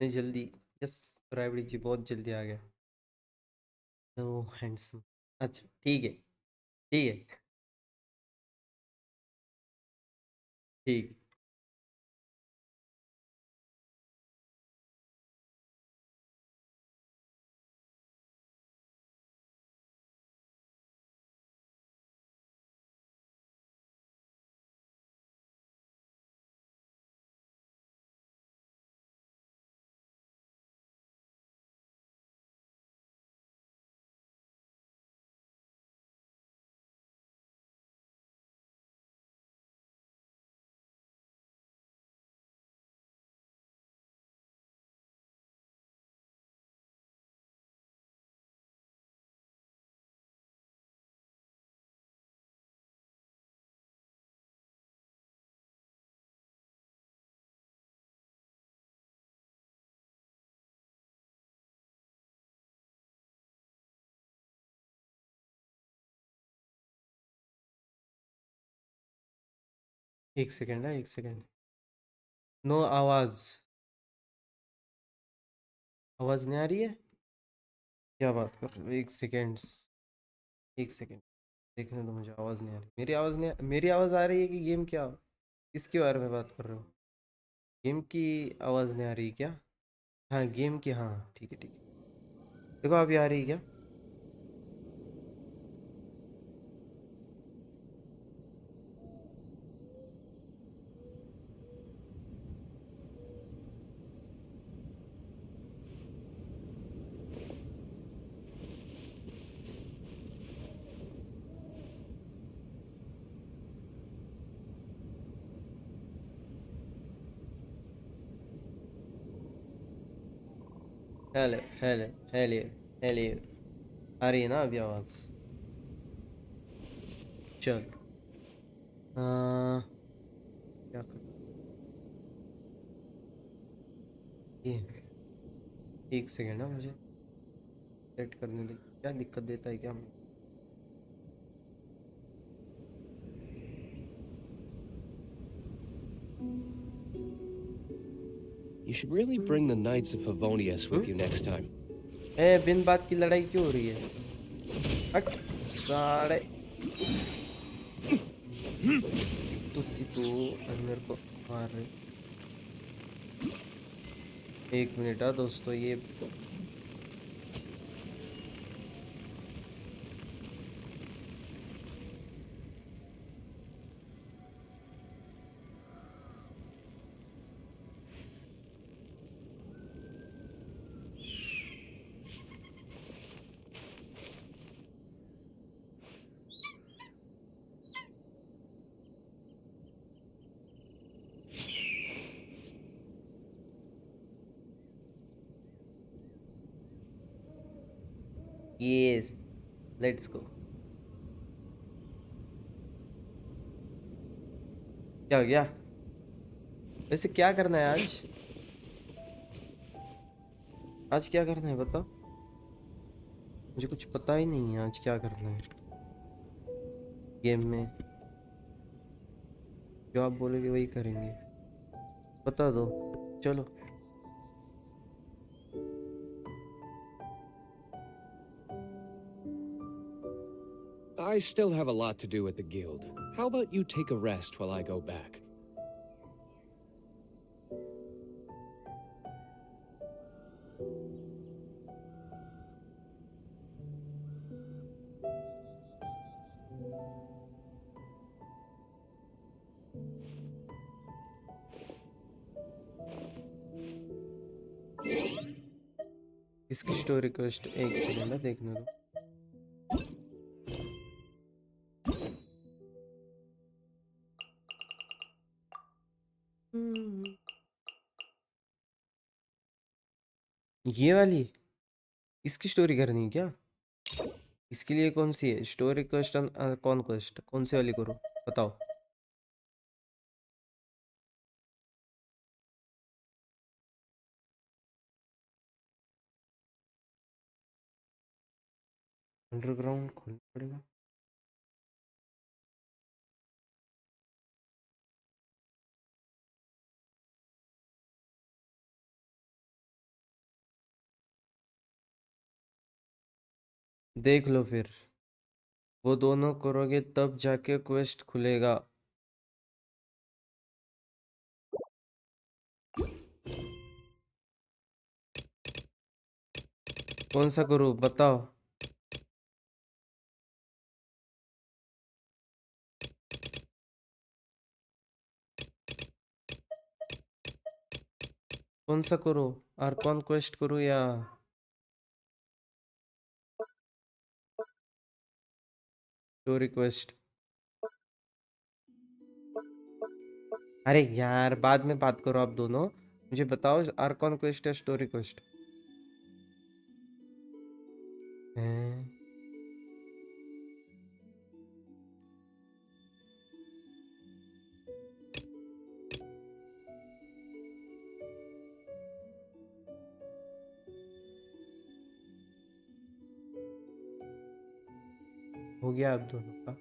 इतनी जल्दी? यस, रायबड़ी जी बहुत जल्दी आ गया। तो हैंडसम। अच्छा ठीक है, ठीक है, ठीक। एक सेकेंड है, एक सेकेंड। नो आवाज़। आवाज़ नहीं आ रही है? क्या बात कर रहे हो? एक सेकेंड, एक सेकेंड। देखने दो मुझे, आवाज़ नहीं आ रही। मेरी आवाज़ नहीं मेरी आवाज़ आ रही है कि गेम क्या? किसके बारे में बात कर रहे हो? गेम की आवाज़ नहीं आ रही क्या? हाँ गेम की, हाँ ठीक है, ठीक है। देखो अभी आ रही है क्या? Hello, hello, hello, hello. आ रही है ना अभी आवाज़? चल। क्या कर ये? एक सेकेंड ना, मुझे सेट करने दे। क्या दिक्कत देता है क्या? You should really bring the Knights of Favonius with you next time. ए, बिन बात की लड़ाई क्यों हो रही है? हट साड़े। तुसी तो मेरे को मार रहे। एक मिनट, हाँ दोस्तों, ये यस, लेट्स गो। क्या हो गया? वैसे क्या करना है आज? आज क्या करना है बताओ? मुझे कुछ पता ही नहीं है आज क्या करना है गेम में। जो आप बोलोगे वही करेंगे। बता दो, चलो। I still have a lot to do at the guild. How about you take a rest while I go back? इसकी स्टोरी रिक्वेस्ट, एक सेकेंड है, देखने दो। ये वाली, इसकी स्टोरी करनी है क्या? इसके लिए कौन सी है स्टोरी क्वेश्चन? कौन क्वेश्चन, कौन सी वाली करो? बताओ। अंडरग्राउंड खोलना पड़ेगा। देख लो फिर, वो दोनों करोगे तब जाके क्वेस्ट खुलेगा। कौन सा करूँ बताओ? कौन सा करूँ? आर्कॉन क्वेस्ट करूँ या स्टोरी क्वेस्ट? अरे यार, बाद में बात करो आप दोनों। मुझे बताओ, आर्कॉन क्वेस्ट या स्टोरी क्वेस्ट? हैं? हो गया आप दोनों का?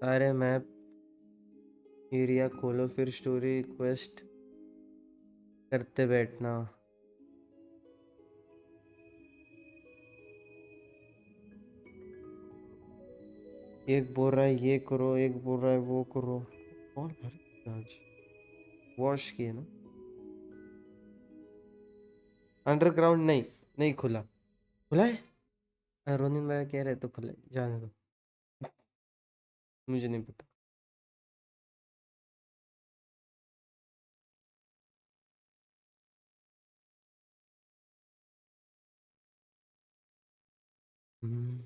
अरे मैप एरिया खोलो, फिर स्टोरी क्वेस्ट करते बैठना। एक बोल रहा है ये करो, एक बोल रहा है वो करो। और भर आज वॉश किए ना? अंडरग्राउंड नहीं, नहीं खुला। खुला है? रोनिन भाई कह रहे तो खुला है, जाने दो। मुझे नहीं पता। हम्म,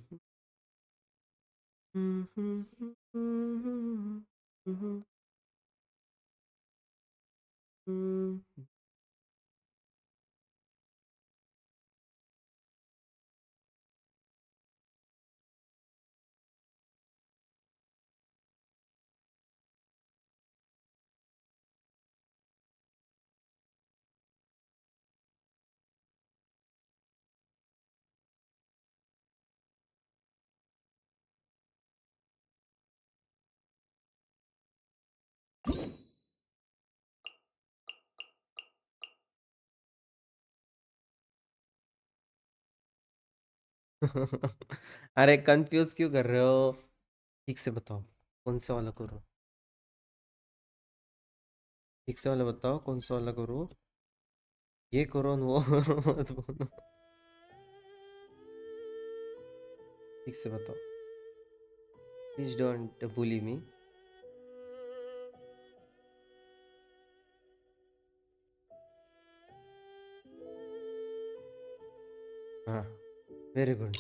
अरे कंफ्यूज क्यों कर रहे हो? ठीक से बताओ, कौन सा वाला करो? ठीक से वाला बताओ, कौन सा वाला करो? ये करो न वो करो, मत बोलो। ठीक से बताओ, प्लीज डोंट बुली मी। हाँ, वेरी गुड।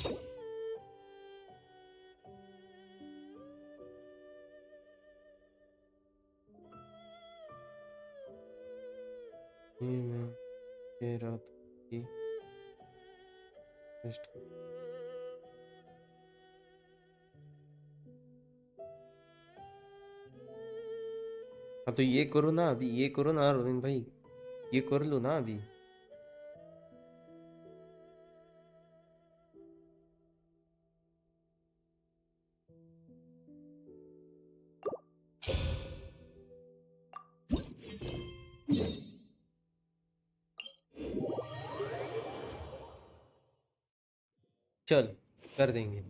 मैं कह रहा था कि टेस्ट। हाँ तो ये करो ना अभी, ये करो ना रोनिन भाई, ये कर लो ना अभी। चल, कर देंगे।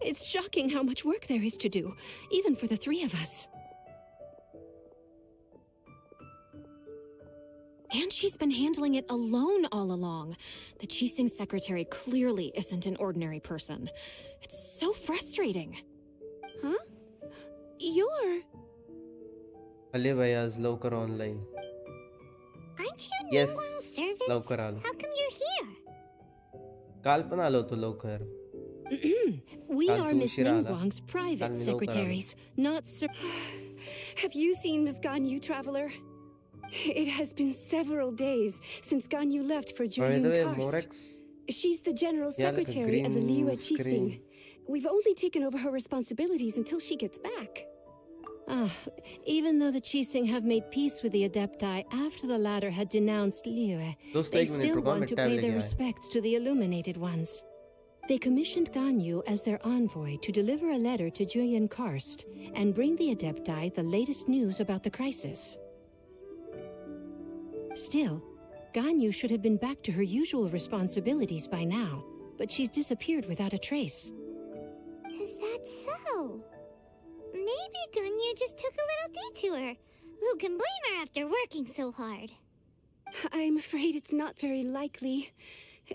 It's shocking how much work there is to do, even for the three of us. And she's been handling it alone all along. The Qixing secretary clearly isn't an ordinary person. It's so frustrating. Huh? You're... अले भाई आज लवकर online. Aren't you yes, new servants? लवकर आलो. How come you're here? काल पण आलो होतो लवकर. We काल are तू Miss उशिरा Ling आला Guang's काल private मी लवकर आलो secretaries, not sir. Have you seen Miss Ganyu, traveler? It has been several days since Ganyu left for by the Jueyun way Karst. Morex She's the general yeah like a secretary of the Liu green Qixing. screen We've only taken over her responsibilities until she gets back. Even though the Qixing have made peace with the Adepti after the latter had denounced Liu, दोस्तों they एक minute still रुको want मैं to tab pay लेके their आया respects to the illuminated ones. They commissioned Ganyu as their envoy to deliver a letter to Jueyun Karst and bring the Adepti the latest news about the crisis. Still, Ganyu should have been back to her usual responsibilities by now, but she's disappeared without a trace. Is that so? Maybe Ganyu just took a little detour. Who can blame her after working so hard? I'm afraid it's not very likely.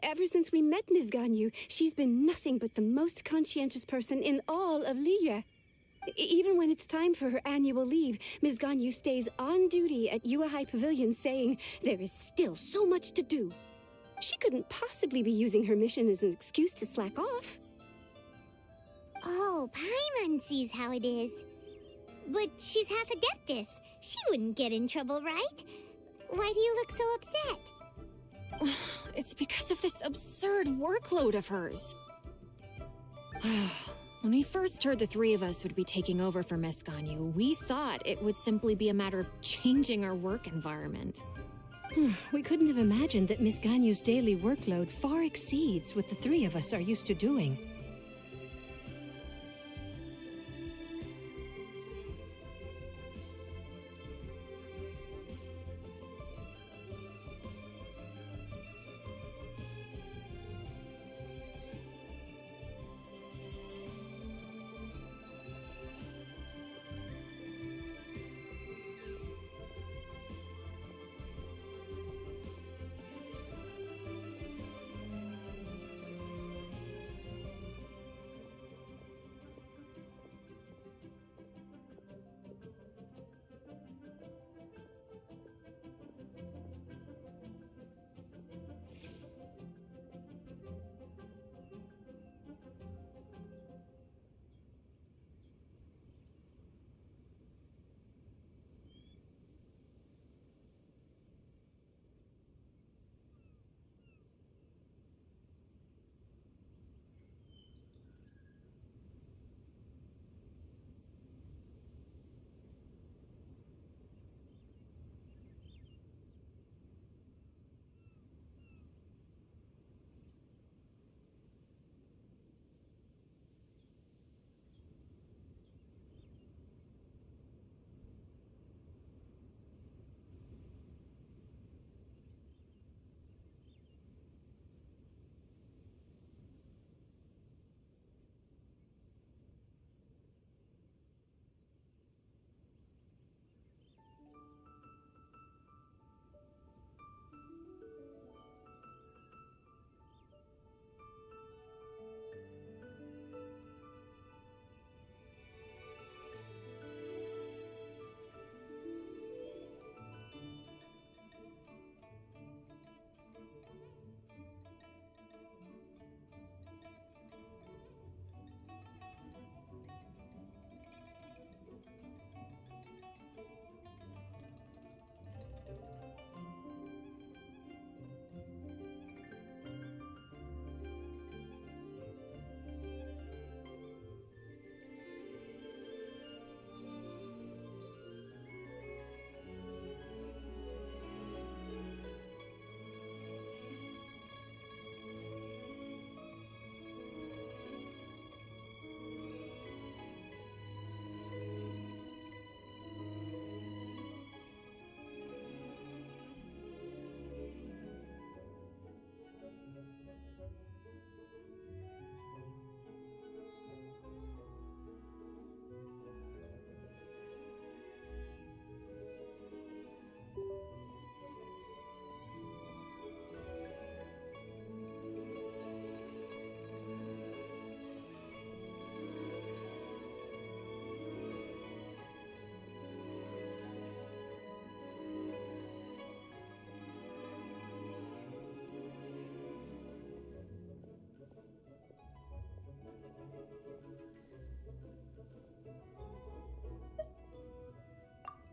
Ever since we met Ms. Ganyu, she's been nothing but the most conscientious person in all of Liya. Even when it's time for her annual leave, Ms. Ganyu stays on duty at Yuehai Pavilion saying there is still so much to do. She couldn't possibly be using her mission as an excuse to slack off. Oh, Paimon sees how it is. But she's half Adeptus. She wouldn't get in trouble, right? Why do you look so upset? It's because of this absurd workload of hers. When we first heard the three of us would be taking over for Miss Ganyu, we thought it would simply be a matter of changing our work environment. We couldn't have imagined that Miss Ganyu's daily workload far exceeds what the three of us are used to doing.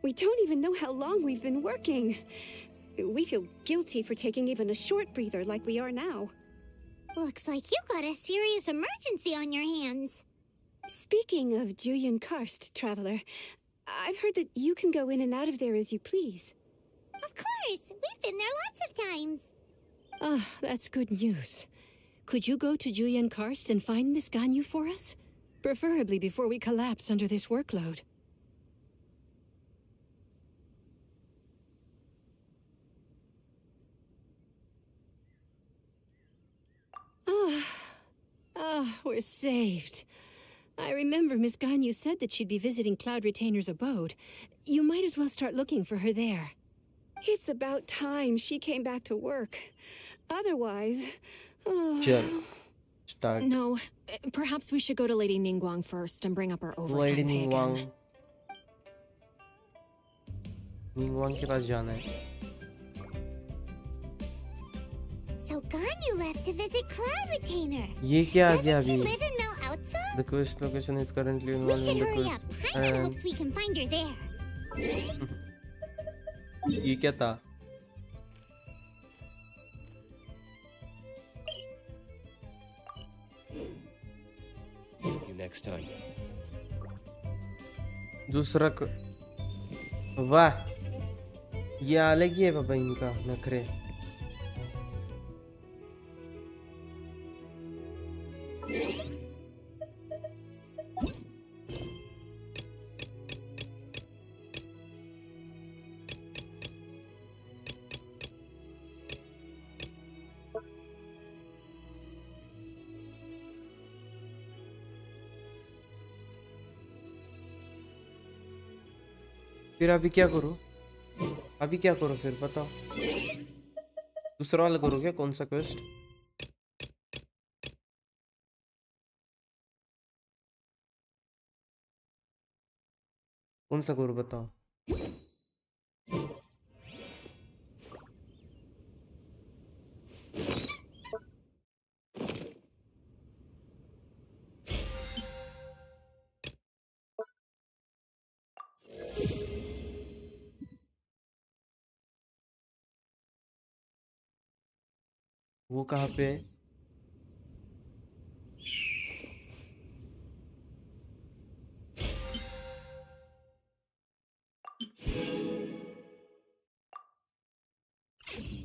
We don't even know how long we've been working. We feel guilty for taking even a short breather like we are now. Looks like you got a serious emergency on your hands. Speaking of Julian Karst, Traveler, I've heard that you can go in and out of there as you please. Of course, we've been there lots of times. Ah, that's good news. Could you go to Julian Karst and find Miss Ganyu for us? Preferably before we collapse under this workload. We're saved. I remember Miss Ganyu said that she'd be visiting Cloud Retainer's abode. You might as well start looking for her there. It's about time she came back to work. Otherwise... चल start. No, perhaps we should go to Lady Ningguang first and bring up our overtime Lady pay Ningguang. again. Ningguang के पास जाना है. So Ganyu left to visit Cloud Retainer. ये क्या आ गया Doesn't she अभी? live in Mel Outsa? The quest location is currently We involved should in the hurry quest. up. Hyman hopes we can find her there. ये क्या था? See you next time. दूसरा वाह, ये अलग ही है बाबा इनका नखरे. फिर अभी क्या करूं? अभी क्या करूं फिर बताओ? दूसरा वाला करूं क्या? कौन सा क्वेस्ट? कौन सा करूं बताओ? वो कहाँ पे है?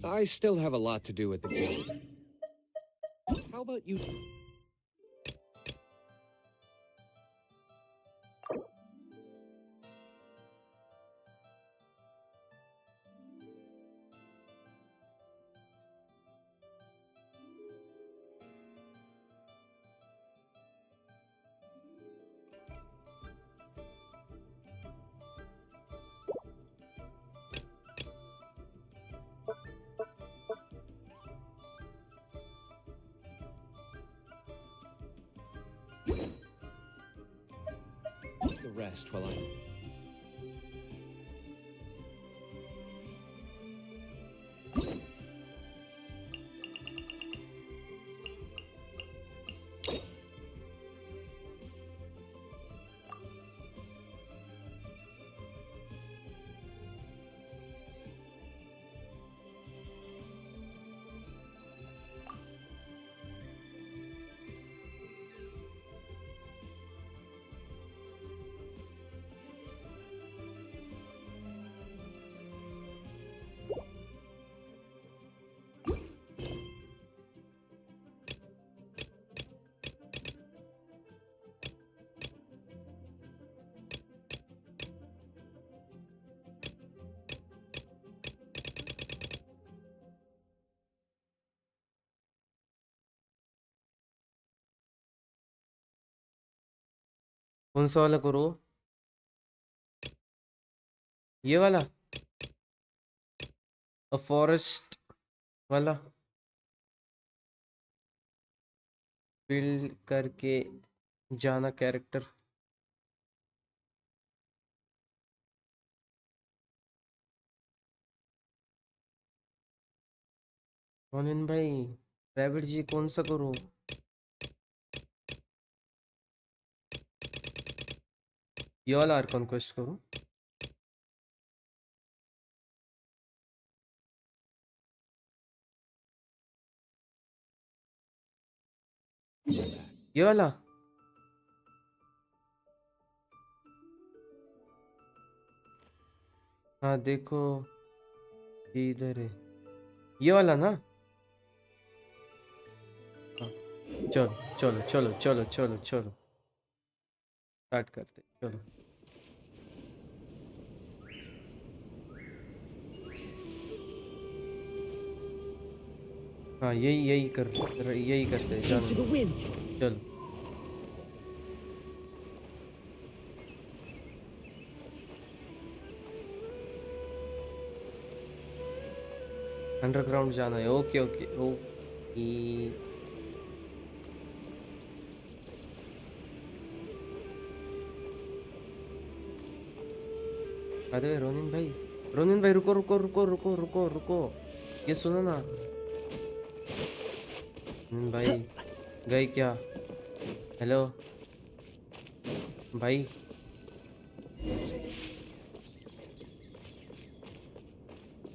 I still have a lot to do at the guild. How about you? Take a rest while I... कौन सा वाला करो? ये वाला? अ फॉरेस्ट वाला? बिल्ड करके जाना कैरेक्टर. मोनिन भाई, रैबिट जी कौन सा करूं? ये वाला आर्कन क्वेस्ट करूं? ये वाला? हाँ देखो, ये इधर है, ये वाला ना? हाँ, चलो चलो चलो चलो चलो चलो, स्टार्ट करते, चलो। हाँ यही यही करते हैं, जाने Into the दो। wind. चलो। अंडरग्राउंड जाना है, ओके ओके ओके। अरे रोनिन भाई रुको रुको रुको रुको रुको रुको, ये सुनो ना। भाई गए क्या? हेलो भाई,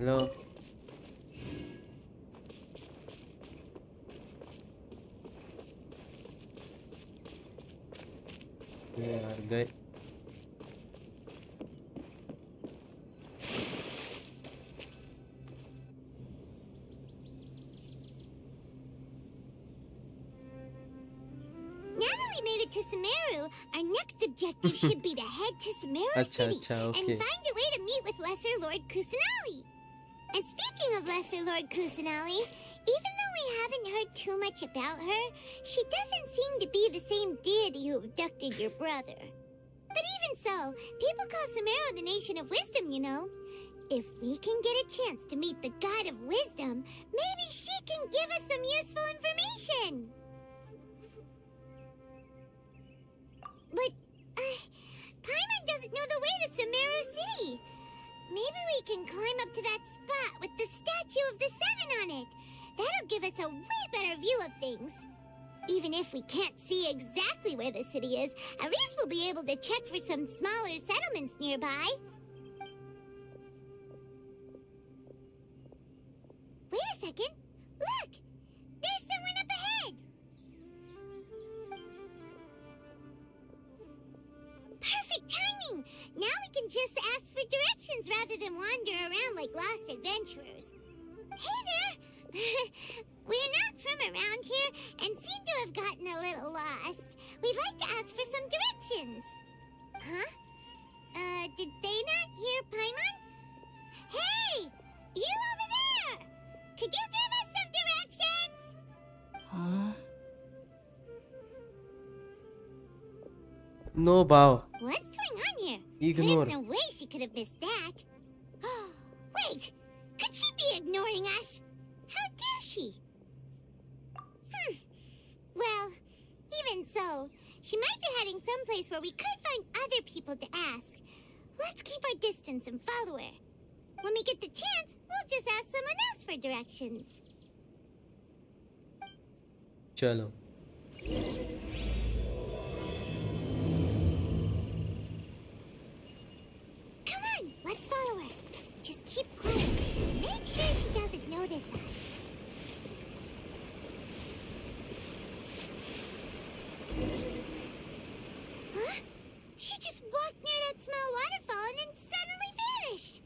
हेलो। ये यार गए। Now that we made it to Sumeru, our next objective should be to head to Sumeru अच्छा City अच्छा, and okay. find a way to meet with Lesser Lord Kusanali. And speaking of Lesser Lord Kusanali, even though we haven't heard too much about her, she doesn't seem to be the same deity who abducted your brother. But even so, people call Sumeru the Nation of Wisdom, you know. If we can get a chance to meet the God of Wisdom, maybe she can give us some useful information. But, Paimon doesn't know the way to Sumeru City. Maybe we can climb up to that spot with the statue of the Seven on it. That'll give us a way better view of things. Even if we can't see exactly where the city is, at least we'll be able to check for some smaller settlements nearby. Wait a second. Look! There's someone up ahead! Perfect timing! Now we can just ask for directions rather than wander around like lost adventurers. Hey there! We're not from around here and seem to have gotten a little lost. We'd like to ask for some directions. Huh? Did they not hear Paimon? Hey! You over there! Could you give us some directions? Huh? No भाव, What's going on here? Ignore. There's no way she could have missed that. Wait! Could she be ignoring us? How dare she? Well, even so, she might be heading someplace where we could find other people to ask. Let's keep our distance and follow her. When we get the chance, we'll just ask someone else for directions. चलो। Come on, let's follow her. Just keep quiet. Make sure she doesn't notice us. Huh? She just walked near that small waterfall and then suddenly vanished.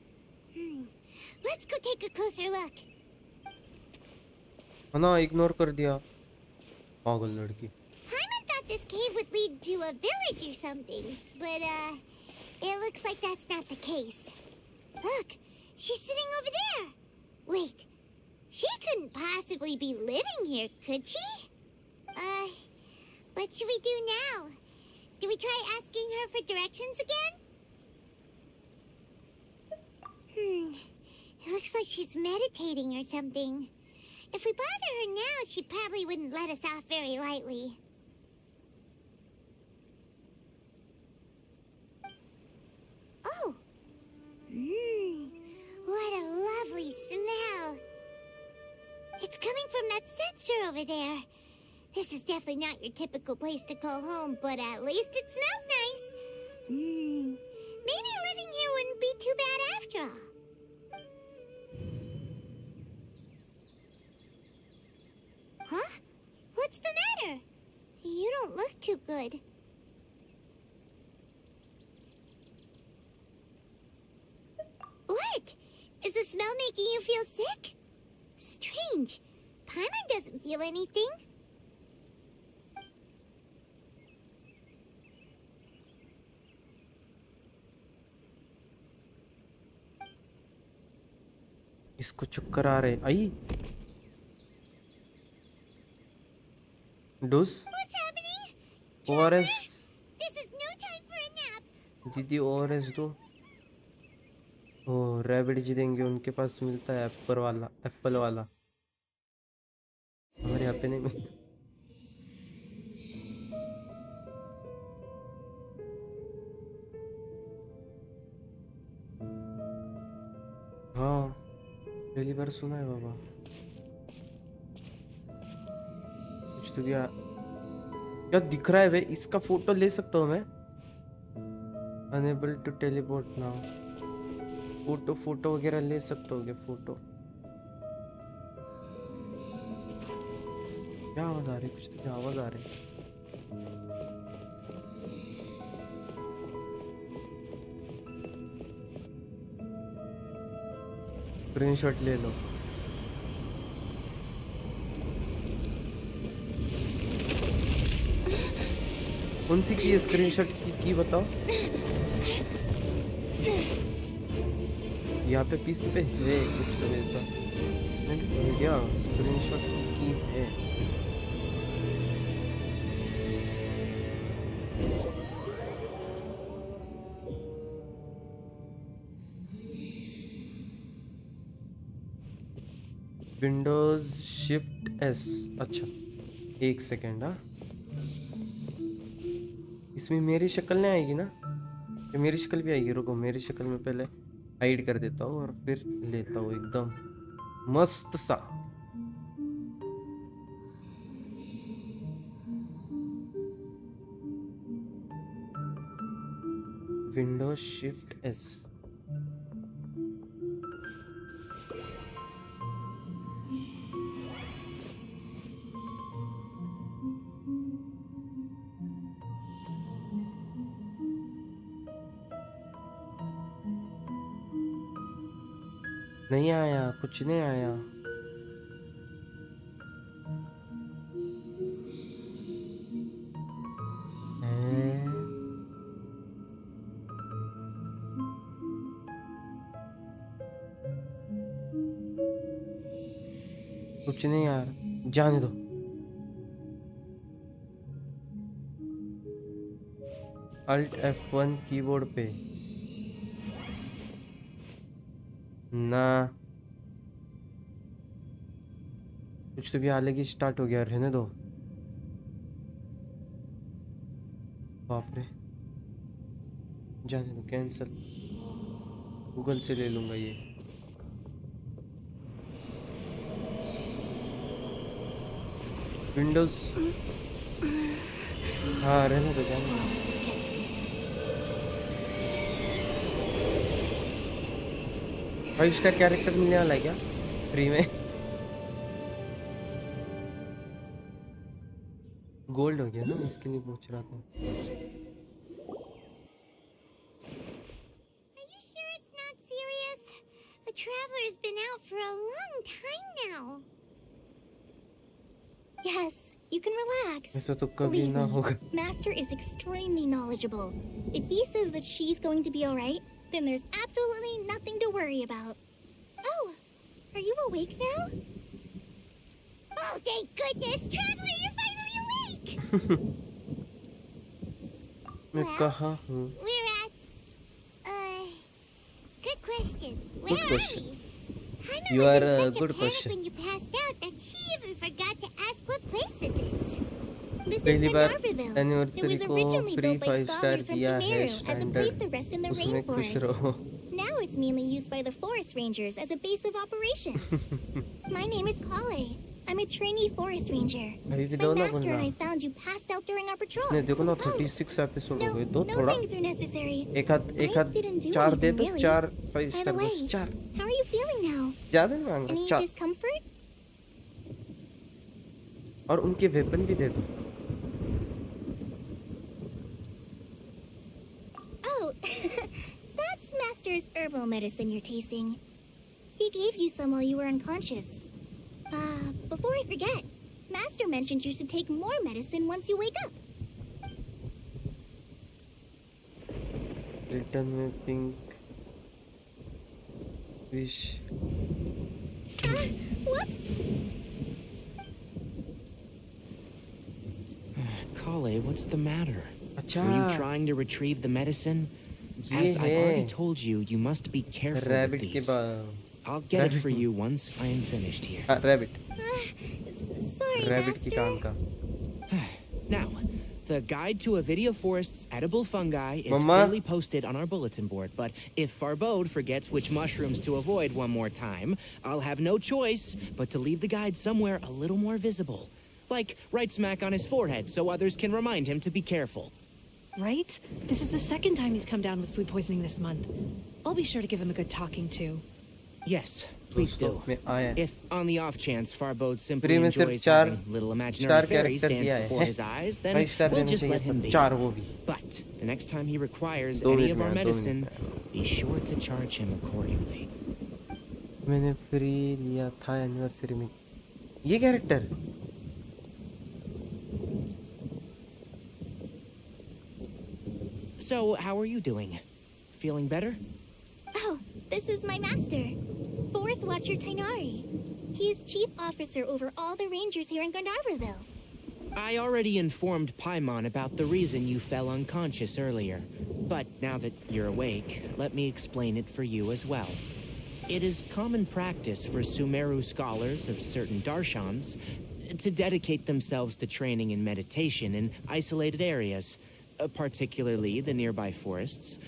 Let's go take a closer look. है ना, ignore कर दिया, पागल लड़की। Paimon thought this cave would lead to a village or something, but it looks like that's not the case. Look, she's sitting over there. Wait, she couldn't possibly be living here, could she? What should we do now? Do we try asking her for directions again? It looks like she's meditating or something. If we bother her now, she probably wouldn't let us off very lightly. Oh! What a lovely smell! It's coming from that sensor over there. This is definitely not your typical place to call home, but at least it smells nice. Maybe living here wouldn't be too bad after all. Huh? What's the matter? You don't too good. What? Is the smell making you feel sick? Strange. Paimon doesn't feel anything. इसको चक्कर आ रहे I doze What's happening? ORS This is no time for a nap. दीदी ORS दो oh rabbit जी देंगे उनके पास मिलता है एप्पल वाला हमारे यहाँ पे नहीं मिलता हाँ पहली बार सुना है बाबा कुछ तो क्या दिख रहा है वे इसका फोटो ले सकता हूँ मैं unable to teleport now photo वगैरह ले सकता हूँ क्या फोटो क्या आवाज आ रही है कुछ तो क्या आवाज आ रही है स्क्रीनशॉट ले लो कौन सी की स्क्रीनशॉट की बताओ यहाँ पे पीसी पे है कुछ तो ऐसा क्या स्क्रीनशॉट की है विंडोज शिफ्ट एस अच्छा एक सेकेंड हाँ इसमें मेरी शक्ल नहीं आएगी ना या मेरी शक्ल भी आएगी रुको मेरी शक्ल में पहले हाइड कर देता हूँ और फिर लेता हूँ एकदम मस्त सा विंडोज शिफ्ट एस नहीं आया कुछ नहीं आया कुछ नहीं यार जाने दो Alt F1 कीबोर्ड पे ना कुछ तो भी अलग ही स्टार्ट हो गया रहने दो बाप रे जाने दो कैंसिल गूगल से ले लूंगा ये विंडोज हाँ रहने दो जाने दो 5 स्टार कैरेक्टर मिलने वाला है क्या फ्री में गोल्ड हो गया ना इसके लिए पूछ रहा था Are you sure it's not serious? The Traveler's been out for a long time now. Yes, you can relax. ऐसा तो कभी Believe ना me, होगा Master is extremely knowledgeable. If he says that she's going to be alright, then there's absolutely nothing to worry about. Oh, are you awake now? Oh, thank goodness! Traveler, you're finally awake! मैं Well, कहाँ हूँ We're at... Good question. Good Where question. are we? Paimon You was are in a such a good panic question. when you passed out that she even forgot to ask what place this is. This पहली is bar Minervaville. It anniversary was को originally free built by 5 star scholars from दिया है Sumeru as a place standard to rest in the उसमें खुश rainforest. रहो Now it's mainly used by the forest rangers as a base of operations. My name is Kale. I'm a trainee forest ranger. अभी भी My दो ना master and बोलना I found you passed out during our patrol. नहीं देखो ना So, 36 episode हो no, गए दो no थोड़ा things are necessary. एक हाथ didn't do चार दे anything, दो really. चार 5 By the स्टार way, बस चार how are you feeling now? ज्यादा नहीं मांगा Any चार discomfort? और उनके वेपन भी दे दो Master's herbal medicine you're tasting. He gave you some while you were unconscious. Before I forget, Master mentioned you should take more medicine once you wake up. Return में pink wish Whoops! Kale, what's the matter? अच्छा Were you trying to retrieve the medicine? ये As I've already है told you, you must be careful with rabbit के these. बाद I'll get it for you once I am finished here. Rabbit Sorry, rabbit की Master. टांग का Now, the guide to Avidia Forest's edible fungi is Mama. clearly posted on our bulletin board, but if Farbode forgets which mushrooms to avoid one more time, I'll have no choice but to leave the guide somewhere a little more visible. Like right smack on his forehead so others can remind him to be careful. Right? This is the second time he's come down with food poisoning this month. I'll be sure to give him a good talking to. Yes, please do. में आया If on the off chance Farbode simply free में सिर्फ enjoys चार having little star imaginary fairies character dance दिया before है his eyes, then 5 star we'll देने just let चाहिए him तो be. 4 वो भी But the next time he requires 2 any minute of में our आया, 2 medicine, मिनट में be sure to charge him accordingly. आया। मैंने फ्री लिया था एनिवर्सरी में ये character So, how are you doing? Feeling better? Oh, this is my master, Forest Watcher Tainari. He's chief officer over all the rangers here in Gandharvaville. I already informed Paimon about the reason you fell unconscious earlier. But now that you're awake, let me explain it for you as well. It is common practice for Sumeru scholars of certain darshans to dedicate themselves to training in meditation in isolated areas, particularly the nearby forests.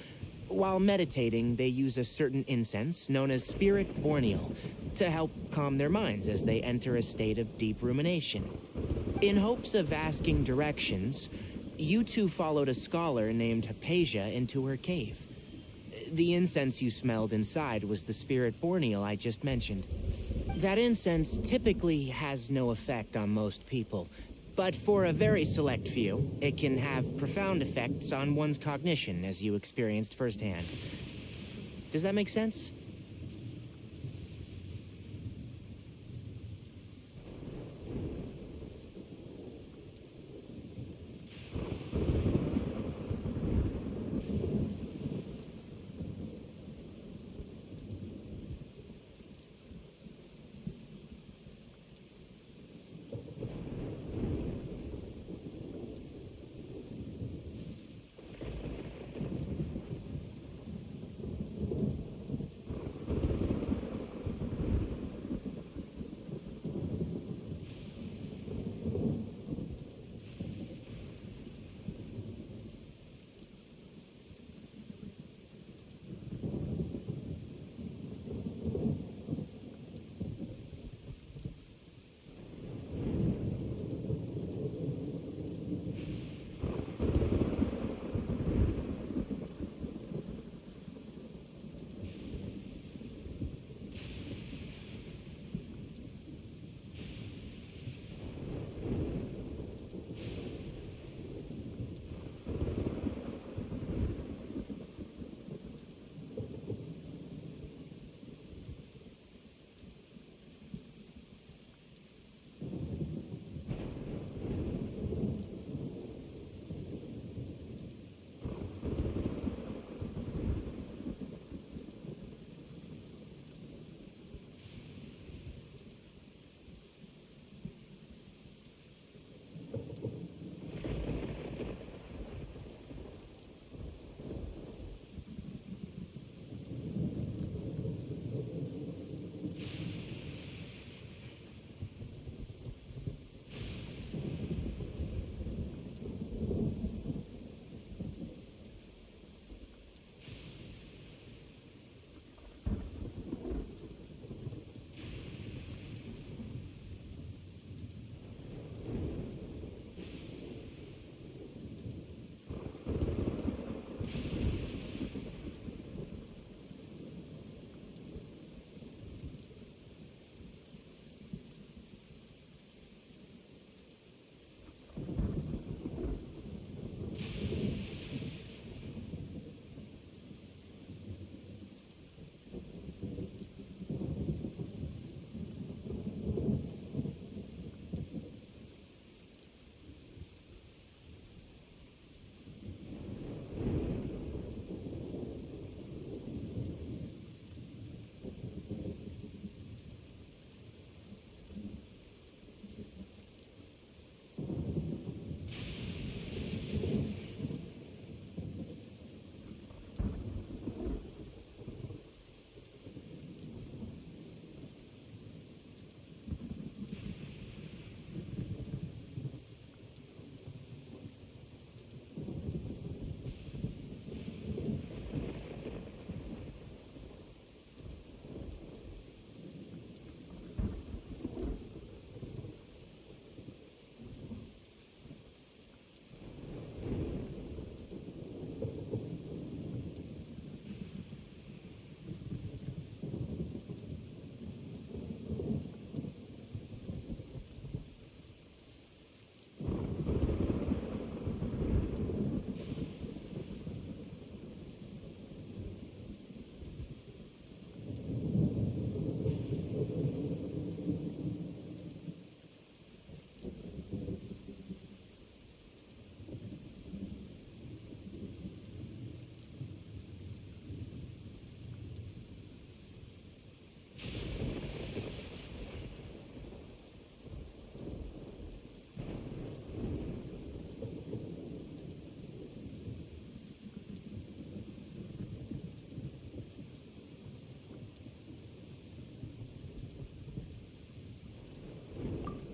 While meditating, they use a certain incense known as spirit borneal to help calm their minds as they enter a state of deep rumination. In hopes of asking directions, you two followed a scholar named Hypatia into her cave. The incense you smelled inside was the spirit borneal I just mentioned. That incense typically has no effect on most people, but for a very select few, it can have profound effects on one's cognition, as you experienced firsthand. Does that make sense?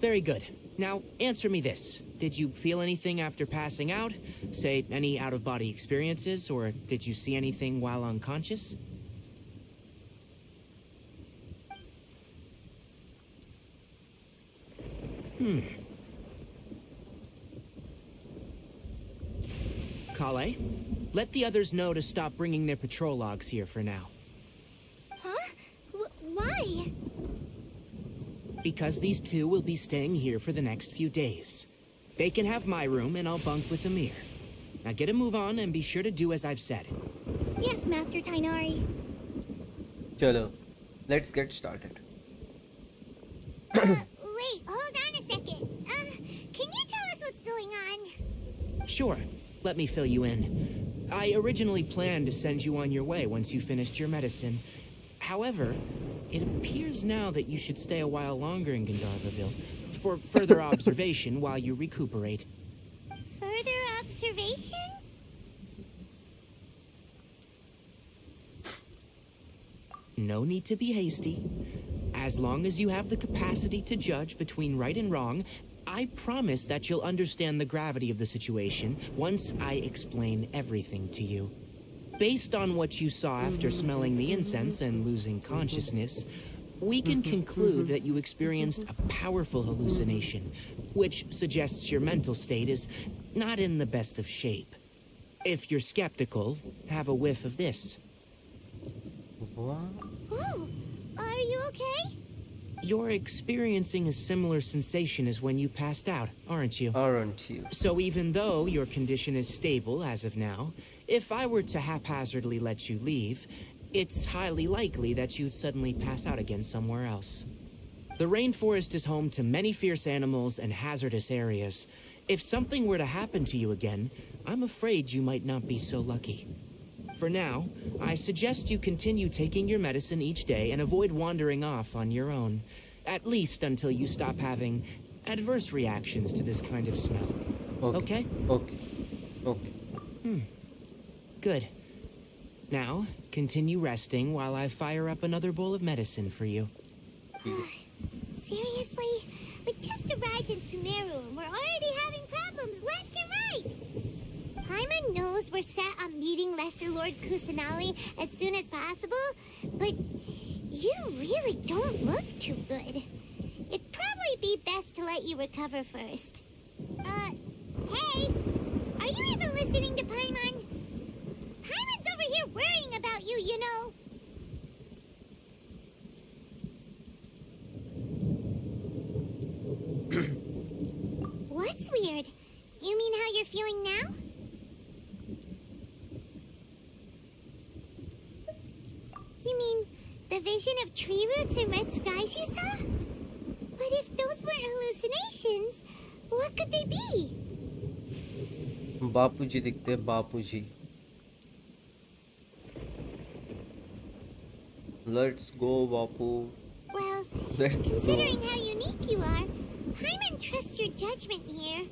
Very good. Now, answer me this. Did you feel anything after passing out? Say, any out-of-body experiences, or did you see anything while unconscious? Kale, let the others know to stop bringing their patrol logs here for now. Huh? Why? Because these two will be staying here for the next few days. They can have my room, and I'll bunk with Amir. Now get a move on, and be sure to do as I've said. Yes, Master Tainari. चलो, let's get started. Wait, hold on a second. Can you tell us what's going on? Sure, let me fill you in. I originally planned to send you on your way once you finished your medicine. However, it appears now that you should stay a while longer in Gandharvaville for further observation while you recuperate. Further observation? No need to be hasty. As long as you have the capacity to judge between right and wrong, I promise that you'll understand the gravity of the situation once I explain everything to you. Based on what you saw after smelling the incense and losing consciousness, we can conclude that you experienced a powerful hallucination, which suggests your mental state is not in the best of shape. If you're skeptical, have a whiff of this. What? Oh, are you okay? You're experiencing a similar sensation as when you passed out, aren't you? Aren't you? So even though your condition is stable as of now, if I were to haphazardly let you leave, it's highly likely that you'd suddenly pass out again somewhere else. The rainforest is home to many fierce animals and hazardous areas. If something were to happen to you again, I'm afraid you might not be so lucky. For now, I suggest you continue taking your medicine each day and avoid wandering off on your own, at least until you stop having adverse reactions to this kind of smell. Okay? Okay. Good. Now, continue resting while I fire up another bowl of medicine for you. Seriously? We just arrived in Sumeru and we're already having problems left and right. Paimon knows we're set on meeting Lesser Lord Kusanali as soon as possible, but you really don't look too good. It'd probably be best to let you recover first. Hey! Are you even listening to Paimon? Paimon's over here worrying about you, you know. What's weird? You mean how you're feeling now? You mean the vision of tree roots and red skies you saw? But if those weren't hallucinations, what could they be? बापूजी दिखते हैं बापूजी. Let's go, Bapu. Well, Let's considering go. how unique you are, Paimon trusts your judgment here.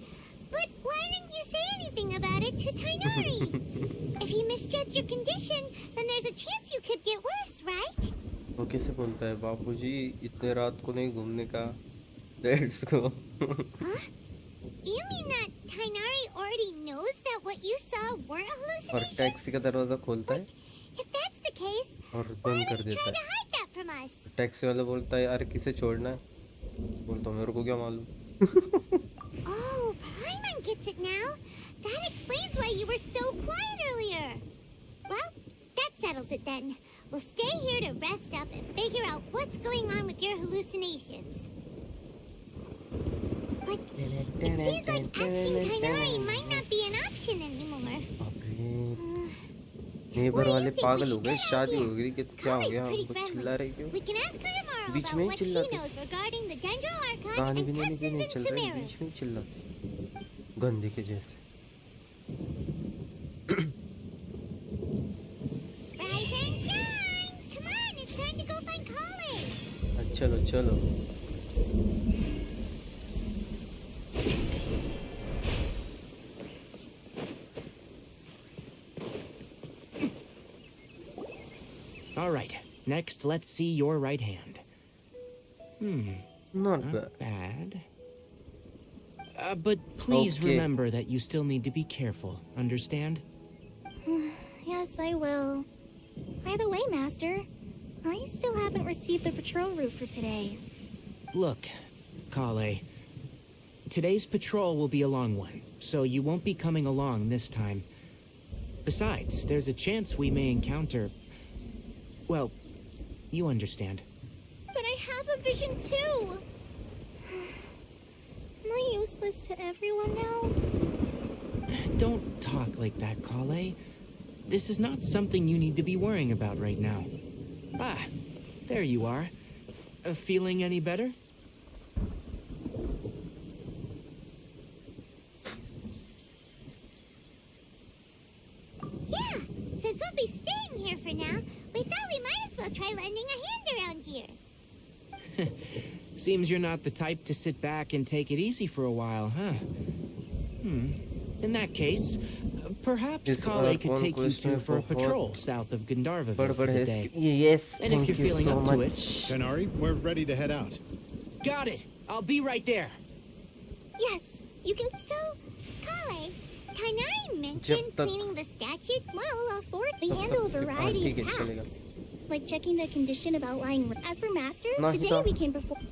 But why didn't you say anything about it to Tainari? If he misjudged your condition, then there's a chance you could get worse, right? वो कैसे बोलता है बापूजी इतने रात को नहीं घूमने का. Let's go. Huh? You mean that Tainari already knows that what you saw weren't और hallucinations? टैक्सी का दरवाजा खोलता है If that's the case, और why बंद कर did he देता try to है. hide that from us? Taxi वाला बोलता है यार किसे छोड़ना है. बोलता हूँ मेरे को क्या मालूम. Oh, Paimon gets it now. That explains why you were so quiet earlier. Well, that settles it then. We'll stay here to rest up and figure out what's going on with your hallucinations. But it seems like asking Tainari might not be an option anymore. Neighbour वाले think we पागल हो should गए. get out शादी of हो गई कि क्या हो Kale's गया. pretty कुछ friendly. चिल्ला रही क्यों. We can ask her tomorrow beach about में ही what she चिल्लाते. knows regarding the Dendro Archon कहानी and भी नहीं customs in चल रही. Sumeru. बीच में ही चिल्लाते. गंदे के जैसे. Rise and shine! Come on, it's time to go find Kale. चलो चलो. All right, next let's see your right hand. Not Not bad. bad. But please Okay. remember that you still need to be careful, understand? Yes, I will. By the way, Master, I still haven't received the patrol route for today. Look, Kale, today's patrol will be a long one, so you won't be coming along this time. Besides, there's a chance we may encounter... Well, you understand. But I have a vision too! Am I useless to everyone now? Don't talk like that, Kale. This is not something you need to be worrying about right now. Ah, there you are. Feeling any better? Yeah, since we'll be staying here for now, we thought we might as well try lending a hand around here. Seems you're not the type to sit back and take it easy for a while, huh? In that case, perhaps This Kale could one take you question two for a for patrol what? south of Gandharva But for the day. yes, And if thank you're you feeling so up to it- much. Kanari, we're ready to head out. Got it! I'll be right there. Yes, you can. So, Kale, Kainari mentioned tak- cleaning the statue. Well, for it, we handle a variety ठीक of है, चलेगा. tasks, like checking the condition of outlying. As for Master, नहीं today तो- we can perform.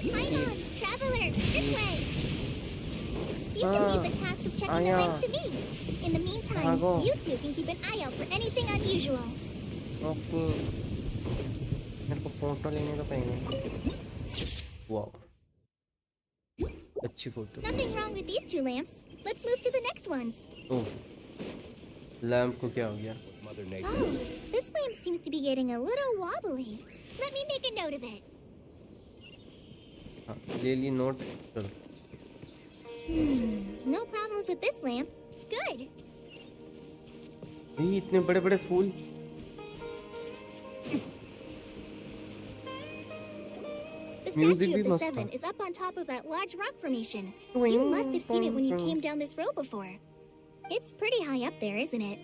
Paimon, traveler, this way. You can leave the task of checking the Aya. links to me. In the meantime, Ago. you two can keep an eye out for anything unusual. Okay मेरे को photo लेने तो पड़ेंगे. Wow, अच्छी photo. Nothing wrong with these two lamps. Let's move to the next ones. Oh, lamp को क्या हो गया? Mother Nature. Oh, this lamp seems to be getting a little wobbly. Let me make a note of it. हाँ, ले ली note. चलो. No problems with this lamp. Good. ये इतने बड़े बड़े फूल. The Music statue भी of the मस्त Seven था. is up on top of that large rock formation. You must have seen it when you came down this road before. It's pretty high up there, isn't it?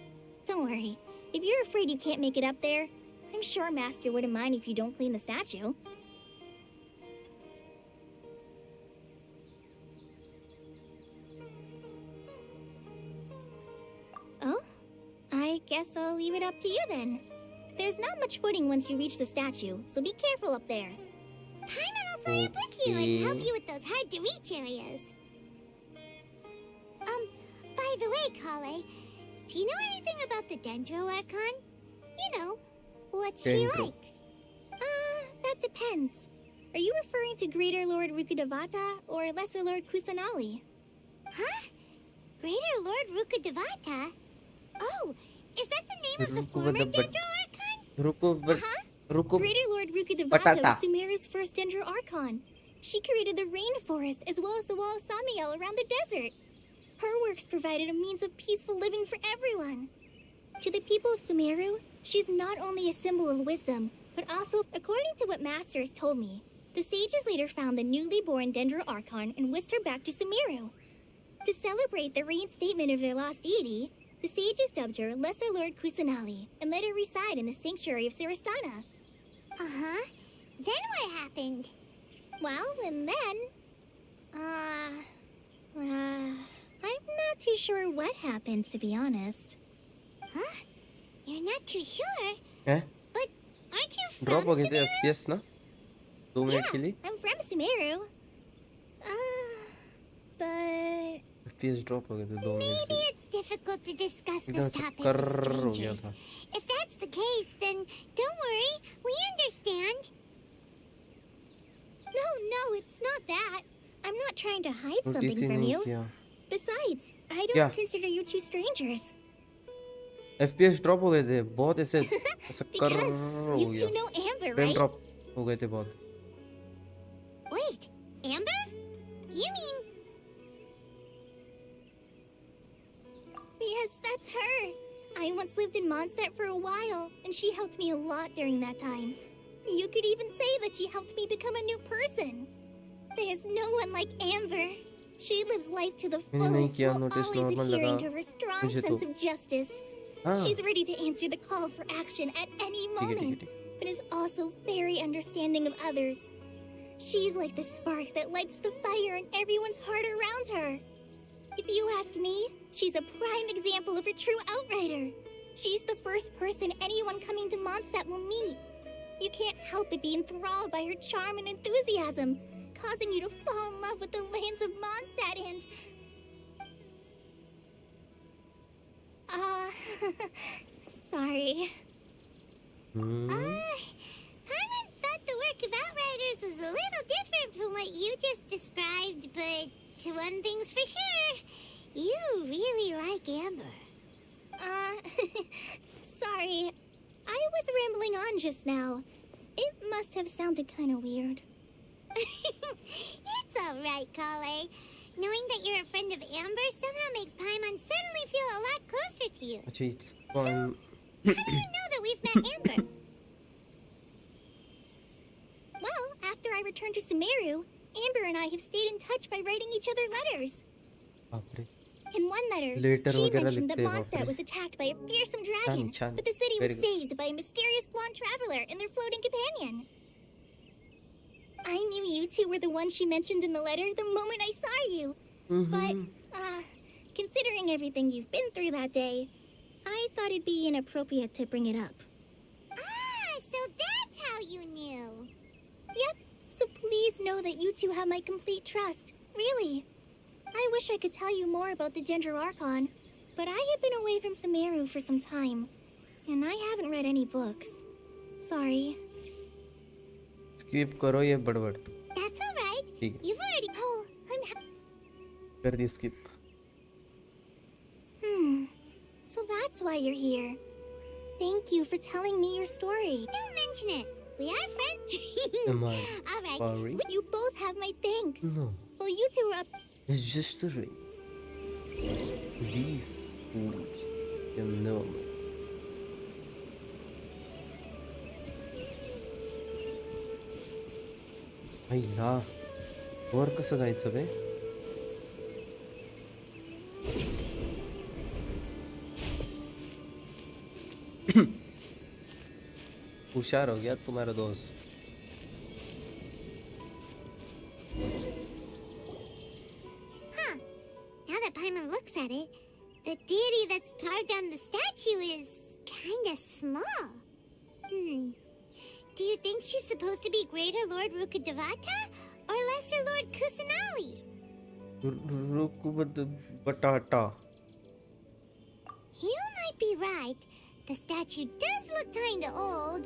Don't worry. If you're afraid you can't make it up there, I'm sure Master wouldn't mind if you don't clean the statue. Oh? I guess I'll leave it up to you then. There's not much footing once you reach the statue, so be careful up there. Paimon will fly up with you and help you with those hard-to-reach areas. By the way, Kale, do you know anything about the Dendro Archon? You know, what's she Dendro. like? That depends. Are you referring to Greater Lord Rukudevata or Lesser Lord Kusanali? Huh? Greater Lord Rukudevata? Oh, is that the name of the former Rukudevata. Dendro Archon? रुको बस Uh-huh. रुको. Greater Lord Rukudevata Patata. was Sumeru's first Dendro Archon. She created the rainforest as well as the wall of Samiel around the desert. Her works provided a means of peaceful living for everyone. To the people of Sumeru, she's not only a symbol of wisdom, but also, according to what Master has told me, the sages later found the newly born Dendro Archon and whisked her back to Sumeru. To celebrate the reinstatement of their lost deity, the sages dubbed her Lesser Lord Kusanali and let her reside in the sanctuary of Sarastana. Uh-huh. Then what happened? Well, and then... I'm not too sure what happened, to be honest. Huh? You're not too sure? हैं? But aren't you from drop हो गए थे Sumeru? FPS ना 2 minute के Yeah, लिए. I'm from Sumeru. But... FPS drop हो गए थे 2 मिनट के Maybe लिए. it's difficult to discuss एकदम this से topic with कर्र हो गया strangers. था. If that's the case, then don't worry. We understand. No, it's not that. I'm not trying to hide notice something he from नहीं you. किया. Besides, I don't Yeah. consider you two strangers. FPS drop हो गए थे बहुत. ऐसे ऐसा कर्र Because हो you गया. two know Amber, frame right? Drop हो गए थे बहुत. Wait, Amber? You mean... Yes, that's her. I once lived in Mondstadt for a while, and she helped me a lot during that time. You could even say that she helped me become a new person. There's no one like Amber. She lives life to the मैंने नहीं fullest किया. while notice always normal लगा adhering to her strong मुझे तो. sense of justice. हाँ She's ready to answer the call for action at any ठीक है ठीक है moment, ठीक है. but is also very understanding of others. She's like the spark that lights the fire in everyone's heart around her. If you ask me, she's a prime example of a true outrider. She's the first person anyone coming to Mondstadt will meet. You can't help but be enthralled by her charm and enthusiasm, causing you to fall in love with the lands of Mondstadt and... sorry. Paimon thought the work of Outriders was a little different from what you just described, but one thing's for sure, you really like Amber. Sorry. I was rambling on just now. It must have sounded kind of weird. It's alright, Kale. Knowing that you're a friend of Amber somehow makes Paimon suddenly feel a lot closer to you. अच्छा it's How do you know that we've met Amber? Well, after I returned to Sumeru, Amber and I have stayed in touch by writing each other letters. बाप रे In one letter, Letter she वगैरह mentioned that लिखते हैं, बाप Mondstadt रे। was attacked by a fearsome dragon, Chan, but the city very was good। saved by a mysterious blonde traveler and their floating companion. I knew you two were the ones she mentioned in the letter the moment I saw you. But, considering everything you've been through that day, I thought it'd be inappropriate to bring it up. Ah, so that's how you knew. Yep, so please know that you two have my complete trust. Really. I wish I could tell you more about the Dendro Archon, but I have been away from Sumeru for some time, and I haven't read any books. Sorry. skip करो ये बड़बड़ That's alright. ठीक है You've already... Oh, I'm... कर दी skip So that's why you're here. Thank you for telling me your story. Don't mention it. We are friends. am I Alright. sorry You both have my thanks. no Well, you two are up... it's just a ring these fools you know आईला वर कसं जायचं बे होशियार हो गया तुम्हारा दोस्त Huh. Now that Paimon looks at it, the deity that's carved on the statue is kinda small. Do you think she's supposed to be Greater Lord Rukkhadevata or Lesser Lord Kusanali? रुक बटाटा You might be right. The statue does look kinda old.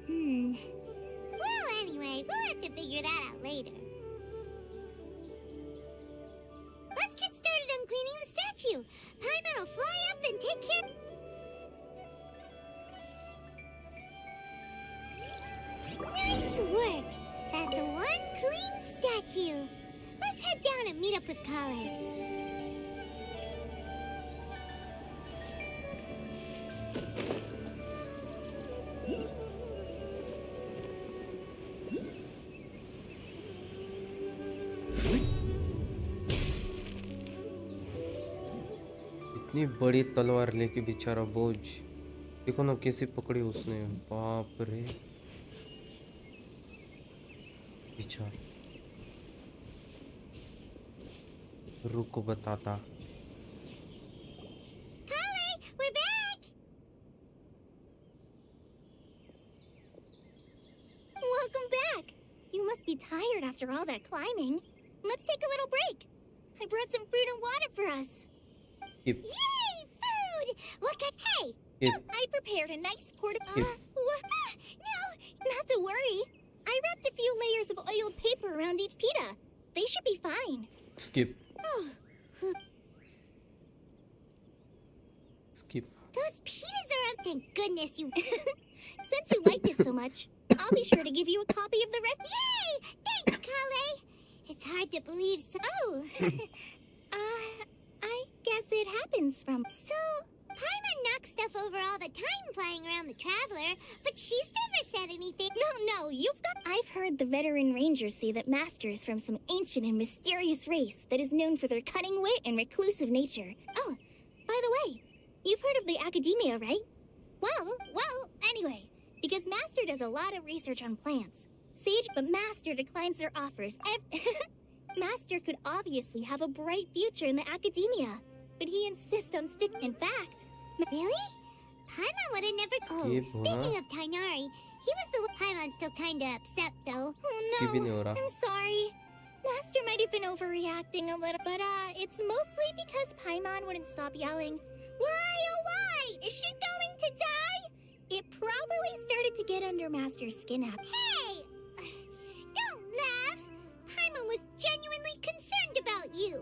Well, anyway, we'll have to figure that out later. Let's get started on cleaning the statue. Paimon will fly up and take care... Nice work! That's one clean statue. Let's head down and meet up with Kale. इतनी बड़ी तलवार लेके बेचारा बोझ देखो ना कैसे पकड़ी उसने बाप रे बेचारा रुको बताता Kale, we're back! Welcome back! You must be tired after all that climbing. Let's take a little break. I brought some fruit and water for us. Yep. Yay! Food! What kind... Hey! Yep. I prepared a nice portable... Yep. No! Not to worry. I wrapped a few layers of oiled paper around each pita. They should be fine. skip Oh, skip those pitas are up. Thank goodness you... Since you liked it so much, I'll be sure to give you a copy of the rest... Yay! Thanks, Kale! It's hard to believe so... Oh. I guess it happens from... So, Paimon knocks stuff over all the time flying around the Traveler, but she's never said anything... No, you've got... I've heard the veteran rangers say that Master is from some ancient and mysterious race that is known for their cunning wit and reclusive nature. Oh, by the way, you've heard of the Academia, right? Well, anyway, because Master does a lot of research on plants. Sage, but Master declines their offers. Master could obviously have a bright future in the academia, but he insists on sticking. In fact, Really? Paimon would have never. Oh, Skip, speaking of Tainari, he was the one. Paimon's still kinda upset though. oh Skip he no, नहीं हो रहा. I'm sorry. Master might have been overreacting a little, but it's mostly because Paimon wouldn't stop yelling. Why, oh why? Is she going to die? It probably started to get under Master's skin after. Hey! Don't laugh! Paimon was genuinely concerned about you.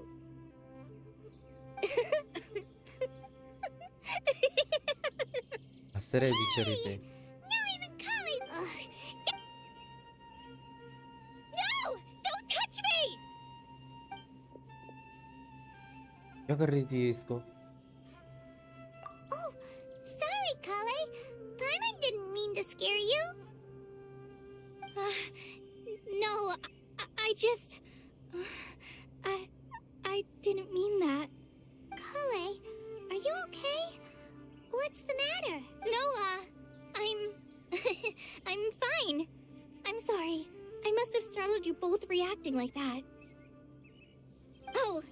हंस रहे बेचारे पे. Now even Kali. Ugh. No! Don't touch me! क्या कर रही थी ये इसको? Oh, sorry, Kale. Paimon didn't mean to scare you. No, I just... I didn't mean that. Kale, are you okay? What's the matter? No, I'm... I'm fine. I'm sorry. I must have startled you both reacting like that. Oh,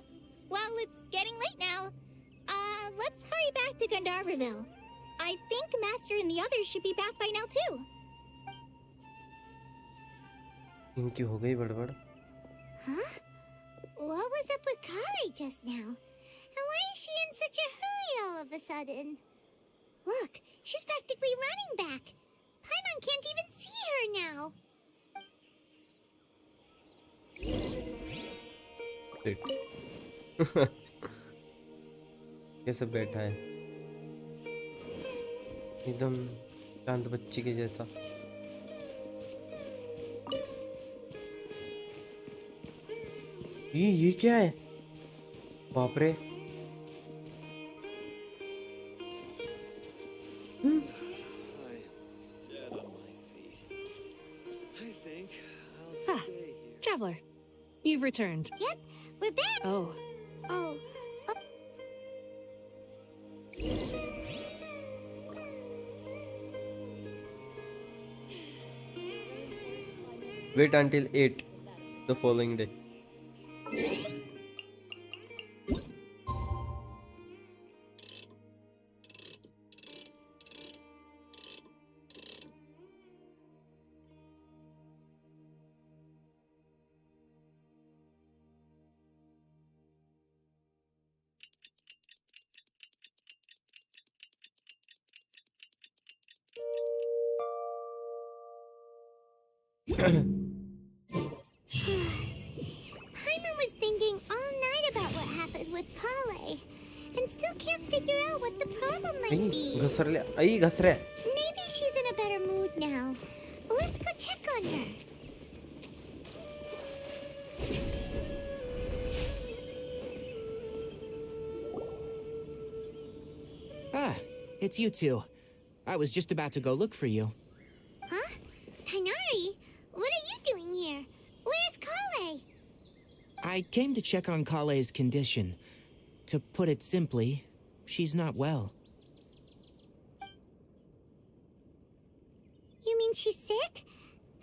well, it's getting late now. Let's hurry back to Gandharville. I think Master and the others should be back by now, too. इनकी हो गई बड़बड़. Huh? What was up with Kale just now? And why is she in such a hurry all of a sudden? Look, she's practically running back. Paimon can't even see her now. देख. कैसे बैठा है एकदम शांत बच्ची के जैसा. ये क्या है? बाप रे. I'm dead on my feet. I think I'll stay here. Traveler, you've returned. Yep, we're back. Oh, Oh, Wait until 8 the following day. Paimon was thinking all night about what happened with Kale, and still can't figure out what the problem might be. घसर ले. आई घस रहा है. Maybe she's in a better mood now. Let's go check on her. Ah, it's you two. I was just about to go look for you. Huh? Tainari? What are you doing here? Where's Kale? I came to check on Kale's condition. To put it simply, she's not well. You mean she's sick?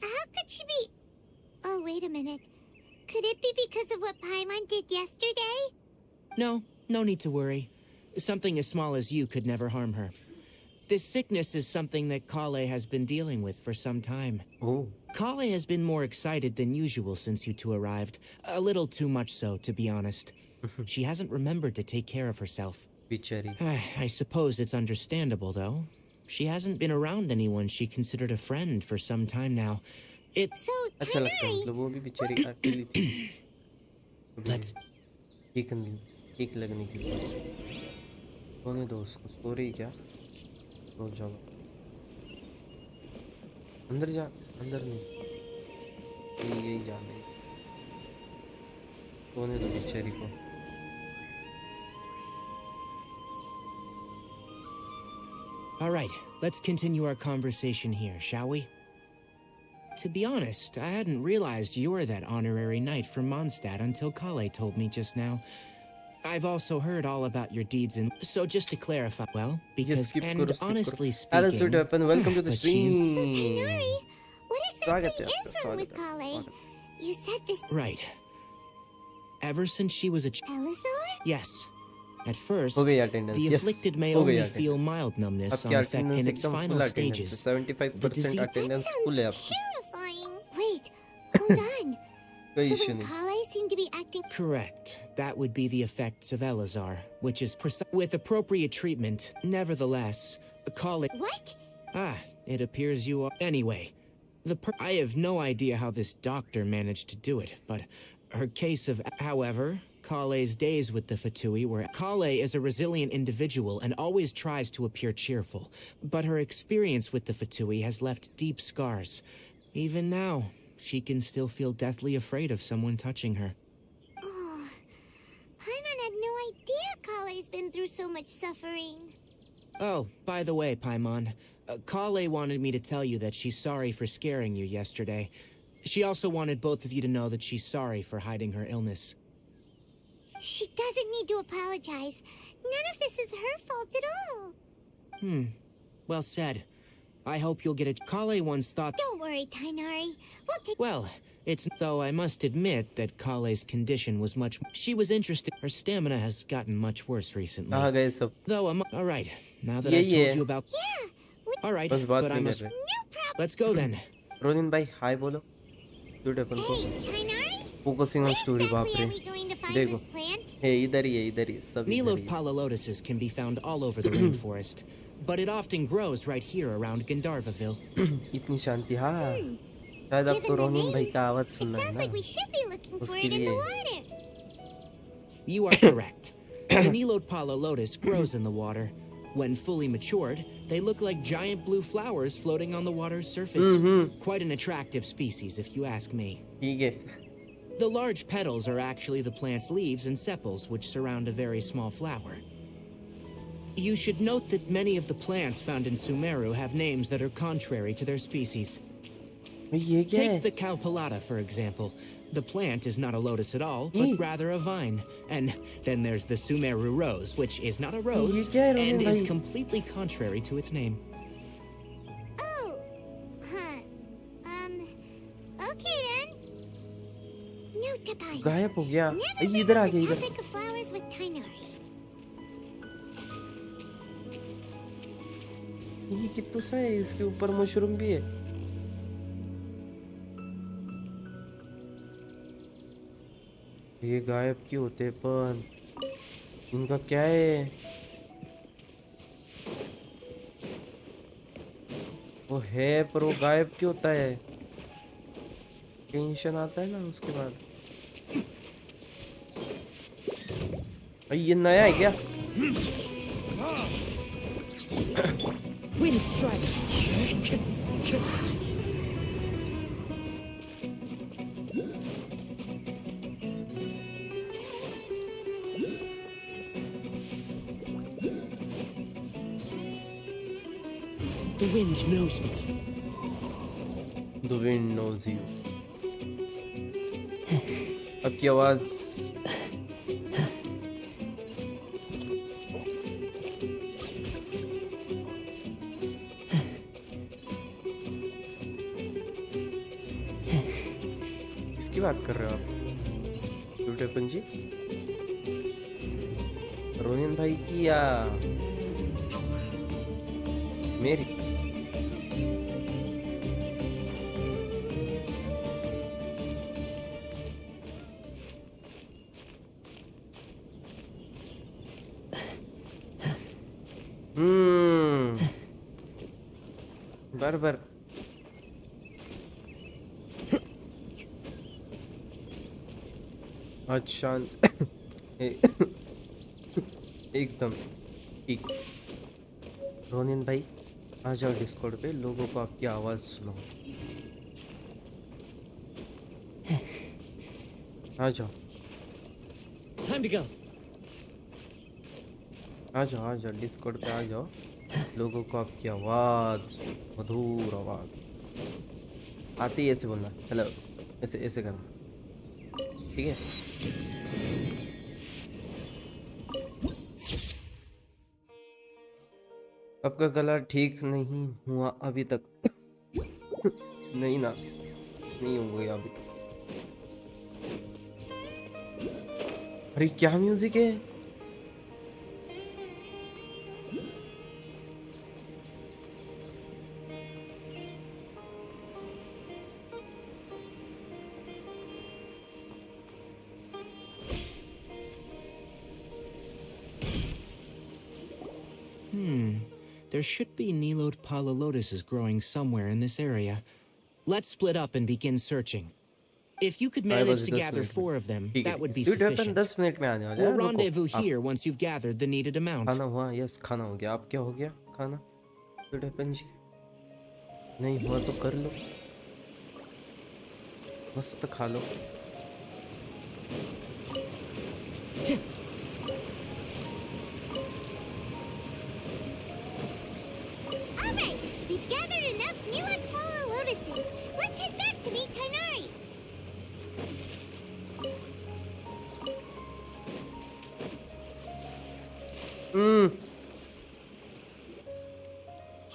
How could she be... Oh, wait a minute. Could it be because of what Paimon did yesterday? No, no need to worry. Something as small as you could never harm her. This sickness is something that Kale has been dealing with for some time. Oh. Kale has been more excited than usual since you two arrived. A little too much so, to be honest. She hasn't remembered to take care of herself. बेचारी. I suppose it's understandable, though. She hasn't been around anyone she considered a friend for some time now. So, अच्छा लगता है Tainari, मतलब वो भी बेचारी अकेली थी. Let's... एक लगने के लिए. सोने दो उसको. सो रही क्या? सो जाओ. अंदर जा. अंदर नहीं. यही जा रही. सोने दो बेचारी को. All right, let's continue our conversation here, shall we? To be honest, I hadn't realized you were that honorary knight from Mondstadt until Kale told me just now. I've also heard all about your deeds and... So just to clarify, well, because... skip and karo, skip honestly karo. Hello, speaking... sweet weapon. Welcome to the but she is- stream. So, Tainari, what स्वागत exactly है आपका, is wrong स्वागत with है, Kale? स्वागत है। You said this Right. Ever since she was a Elazar? yes. At first, हो गई attendance, the yes afflicted may हो गई only feel attendance. mild numbness आपकी on effect attendance in its एकदम final फुल अटेंडेंस है, stages. 75% The disease- attendance That full है sounds आपकी, terrifying. Wait, hold on. कोई So इश्यू when नहीं। Kale seemed to be acting Correct. That would be the effects of Elazar, which is with appropriate treatment. Nevertheless, call it. what? Ah, it appears you are. Anyway, I have no idea how this doctor managed to do it, but her case of. However, Kale's days with the Fatui were. Kale is a resilient individual and always tries to appear cheerful, but her experience with the Fatui has left deep scars. Even now, she can still feel deathly afraid of someone touching her. Oh, Paimon had no idea Kale's been through so much suffering. Oh, by the way, Paimon, Kale wanted me to tell you that she's sorry for scaring you yesterday. She also wanted both of you to know that she's sorry for hiding her illness. She doesn't need to apologize. None of this is her fault at all. Well said. I hope you'll get it. Kale once thought. Don't worry, Tainari. We'll take. Well, it's. Though I must admit that Kale's condition was much. She was interested. Her stamina has gotten much worse recently. कहाँ गए सब? Though I'm. Alright, now that Yeah, I've told yeah. you about. Yeah. Alright, बस बात but I नहीं कर must. रहे। No problem. Let's go then. Ronin भाई हाय बोलो। Dude अपन को Hey, Tainari. Focusing on Where story, बाप exactly रे। are we going to find देखो, this plant? हे इधर ही है, इधर ही है, सब इधर ही Nilov है। palalotuses can be found all over the rainforest, but it often grows right here around Gandharvaville. इतनी शांति, हाँ। शायद Given आपको the रोनिन name, भाई का आवाज It सुनना है sounds ना? like we should be looking for उसके it in the लिए। water. You are correct. The Nilod palalotus grows in the water. When fully matured, they look like giant blue flowers floating on the water's surface. Quite an attractive species, if you ask me. ठीक है। The large petals are actually the plant's leaves and sepals, which surround a very small flower. You should note that many of the plants found in Sumeru have names that are contrary to their species. ये क्या Take है? the Calpulata, for example. The plant is not a lotus at all, Hey. but rather a vine. And then there's the Sumeru rose, which is not a rose ये क्या है, Ronin and is भाई? completely contrary to its name. Oh, huh. Okay then. Note about गायब हो गया। Never ये इधर आ been गया, on the इधर। topic of flowers with Tainari. ये कितना सा है, इसके ऊपर मशरूम भी है। ये गायब क्यों होते हैं पर? इनका क्या है? वो है पर वो गायब क्यों होता है? टेंशन आता है ना उसके बाद। ये नया है क्या? Wind strike! The wind knows me. The wind knows you. अब की आवाज किसकी बात कर रहे हो आप? यूटेपन जी, रोनिन भाई की या मेरी? बराबर। आज शांत एकदम ठीक। रोनिन भाई आ जाओ डिस्कॉर्ड पे, लोगों को आपकी आवाज सुनो। आ जाओ Time to go. आ जाओ डिस्कॉर्ड पे आ जाओ, लोगों को आपकी आवाज, मधुर आवाज आती है। ऐसे बोलना हेलो, ऐसे ऐसे करना, ठीक है? आपका गला ठीक नहीं हुआ अभी तक? नहीं ना, नहीं होंगे अभी। अरे क्या म्यूजिक है? There should be Nilode Lotuses growing somewhere in this area. Let's split up and begin searching. If you could manage to gather 4 of them, that would be sufficient. 10 minute में आने वाले We'll हैं, रुको। rendezvous here once you've gathered the needed amount. खाना हुआ? Yes, खाना हो गया। आप क्या हो गया खाना? वेपन जी नहीं हुआ तो कर लो, मस्त खा लो। Alright, we've gathered enough new Apollo lotuses. Let's head back to meet Tainari.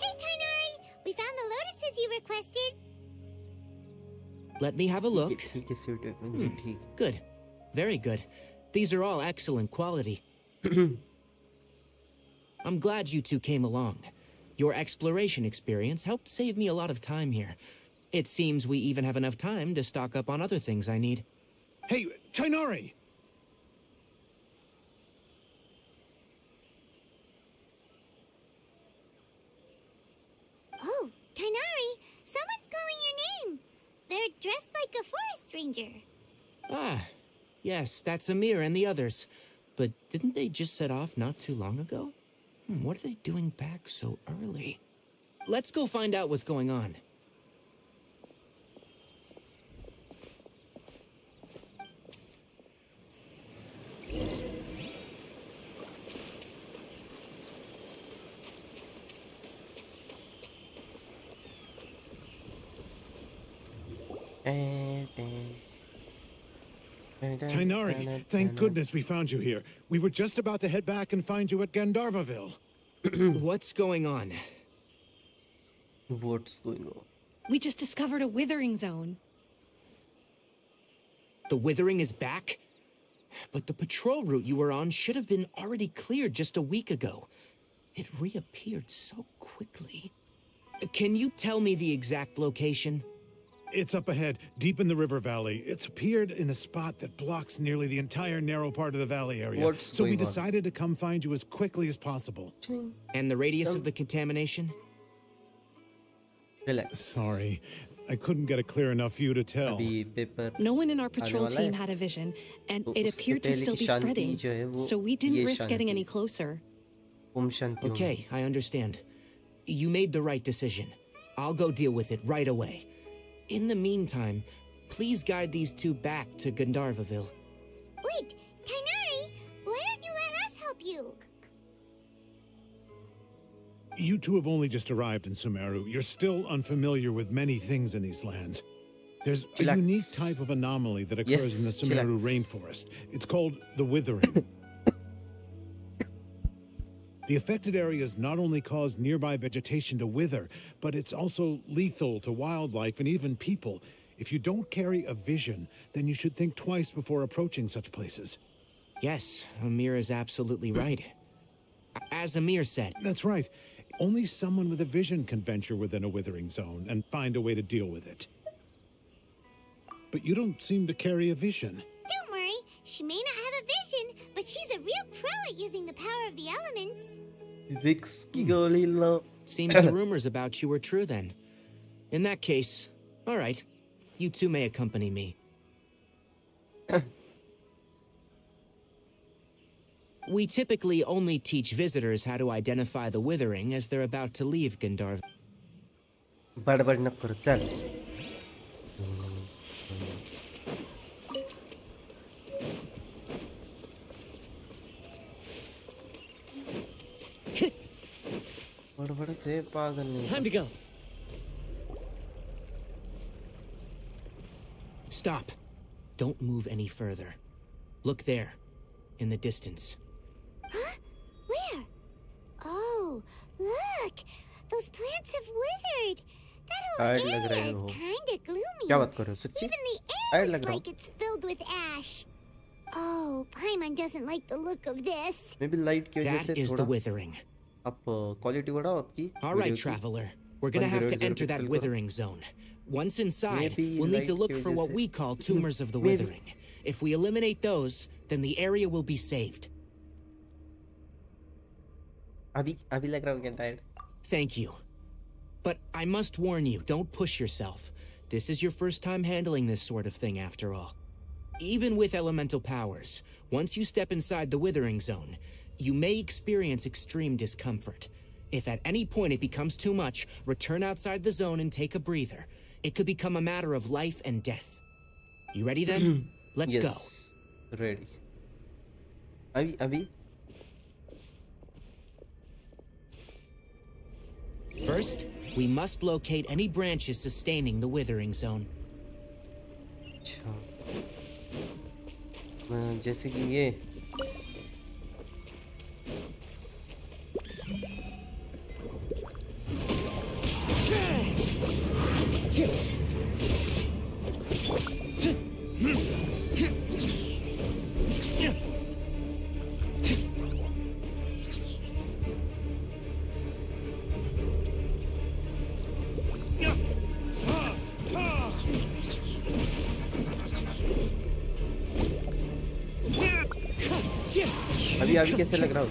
Hey Tainari, we found the lotuses you requested. Let me have a look. ठीक है स्वीट वेपन जी, ठीक। Good. Very good. These are all excellent quality. I'm glad you two came along. Your exploration experience helped save me a lot of time here. It seems we even have enough time to stock up on other things I need. Hey, Tainari! Oh, Tainari, someone's calling your name. They're dressed like a forest ranger. Ah, yes, that's Amir and the others. But didn't they just set off not too long ago? What are they doing back so early? Let's go find out what's going on. Tainari, thank goodness we found you here. We were just about to head back and find you at Gandharvaville. What's going on? What's going on? We just discovered a withering zone. The withering is back? But the patrol route you were on should have been already cleared just a week ago. It reappeared so quickly. Can you tell me the exact location? It's up ahead, deep in the river valley. It's appeared in a spot that blocks nearly the entire narrow part of the valley area. So we decided to come find you as quickly as possible. And the radius of the contamination? Relax. Sorry, I couldn't get a clear enough view to tell. अभी paper No one in our patrol वाला team है। had a vision, and तो it उससे appeared to पहले still की be Shanti spreading. जो है वो So we didn't ये risk getting Shanti. any closer. Om Shanti Om. Okay, I understand. You made the right decision. I'll go deal with it right away. In the meantime, please guide these two back to Gandharvaville. Wait, Tainari, why don't you let us help you? You two have only just arrived in Sumeru. You're still unfamiliar with many things in these lands. There's a Chillax. unique type of anomaly that occurs in the Yes, Sumeru chillax. rainforest. It's called the withering. The affected areas not only cause nearby vegetation to wither, but it's also lethal to wildlife and even people. If you don't carry a vision, then you should think twice before approaching such places. Yes, Amir is absolutely right. As Amir said, That's right. Only someone with a vision can venture within a withering zone and find a way to deal with it. But you don't seem to carry a vision. Don't worry, she may not have a vision, but she's a real pro at using the power of the elements. Vix की गोली लो। seems the rumors about you were true then. In that case, all right, you two may accompany me. We typically only teach visitors how to identify the withering as they're about to leave Gandharv. बड़बड़ न करो, चल। बड़बड़ से पागल नहीं। Time to go. Stop. Don't move any further. Look there, in the distance. Huh? Where? Oh, look! Those plants have withered! Tired whole लग area रहे is हो। kinda gloomy. क्या बात कर रहे हो सच्ची? Even the टायर्ड air लग looks रहा like हूँ। it's filled with ash. Oh, Paimon doesn't like the look of this. May be light की वजह That से is the थोड़ा withering. आप क्वालिटी बढ़ाओ आपकी All right, वीडियो की। traveler. We're gonna have to 1080 enter that pixel करो। withering zone. Once inside, Maybe we'll need to light look की for वजह what से- we call tumors of the Maybe. withering. If we eliminate those, then the area will be saved. अभी लग रहा हूँ क्या tired? Thank you. But I must warn you, don't push yourself. This is your first time handling this sort of thing, after all. Even with elemental powers, once you step inside the withering zone, you may experience extreme discomfort. If at any point it becomes too much, return outside the zone and take a breather. It could become a matter of life and death. You ready then? Let's go. Yes, ready. अभी First, we must locate any branches sustaining the withering zone. अच्छा जैसे कि ये अभी कैसे लग रहा हो?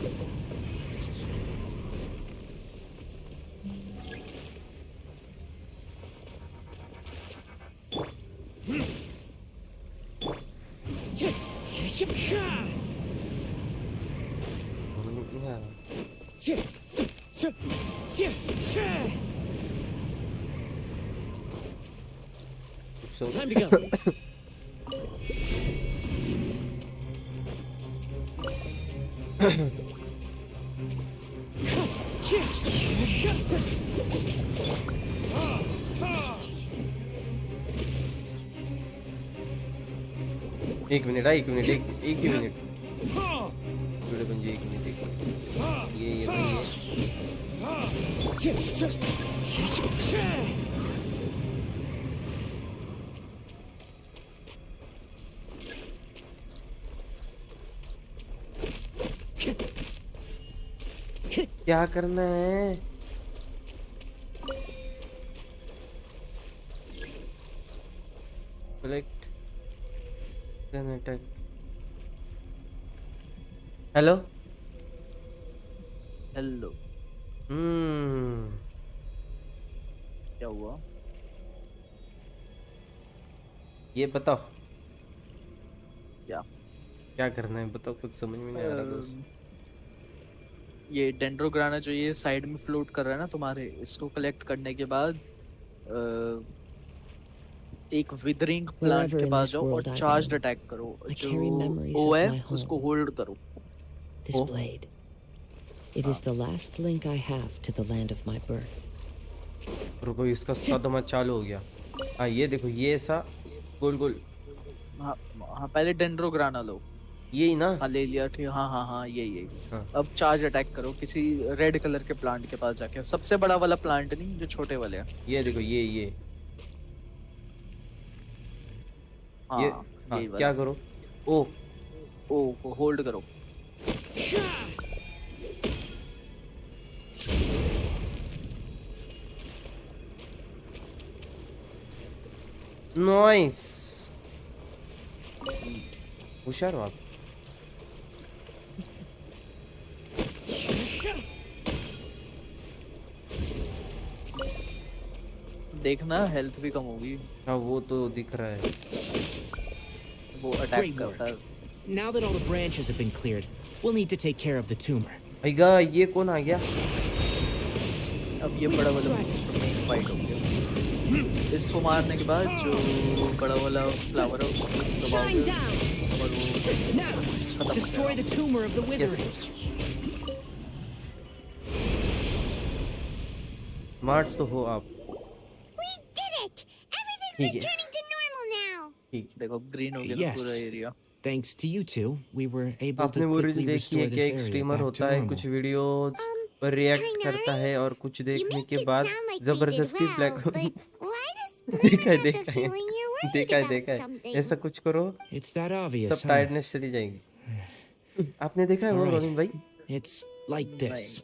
Time to go. एक मिनट एक ही मिनट थोड़े बंजे एक मिनट ये क्या करना है? Collect attack. हेलो हेलो क्या हुआ? ये बताओ क्या क्या करना है? बताओ, कुछ समझ में नहीं आ रहा दोस्त। ये डेंड्रोग्राना जो ये साइड में फ्लोट कर रहा है ना तुम्हारे, इसको कलेक्ट करने के बाद एक विदरिंग प्लांट Wherever के in पास this जाओ world और I've चार्ज been, अटैक करो। I जो carry memories ओ of है my home. उसको होल्ड करो। This Oh. blade. It is the last link I have to the land of my birth. रुको, इसका सदमा चालू हो गया। हाँ ये देखो, ये ऐसा गोल गोल, हाँ हाँ, पहले डेंड्रोग्राना लो। यही ना? हाँ ले लिया, ठीक। हाँ हाँ हाँ, यही। हाँ। अब चार्ज अटैक करो किसी रेड कलर के प्लांट के पास जाके, सबसे बड़ा वाला प्लांट नहीं, जो छोटे वाले हैं। ये देखो, ये हाँ हाँ, यही वाला। क्या करो? ओ को होल्ड करो। नाइस, होशियार हो आप। देखना हेल्थ भी कम होगी। हाँ वो तो दिख रहा है। वो Great अटैक work. करता है। Now that all the branches have been cleared, we'll need to take care of the tumor. आएगा, ये कौन आ गया? अब ये बड़ा वाला मेन फाइट हो गया। इसको मारने के बाद जो बड़ा वाला फ्लावर है उसको दबाओगे और वो खत्म हो Destroy जाएगा। the tumor of the withering. Yes. Smart तो हो आप। We did it! Everything's ठीक है। returning to normal now. ठीक है। देखो ग्रीन हो गया ना Yes. पूरा area. Thanks to you two, we were able आपने to वो रील quickly देखी restore है this क्या? एक area स्ट्रीमर back to होता है, normal. कुछ वीडियोस पर रिएक्ट Hi, करता Nari. है और कुछ You देखने make के it बाद sound like we did जबरदस्ती well, black but why does देखा है Paimon have the देखा है feeling you're worried देखा है about देखा है something? ऐसा कुछ करो It's that obvious, सब huh? टायर्डनेस चली जाएगी। आपने देखा है All वो right. रोनिन भाई? It's like नहीं, this.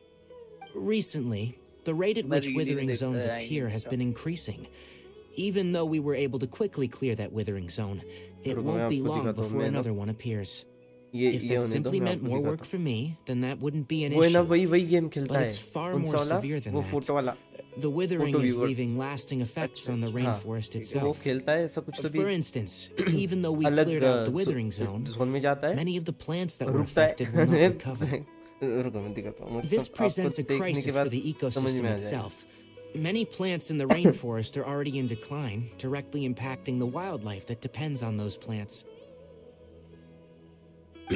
Recently, the rate at मैं which रील ही नहीं withering देखता zones है appear has Insta. been increasing. Even though we were able to quickly clear that withering zone, it रुको मैं won't be आपको long दिखाता हूँ। before मैं ना another one appears. ये If ये that होने दो, simply मैं meant आपको more दिखाता work हूँ। for me, then that wouldn't be an वो है ना issue. वही गेम खेलता But है। it's far कौन more सा वाला? severe than वो that. फोटो वाला। The withering photo is viewer. leaving lasting effects अच्छा on the अच्छा हाँ rainforest ठीक है वो itself. खेलता है ऐसा कुछ तो भी For instance, even though we अलग cleared out the withering zone, zone में जाता है many of the plants that और were रुकता affected will not recover. है। रुको मैं दिखाता हूँ This मतलब आपको presents a देखने के crisis for बाद the समझ ecosystem में आ जाएगा। itself. Many plants in the rainforest are already in decline, directly impacting the wildlife that depends on those plants.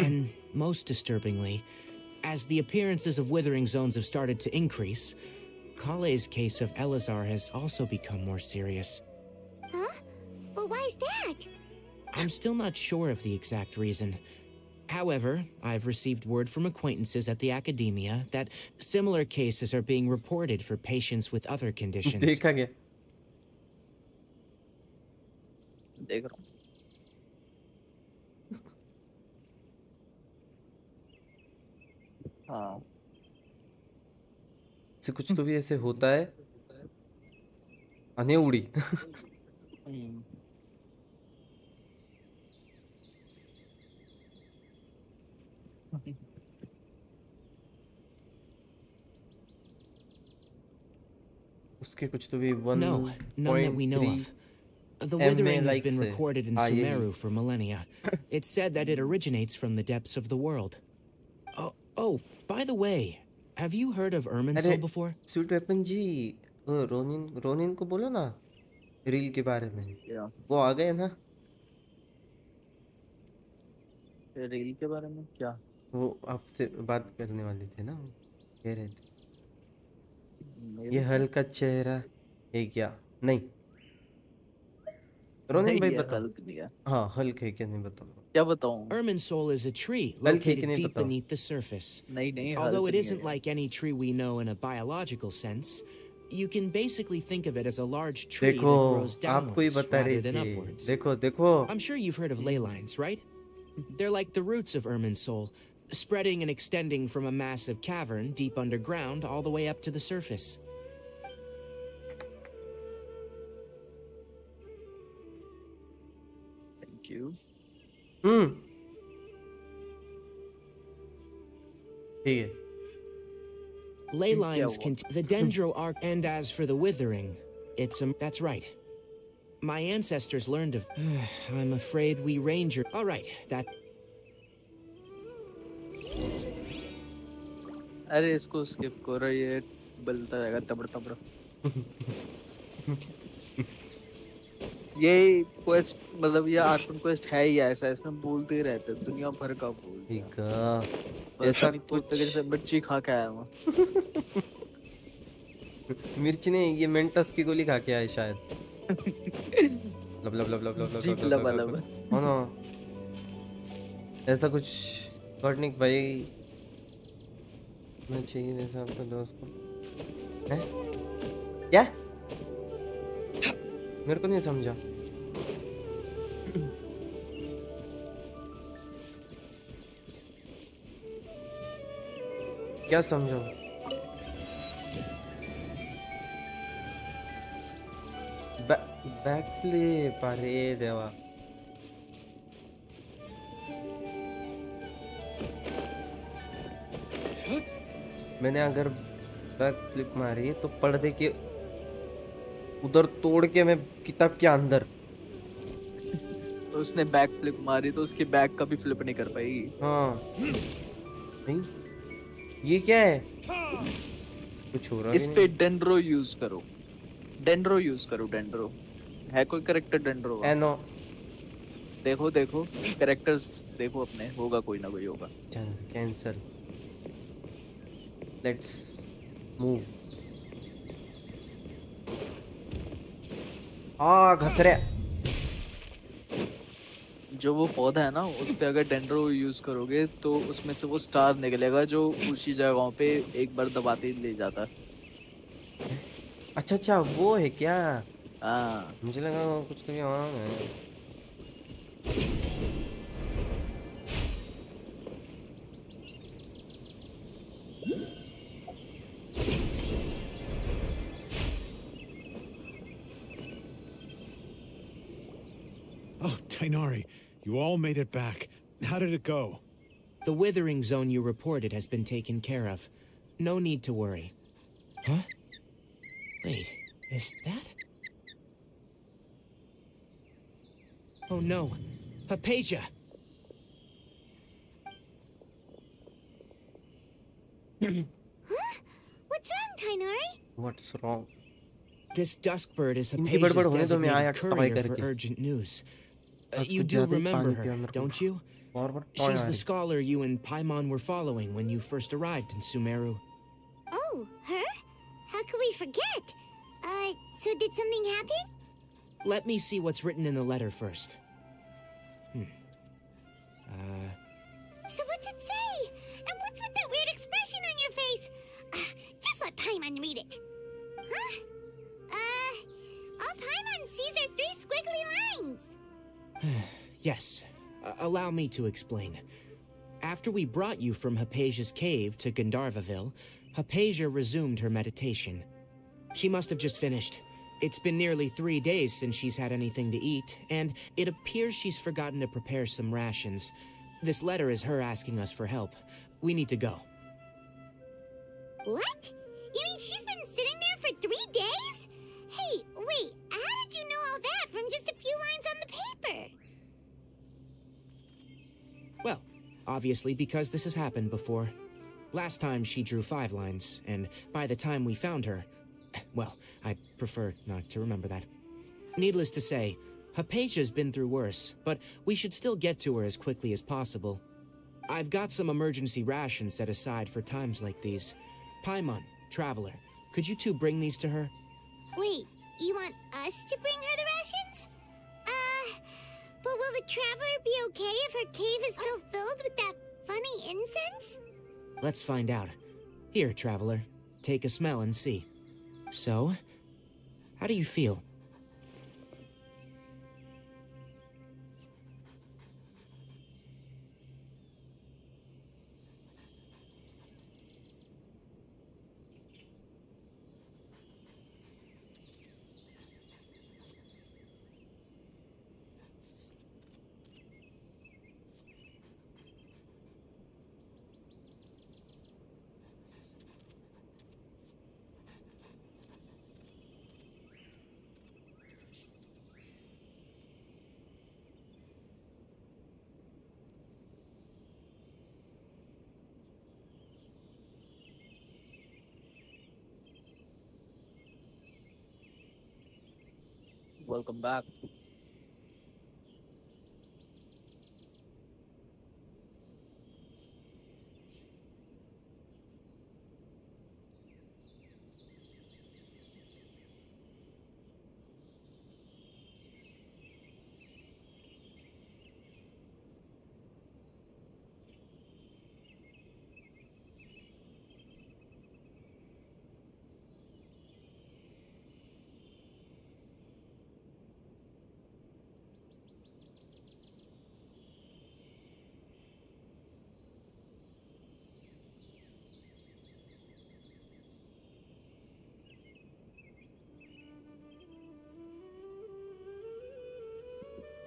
And most disturbingly, as the appearances of withering zones have started to increase, Kale's case of Elazar has also become more serious. Huh? But why is that? I'm still not sure of the exact reason. However, I've received word from acquaintances at the academia that similar cases are being reported for patients with other conditions. देखा गया देख रहा हूँ। हाँ से कुछ तो भी ऐसे होता है अने उड़ी हम्म, उसके कुछ तो भी No, none that we know 1.3 of. The M में withering has likes been है। recorded in हाँ यही Sumeru for millennia. It's said that it originates from the depths of the world. Oh, by the way, have you heard of अरे Irminsul before? Sweet weapon जी वो Ronin Ronin को बोलो ना reel के बारे में क्या वो आ गए ना रील के बारे में क्या वो आपसे बात करने वाले थे ना कह रहे थे ये मेरे से हल्का चेहरा है क्या नहीं रोनिन नहीं भाई ये बताओ हल्क नहीं है हाँ हल्क है क्या नहीं बताओ क्या बताऊं Irminsul is a tree Hulk है कि located नहीं deep बताओ beneath the surface. नहीं Although हल्क it नहीं है isn't ये like any tree we know in a biological sense, you can basically think of it as a large tree that देखो grows आपको ही downwards बता रही rather than थी upwards. देखो देखो I'm sure you've heard of ley lines, right? They're like the roots of Irminsul, spreading and extending from a massive cavern deep underground all the way up to the surface. Thank you ठीक है Ley क्या lines हुआ the dendro arc, and as for the withering, that's right. My ancestors learned of. I'm afraid we ranger. All right, that. अरे इसको skip करो ये बलता जाएगा तबड़ तबड़ ये क्वेस्ट मतलब ये आर्पन क्वेस्ट है ही ऐसा इसमें बोलते ही रहते हैं दुनिया भर का बोलते हैं ठीक है पता ऐसा नहीं तोते के जैसे मिर्ची खा के आया हूँ मिर्च ने ये मेंटस की गोली खा के आए शायद लब लब लब लब लब जीप लब लब लबा लब लबा लब। नो ऐसा कुछ गॉडनिक भाई मैं चाहिए जैसा आपका दोस्त को हैं क्या मेरे को नहीं समझा क्या समझो बैक फ्लिप अरे देवा मैंने अगर बैक फ्लिप मारी तो पर्दे के उधर तोड़ के मैं किताब के अंदर तो उसने बैक फ्लिप मारी तो उसकी बैक का भी फ्लिप नहीं कर पाई हाँ नहीं ये क्या है कुछ हो रहा इस पे डेंड्रो यूज करो डेंड्रो है कोई करेक्टर डेंड्रो का एनो देखो देखो कैरेक्टर्स देखो अपने होगा कोई ना कोई होगा कैंसल लेट्स मूव घस रहा जो वो पौधा है ना उस पे अगर डेंड्रो यूज करोगे तो उसमें से वो स्टार निकलेगा जो ऊंची जगहों पे एक बार दबाते ही ले जाता है। अच्छा अच्छा, वो है क्या? हाँ। मुझे लगा वो कुछ तो यहाँ है। Oh, Tainari, you all made it back. How did it go? The withering zone you reported has been taken care of. No need to worry. Huh? Wait, is that? Oh no, Hypatia! Huh? What's wrong, Tainari? What's wrong? This duskbird is इनकी बड़बड़ Hypatia's होने दो, मैं आया designated टवाई courier for करके। urgent news. आज You कुछ do ज्यादा ही remember पानी her, पिया मेरे को। don't you? बार बार टॉय She's आ the रही। scholar you and Paimon were following when you first arrived in Sumeru. Oh, her? How could we forget? So did something happen? Let me see what's written in the letter first. So what's it say? And what's with that weird expression on your face? Just let Paimon read it. Huh? All Paimon sees are 3 squiggly lines. Yes, allow me to explain. After we brought you from Hypatia's cave to Gandharvaville, Hypatia resumed her meditation. She must have just finished. It's been nearly 3 days since she's had anything to eat, and it appears she's forgotten to prepare some rations. This letter is her asking us for help. We need to go. What? You mean she's been sitting there for 3 days? Hey, wait, how did you know all that from just a few lines on the paper? Well, obviously because this has happened before. Last time she drew 5 lines, and by the time we found her, well, I prefer not to remember that. Needless to say, Hypatia's been through worse, but we should still get to her as quickly as possible. I've got some emergency rations set aside for times like these. Paimon, Traveler, could you two bring these to her? Wait, you want us to bring her the rations? But will the Traveler be okay if her cave is still filled with that funny incense? Let's find out. Here, Traveler, take a smell and see. So, how do you feel? Welcome back.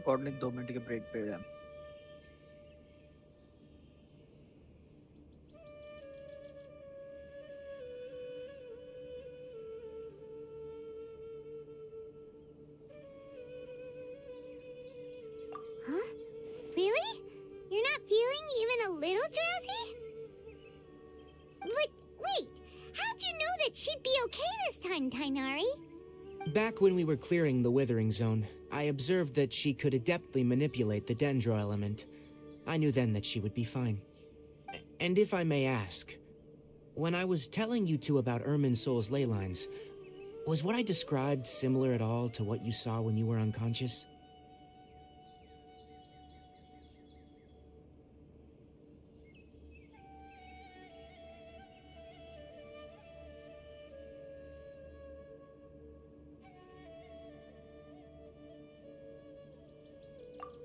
Godnik 2 minute के break पे है। Huh? Really? You're not feeling even a little drowsy? But wait, how'd you know that she'd be okay this time, Tainari? Back when we were clearing the Withering Zone, I observed that she could adeptly manipulate the Dendro element. I knew then that she would be fine. And if I may ask, when I was telling you two about Irminsul's ley lines, was what I described similar at all to what you saw when you were unconscious?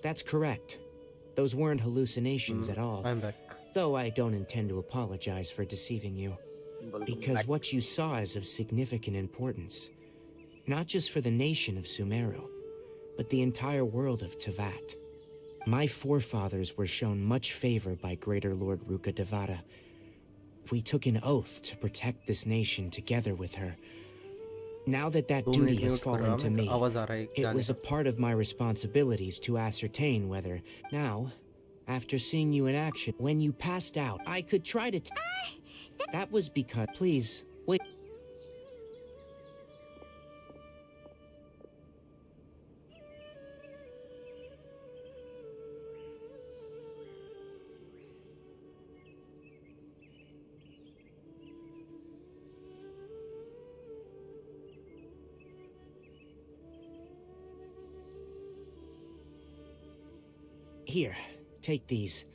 That's correct. Those weren't hallucinations at all. I'm back. Though I don't intend to apologize for deceiving you. Welcome Because back. what you saw is of significant importance. Not just for the nation of Sumeru, but the entire world of Tevat. My forefathers were shown much favor by Greater Lord Ruka Devata. We took an oath to protect this nation together with her. Now that that 2 duty minute has mute कर रहा fallen to मैं me, आवाज आ रहा है it गाने was a का part of my responsibilities to ascertain whether, now, after seeing you in action, when you passed out, I could try to that was because... Please, wait. Here, take these.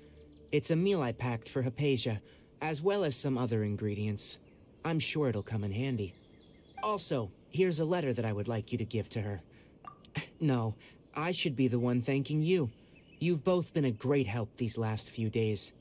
It's a meal I packed for Hypatia, as well as some other ingredients. I'm sure it'll come in handy. Also, here's a letter that I would like you to give to her. No, I should be the one thanking you. You've both been a great help these last few days.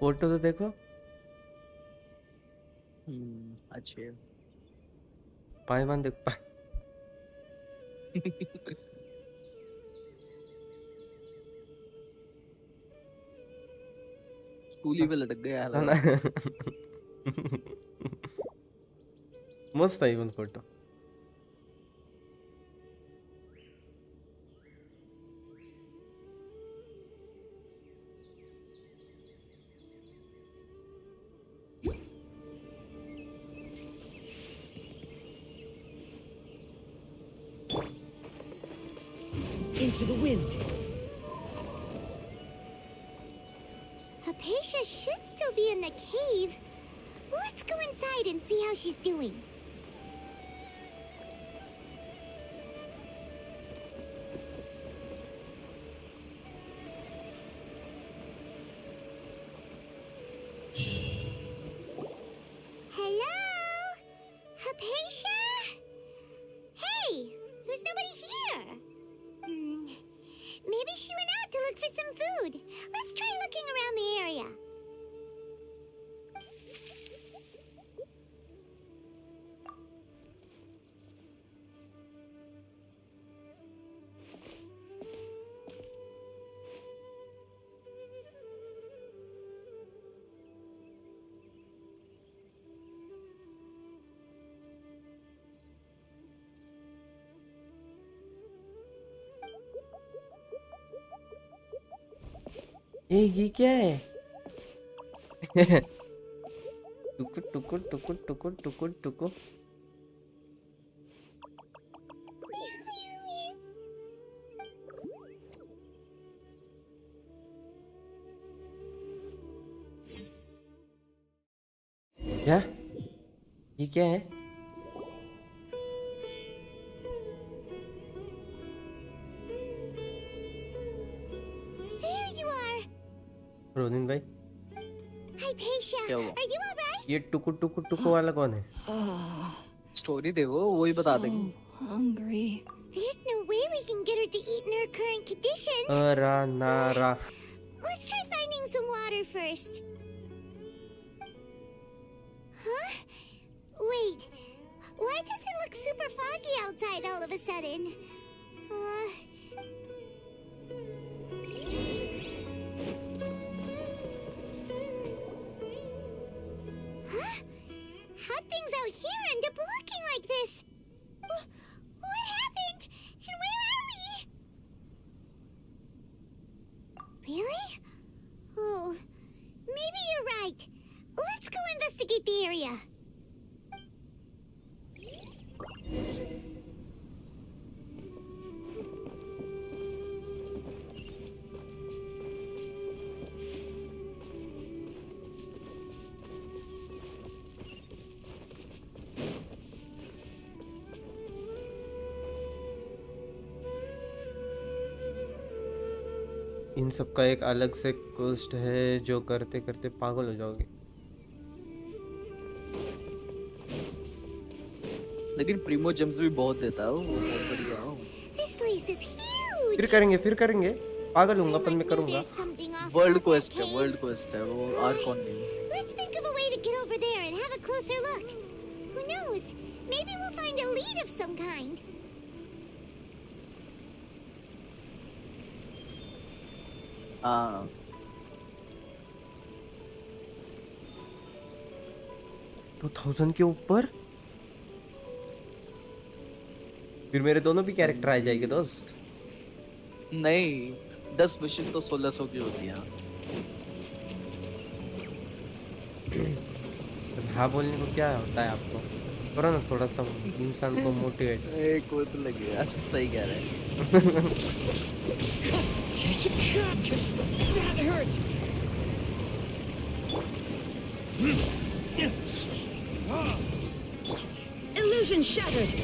Photo तो देखो अच्छे पायमान देख स्कूली पे लटक गया ना है मस्त आहे पण photo Into the wind. Hypatia should still be in the cave. Let's go inside and see how she's doing. Hello? Hypatia? Hey, there's nobody here. Maybe she went out to look for some food. Let's try looking around the area. ये क्या है टुकुर टुकुर टुकुर टुकुर टुकुर टुकुर क्या ये क्या है There you are. रोनिन भाई Hypatia, क्या हुआ? are you alright? ये टुकुर टुकुर टुकुर वाला कौन है स्टोरी दे वही बता देगी Hungry. There's no way we can get her to eat in her current condition. रा ना रा Let's try finding some water first. Huh? Wait. Why does it look super foggy outside all of a sudden? Huh? How'd things out here end up looking like this? What happened? And where are we? इन सब का एक अलग से coast है जो करते करते पागल हो जाओगे। लेकिन प्रीमो जेम्स भी बहुत देता है वो, बहुत बढ़िया हो। This place is फिर huge. करेंगे, फिर करेंगे, पागल हूँगा पर Let मैं me, करूँगा। there's something off world about that quest है, cave. वर्ल्ड क्वेस्ट है वो, आर्कॉन नहीं। Let's think of a way to get over there and have a closer look. Who knows? Maybe we'll find a lead of some kind. हाँ 2000 के ऊपर फिर मेरे दोनों भी कैरेक्टर आ जाएंगे दोस्त। नहीं, 10 विशेष तो 1600 की होती है। हाँ बोलने को क्या होता है आपको, करो ना थोड़ा सा इंसान को मोटिवेट। एक वो तो लगेगा। अच्छा सही कह रहे हैं। That hurts. Illusion shattered.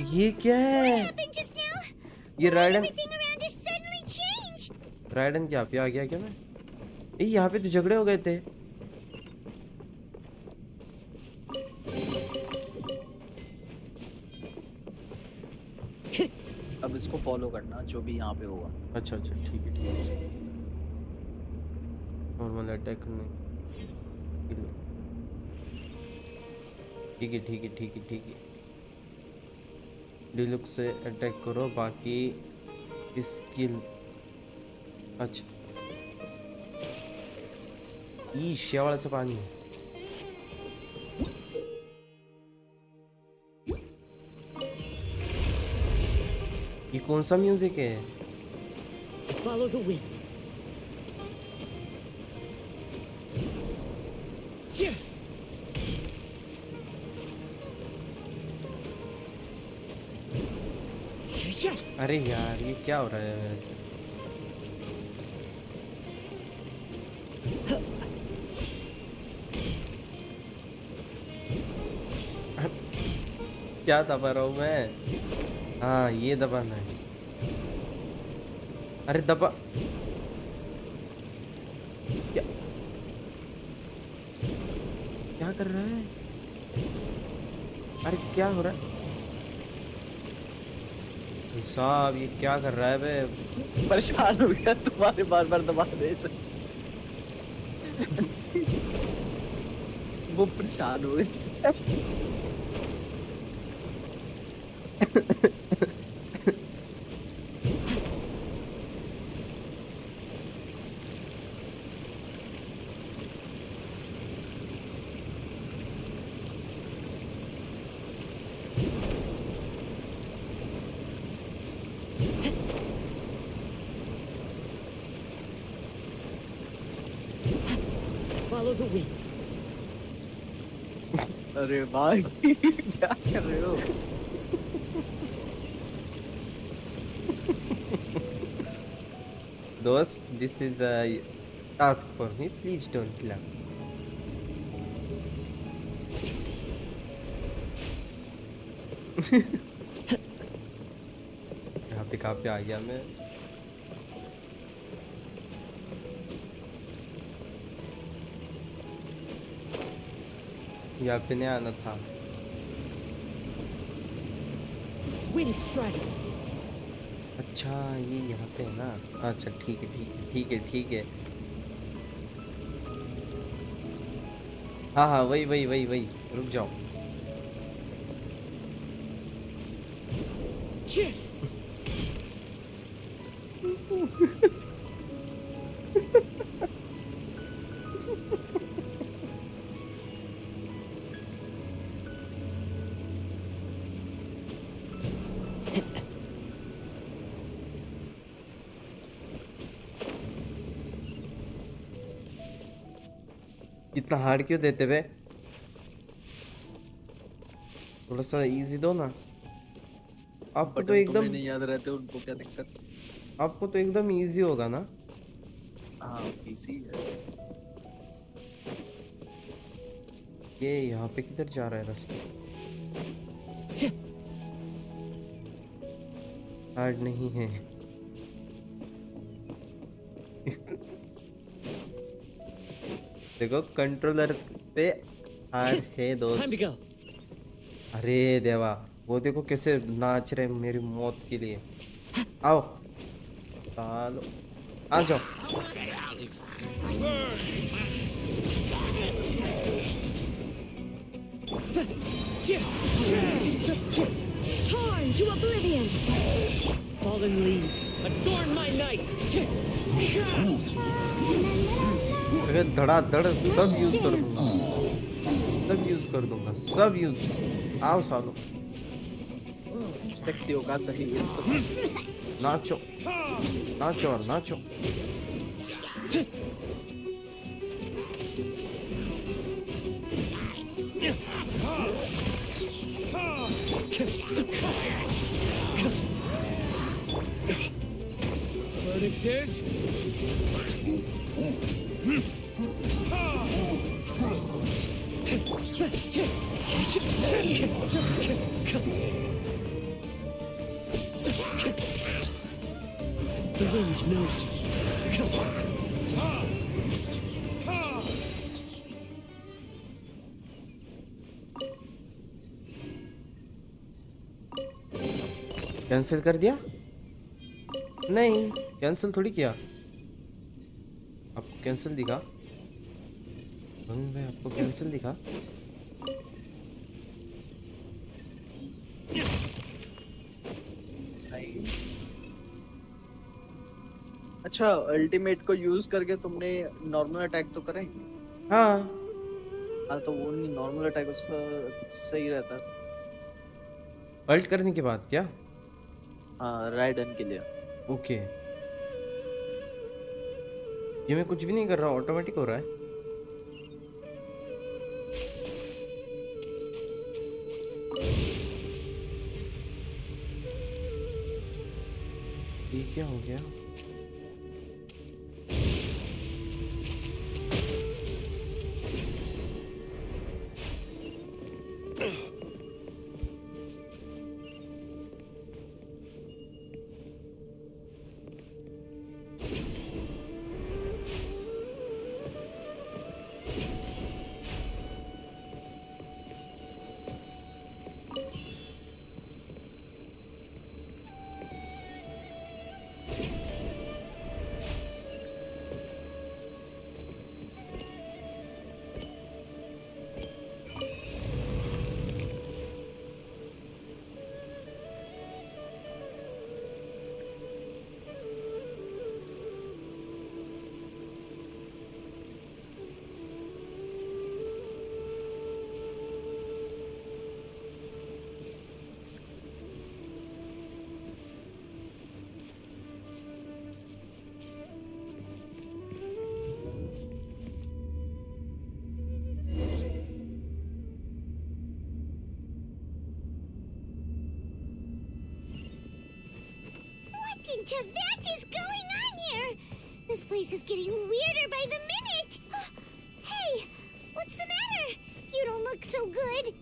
ये क्या है? Happened just now? ये ridden, Everything around us suddenly changed. Ridden क्या पे आ गया क्या मैं? यहाँ पे तो झगड़े हो गए थे। अब इसको फॉलो करना जो भी यहाँ पे होगा। अच्छा अच्छा ठीक है ठीक है। नॉर्मल अटैक नहीं, ठीक है ठीक है ठीक है ठीक है। डिलुक्स से अटैक करो, बाकी स्किल। अच्छा ई शेवाळाचं पाणी। ये कौन सा म्यूजिक है? Follow the wind. अरे यार ये क्या हो रहा है मेरे से? क्या दबा रहा हूँ मैं? हाँ ये दबाना है। अरे दबा क्या, क्या कर रहा है? अरे क्या हो रहा है साहब? ये क्या कर रहा है बे? परेशान हो गया तुम्हारे बार बार दबाने से। वो परेशान हो गए। Follow the wind. अरे भाई क्या कर रहे हो? दोस्त, this is a task for me. Please don't clap. यहाँ पे कहाँ पे आ गया मैं? यहाँ पे नहीं आना था। Wind Strider. अच्छा ये यहाँ पे है ना। अच्छा ठीक है ठीक है ठीक है ठीक है। हाँ हाँ वही वही वही वही, रुक जाओ। इतना हार्ड क्यों देते बे? थोड़ा सा इजी दो ना। आपको तो बटन तुम्हें एकदम, नहीं याद रहते, उनको क्या दिक्कत? आपको तो एकदम इजी होगा ना। हाँ पीसी है। ये यहाँ पे किधर जा रहा है रास्ता? हार्ड नहीं है। देखो कंट्रोलर पे हार्ड है Time to दोस्त। go. अरे देवा, वो देखो कैसे नाच रहे हैं मेरी मौत के लिए। आओ सालो, आ जाओ। Torn to oblivion! Fallen leaves, adorn my night. अरे धड़ाधड़ सब यूज कर दूंगा, सब यूज कर दूंगा, सब यूज। आओ सालो, शक्तियों का सही इस्तेमाल। नाचो नाचो और नाचो। Verdict is the wind knows me. Cancel कर दिया? नहीं कैंसिल थोड़ी किया। आपको कैंसिल दिखा? भाई आपको कैंसिल दिखा? अच्छा अल्टीमेट को यूज करके तुमने नॉर्मल अटैक तो करे? हाँ हाँ तो वो नहीं, नॉर्मल अटैक उसका सही रहता है। अल्ट करने के बाद क्या? हाँ राइडन के लिए। ओके, ये मैं कुछ भी नहीं कर रहा हूँ, ऑटोमेटिक हो रहा है। ये क्या हो गया? What in Tibet is going on here? This place is getting weirder by the minute. Hey, what's the matter? You don't look so good.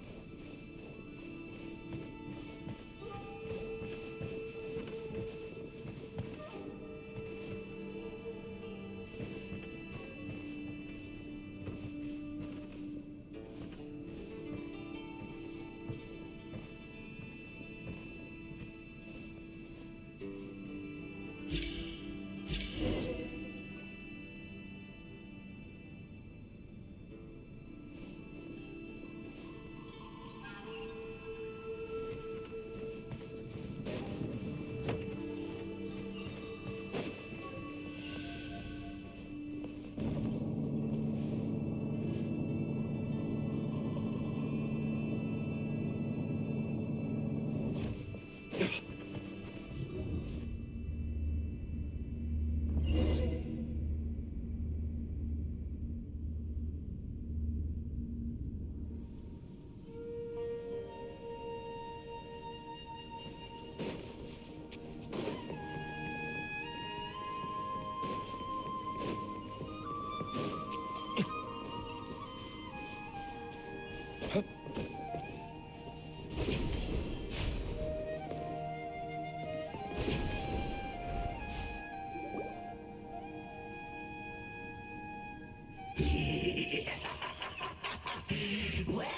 Well.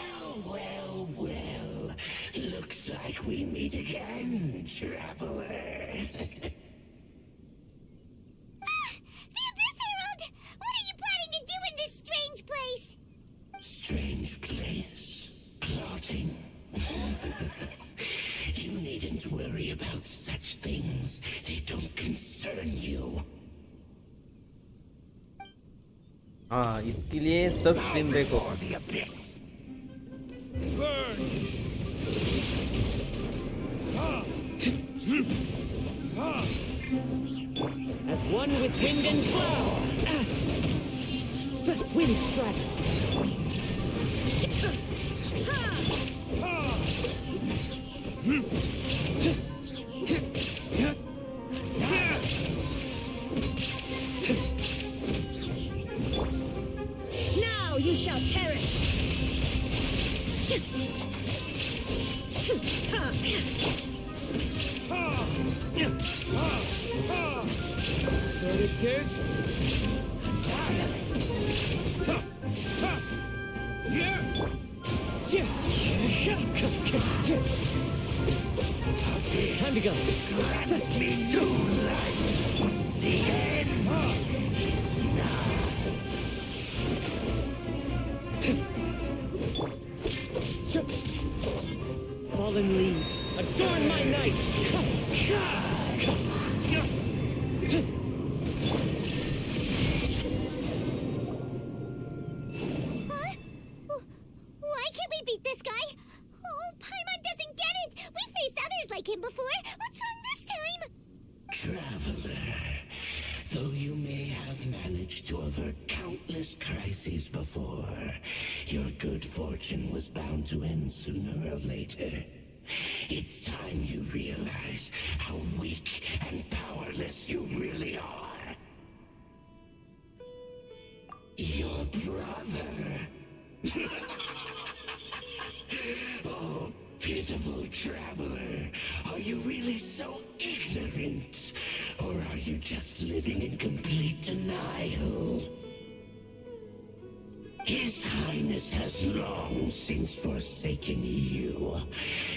Looks like we meet again, traveler. The Abyss Herald! What are you planning to do in this strange place? Strange place. Plotting. You needn't worry about such things. They don't concern you. हाँ, इसके लिए सब stream देखो। For the abyss. As one with wind and cloud. Wind strike. Now you shall perish. There it is. Time to go. Me to life. The end is nigh. Fallen leaves, adorn my night. Huh? Why can't we beat this guy? Oh, Paimon doesn't get it! We faced others like him before! What's wrong this time? Traveler, though you may have managed to avert countless crises before, your good fortune was bound to end sooner or later. It's time you realize how weak and powerless you really are. Your brother. Oh, pitiful traveler. Are you really so ignorant? Or are you just living in complete denial? His Highness has long since forsaken you.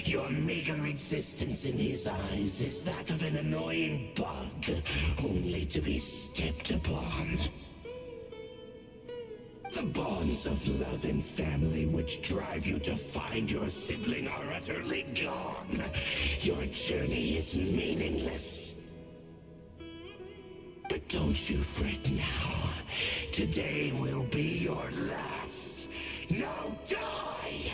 Your meager existence in his eyes is that of an annoying bug, only to be stepped upon. The bonds of love and family which drive you to find your sibling are utterly gone. Your journey is meaningless. But don't you fret now. Today will be your last. Now die!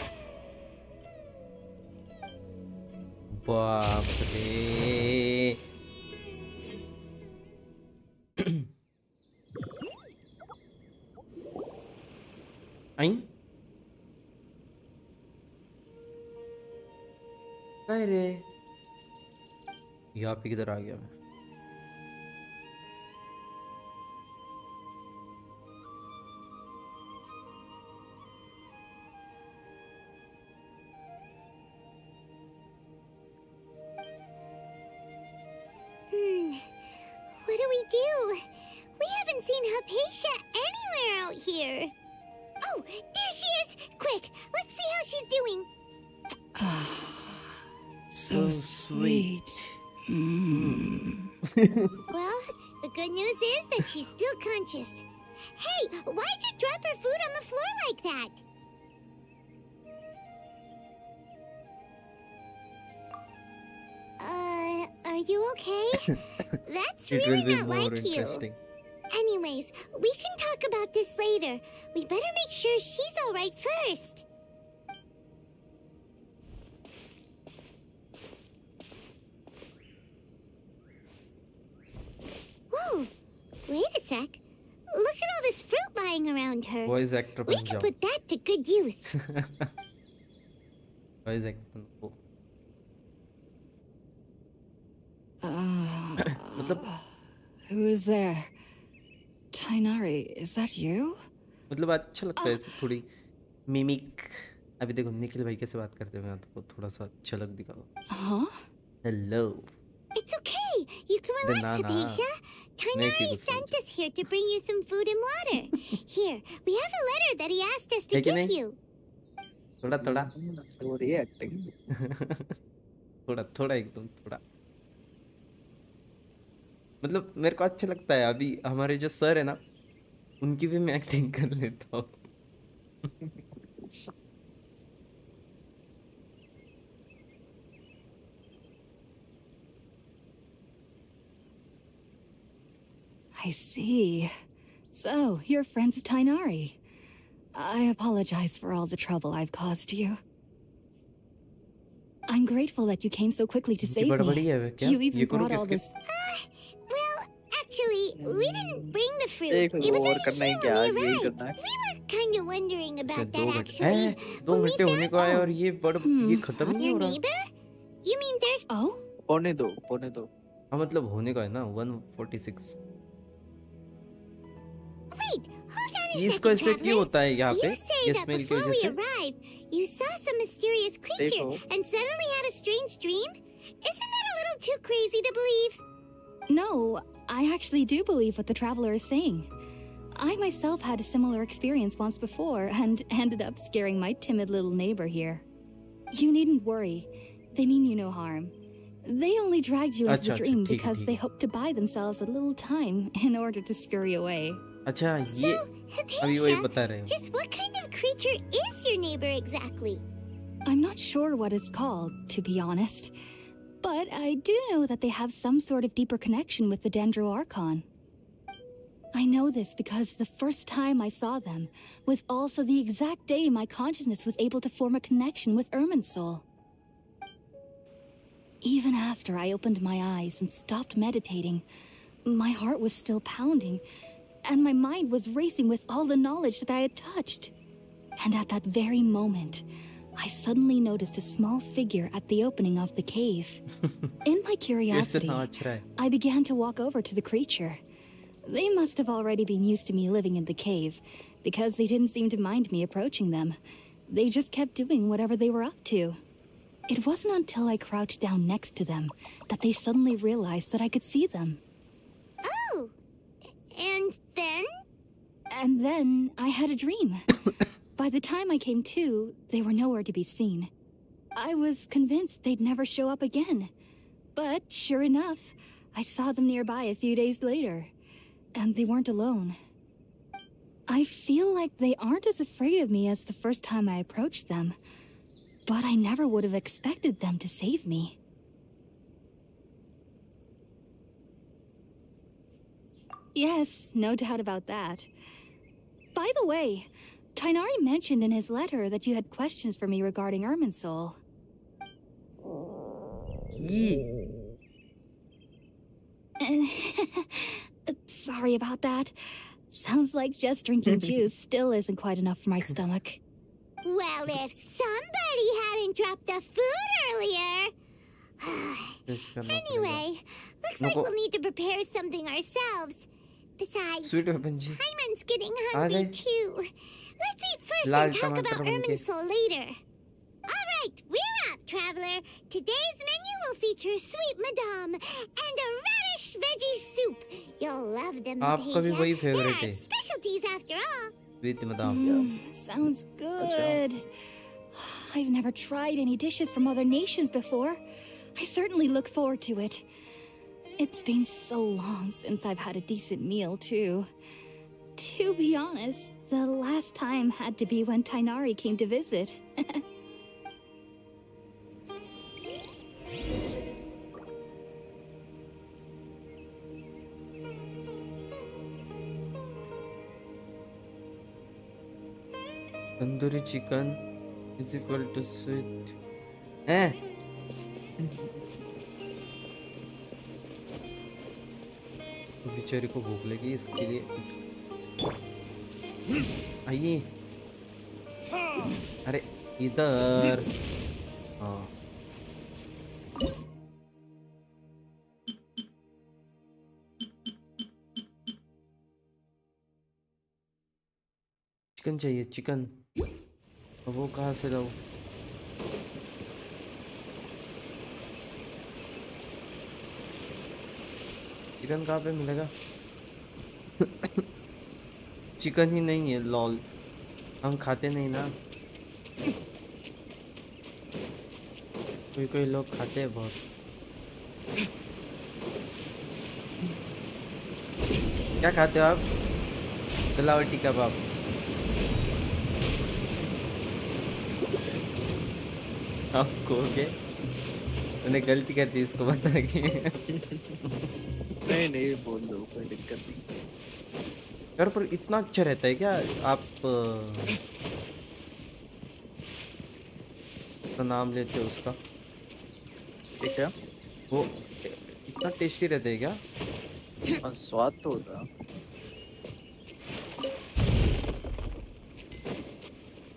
बाप रे। आई काय रे, यहाँ पे किधर आ गया मैं? What do we do? We haven't seen Hypatia anywhere out here. Oh, there she is! Quick, let's see how she's doing. So sweet. Well, the good news is that she's still conscious. Hey, why'd you drop her food on the floor like that? Are you okay? That's It really will be not more like you. interesting. Anyways, we can talk about this later. We better make sure she's alright first. Whoa, wait a sec. Look at all this fruit lying around her. Voice actor We बन can जाओ। put that to good use. Voice actor को मतलब Who is there? Tainari, is that you? मतलब अच्छा लगता है ऐसे थोड़ी मिमिक। अभी देखो निखिल भाई कैसे बात करते हैं, मैं आपको थोड़ा सा झलक दिखा दूं। Huh? Hello. It's okay. You can अरे relax, ना ना, Hypatia. मैं क्यों Tainari कुछ sent समझा us here to bring you some food and water. Here, we have a letter that he asked us to है कि give नहीं? you. थोड़ा थोड़ा हो रही है एक्टिंग। थोड़ा थोड़ा एकदम थोड़ा, मतलब मेरे को अच्छा लगता है। अभी हमारे जो सर है ना, उनकी भी मैं एक्टिंग कर लेता हूँ। I see. So, you're friends of Tainari. I apologize for all the trouble I've caused you. I'm grateful that you came so quickly to इनकी save बड़बड़ी me. है वे क्या? You ये even करो brought all किसके? this. Well, actually, we didn't bring the fruit. देख It was और already करना ही here क्या, when we यही arrived. करना है। We were kind of wondering क्या about 2 that, घंटे? actually. 2 When we घंटे होने को आए और ये ये खत्म नहीं हो रहा। neighbor? You mean there's... Oh? पौने दो, पौने दो। हाँ मतलब होने का है ना 146। Wait, hold on a ये इसको second, ऐसे क्यों traveler. होता है यहाँ पे? You say ये that स्मेल की before वजह we से? arrived, you saw some mysterious creature देखो। and suddenly had a strange dream? Isn't that a little too crazy to believe? No, I actually do believe what the traveler is saying. I myself had a similar experience once before and ended up scaring my timid little neighbor here. You needn't worry. They mean you no harm. They only dragged you into the अच्छा, dream ठीक है, because ठीक they है। hoped to buy themselves a little time in order to scurry away. अच्छा ये अभी वही बता रहे हो। Just what kind of creature is your neighbor exactly? I'm not sure what it's called, to be honest. But I do know that they have some sort of deeper connection with the Dendro Archon. I know this because the first time I saw them was also the exact day my consciousness was able to form a connection with Ermin's soul. Even after I opened my eyes and stopped meditating, my heart was still pounding, and my mind was racing with all the knowledge that I had touched. And at that very moment, I suddenly noticed a small figure at the opening of the cave. In my curiosity, I began to walk over to the creature. They must have already been used to me living in the cave, because they didn't seem to mind me approaching them. They just kept doing whatever they were up to. It wasn't until I crouched down next to them that they suddenly realized that I could see them. Oh, and then? And then I had a dream. By the time I came to, they were nowhere to be seen. I was convinced they'd never show up again. But sure enough, I saw them nearby a few days later. And they weren't alone. I feel like they aren't as afraid of me as the first time I approached them. But I never would have expected them to save me. Yes, no doubt about that. By the way, Tainari mentioned in his letter that you had questions for me regarding Ermin's soul. Sorry about that. Sounds like just drinking juice still isn't quite enough for my stomach. Well, if somebody hadn't dropped the food earlier... Anyway, looks like we'll need to prepare something ourselves. Besides, Paimon's getting hungry too. Let's eat first and talk about Ermin's soul later. Alright, we're up, traveler. Today's menu will feature sweet madame and a radish veggie soup. You'll love them, आपका भी वही There favorite are है, specialties after all. sweet madame। Sounds good. I've never tried any dishes from other nations before. I certainly look forward to it. It's been so long since I've had a decent meal, too. To be honest, the last time had to be when Tainari came to visit. Tandoori chicken is equal to sweet तो बेचारी को भूख लगी, इसके लिए आइए। अरे इधर, हाँ चिकन चाहिए, चिकन। अब वो कहाँ से लाऊं? चिकन कहाँ पे मिलेगा? चिकन ही नहीं है, लॉल। हम खाते नहीं ना। कोई कोई लोग खाते हैं बहुत। क्या खाते हो आप? मिलावटी कबाब। आप कहोगे मैंने गलती कर दी इसको बता के। नहीं नहीं, बोल दो, कोई दिक्कत नहीं। यार पर इतना अच्छा रहता है क्या? आप तो नाम लेते हो उसका? ठीक है। वो इतना टेस्टी रहता है क्या? और स्वाद तो होता है।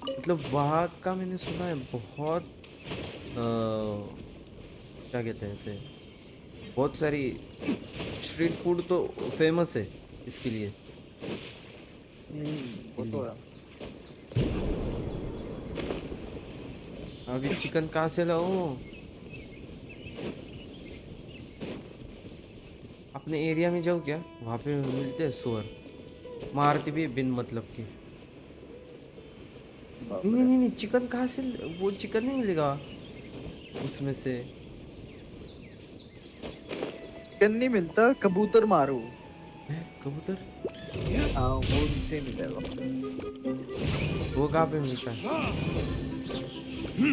मतलब वहाँ का मैंने सुना है बहुत क्या कहते हैं इसे, बहुत सारी स्ट्रीट फूड तो फेमस है इसके लिए। वो दिल्ली। तो है। अभी चिकन कहाँ से लाऊं? अपने एरिया में जाऊँ क्या? वहाँ पे मिलते हैं सुअर, मारते भी बिन मतलब की। बाप नहीं नहीं रे। नहीं नहीं, चिकन कहाँ से? वो चिकन नहीं मिलेगा उसमें से? चिकन नहीं मिलता, कबूतर मारो। कबूतर? हाँ, वो उनसे मिलेगा। वो कहाँ पे मिलता है?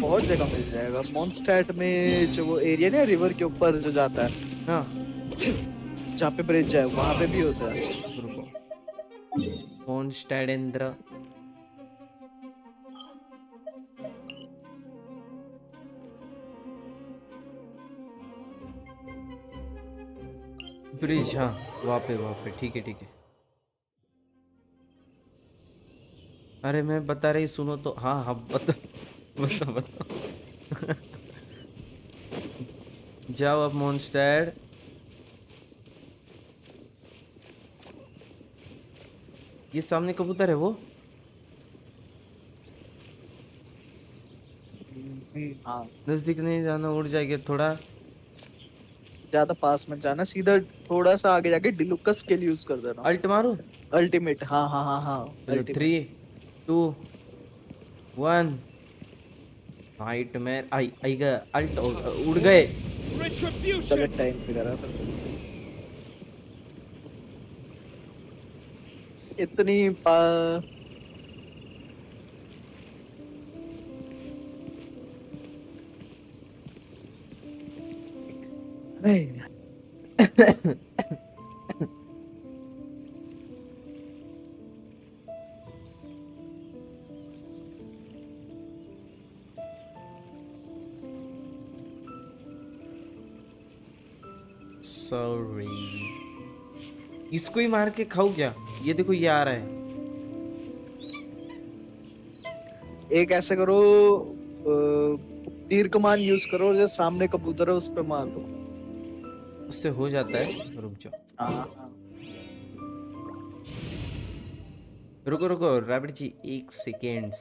बहुत जगह मिल जाएगा। मॉन्स्टैट में जो वो एरिया ना रिवर के ऊपर जो जाता है, हाँ। जहाँ पे ब्रिज है, वहां पे भी होता है। रुको, कौन स्टैडेंद्र? ब्रिज, हाँ वहाँ पे ठीक है ठीक है। अरे मैं बता रही, सुनो तो। हाँ हाँ बता बता बता। जाओ अब मॉन्स्टर। ये सामने कबूतर है वो? हाँ। नजदीक नहीं जाना, उड़ जाएगा थोड़ा। ज्यादा पास मत जाना, सीधा थोड़ा सा आगे जाके डिलुक्का स्किल यूज कर देना। अल्ट मारो। अल्टीमेट, हाँ हाँ हाँ हाँ, चलो अल्टीमेट। 3, 2, 1। नाइटमेयर आई आई गया। अल्ट उड़ गए। गलत टाइम पे करा था। इतनी पा... सॉरी। इसको ही मार के खाऊं क्या? ये देखो ये आ रहा है। एक ऐसे करो, तीर कमान यूज करो, जो सामने कबूतर है उस पे मार दो। उससे हो जाता है, रुक जाओ। हाँ। रुको रुको रैबिट जी, 1 सेकेंड्स।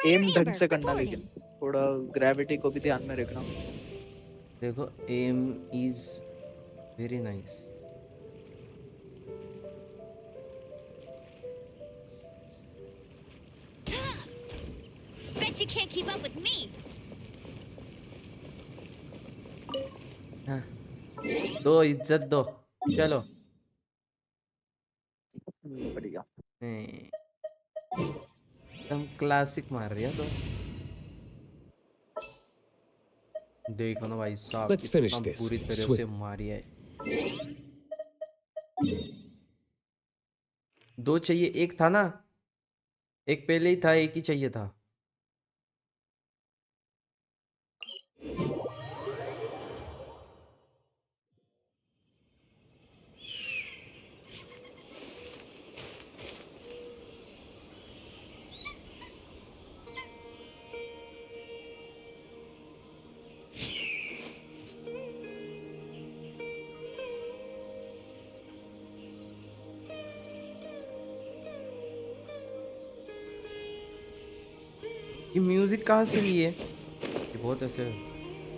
एम ढंग से करना, लेकिन थोड़ा ग्रेविटी को भी ध्यान में रखना। देखो M is very nice. Bet you can't keep up with me. हाँ, दो इज्जत दो। चलो। बढ़िया। एकदम क्लासिक मार रही है दोस्त। देखो ना भाई साहब, Let's finish इतना this बुरी तरह swift. से मारी है। 2 चाहिए, एक था ना? एक पहले ही था, एक ही चाहिए था। ये म्यूजिक कहाँ से ली है? ये बहुत ऐसे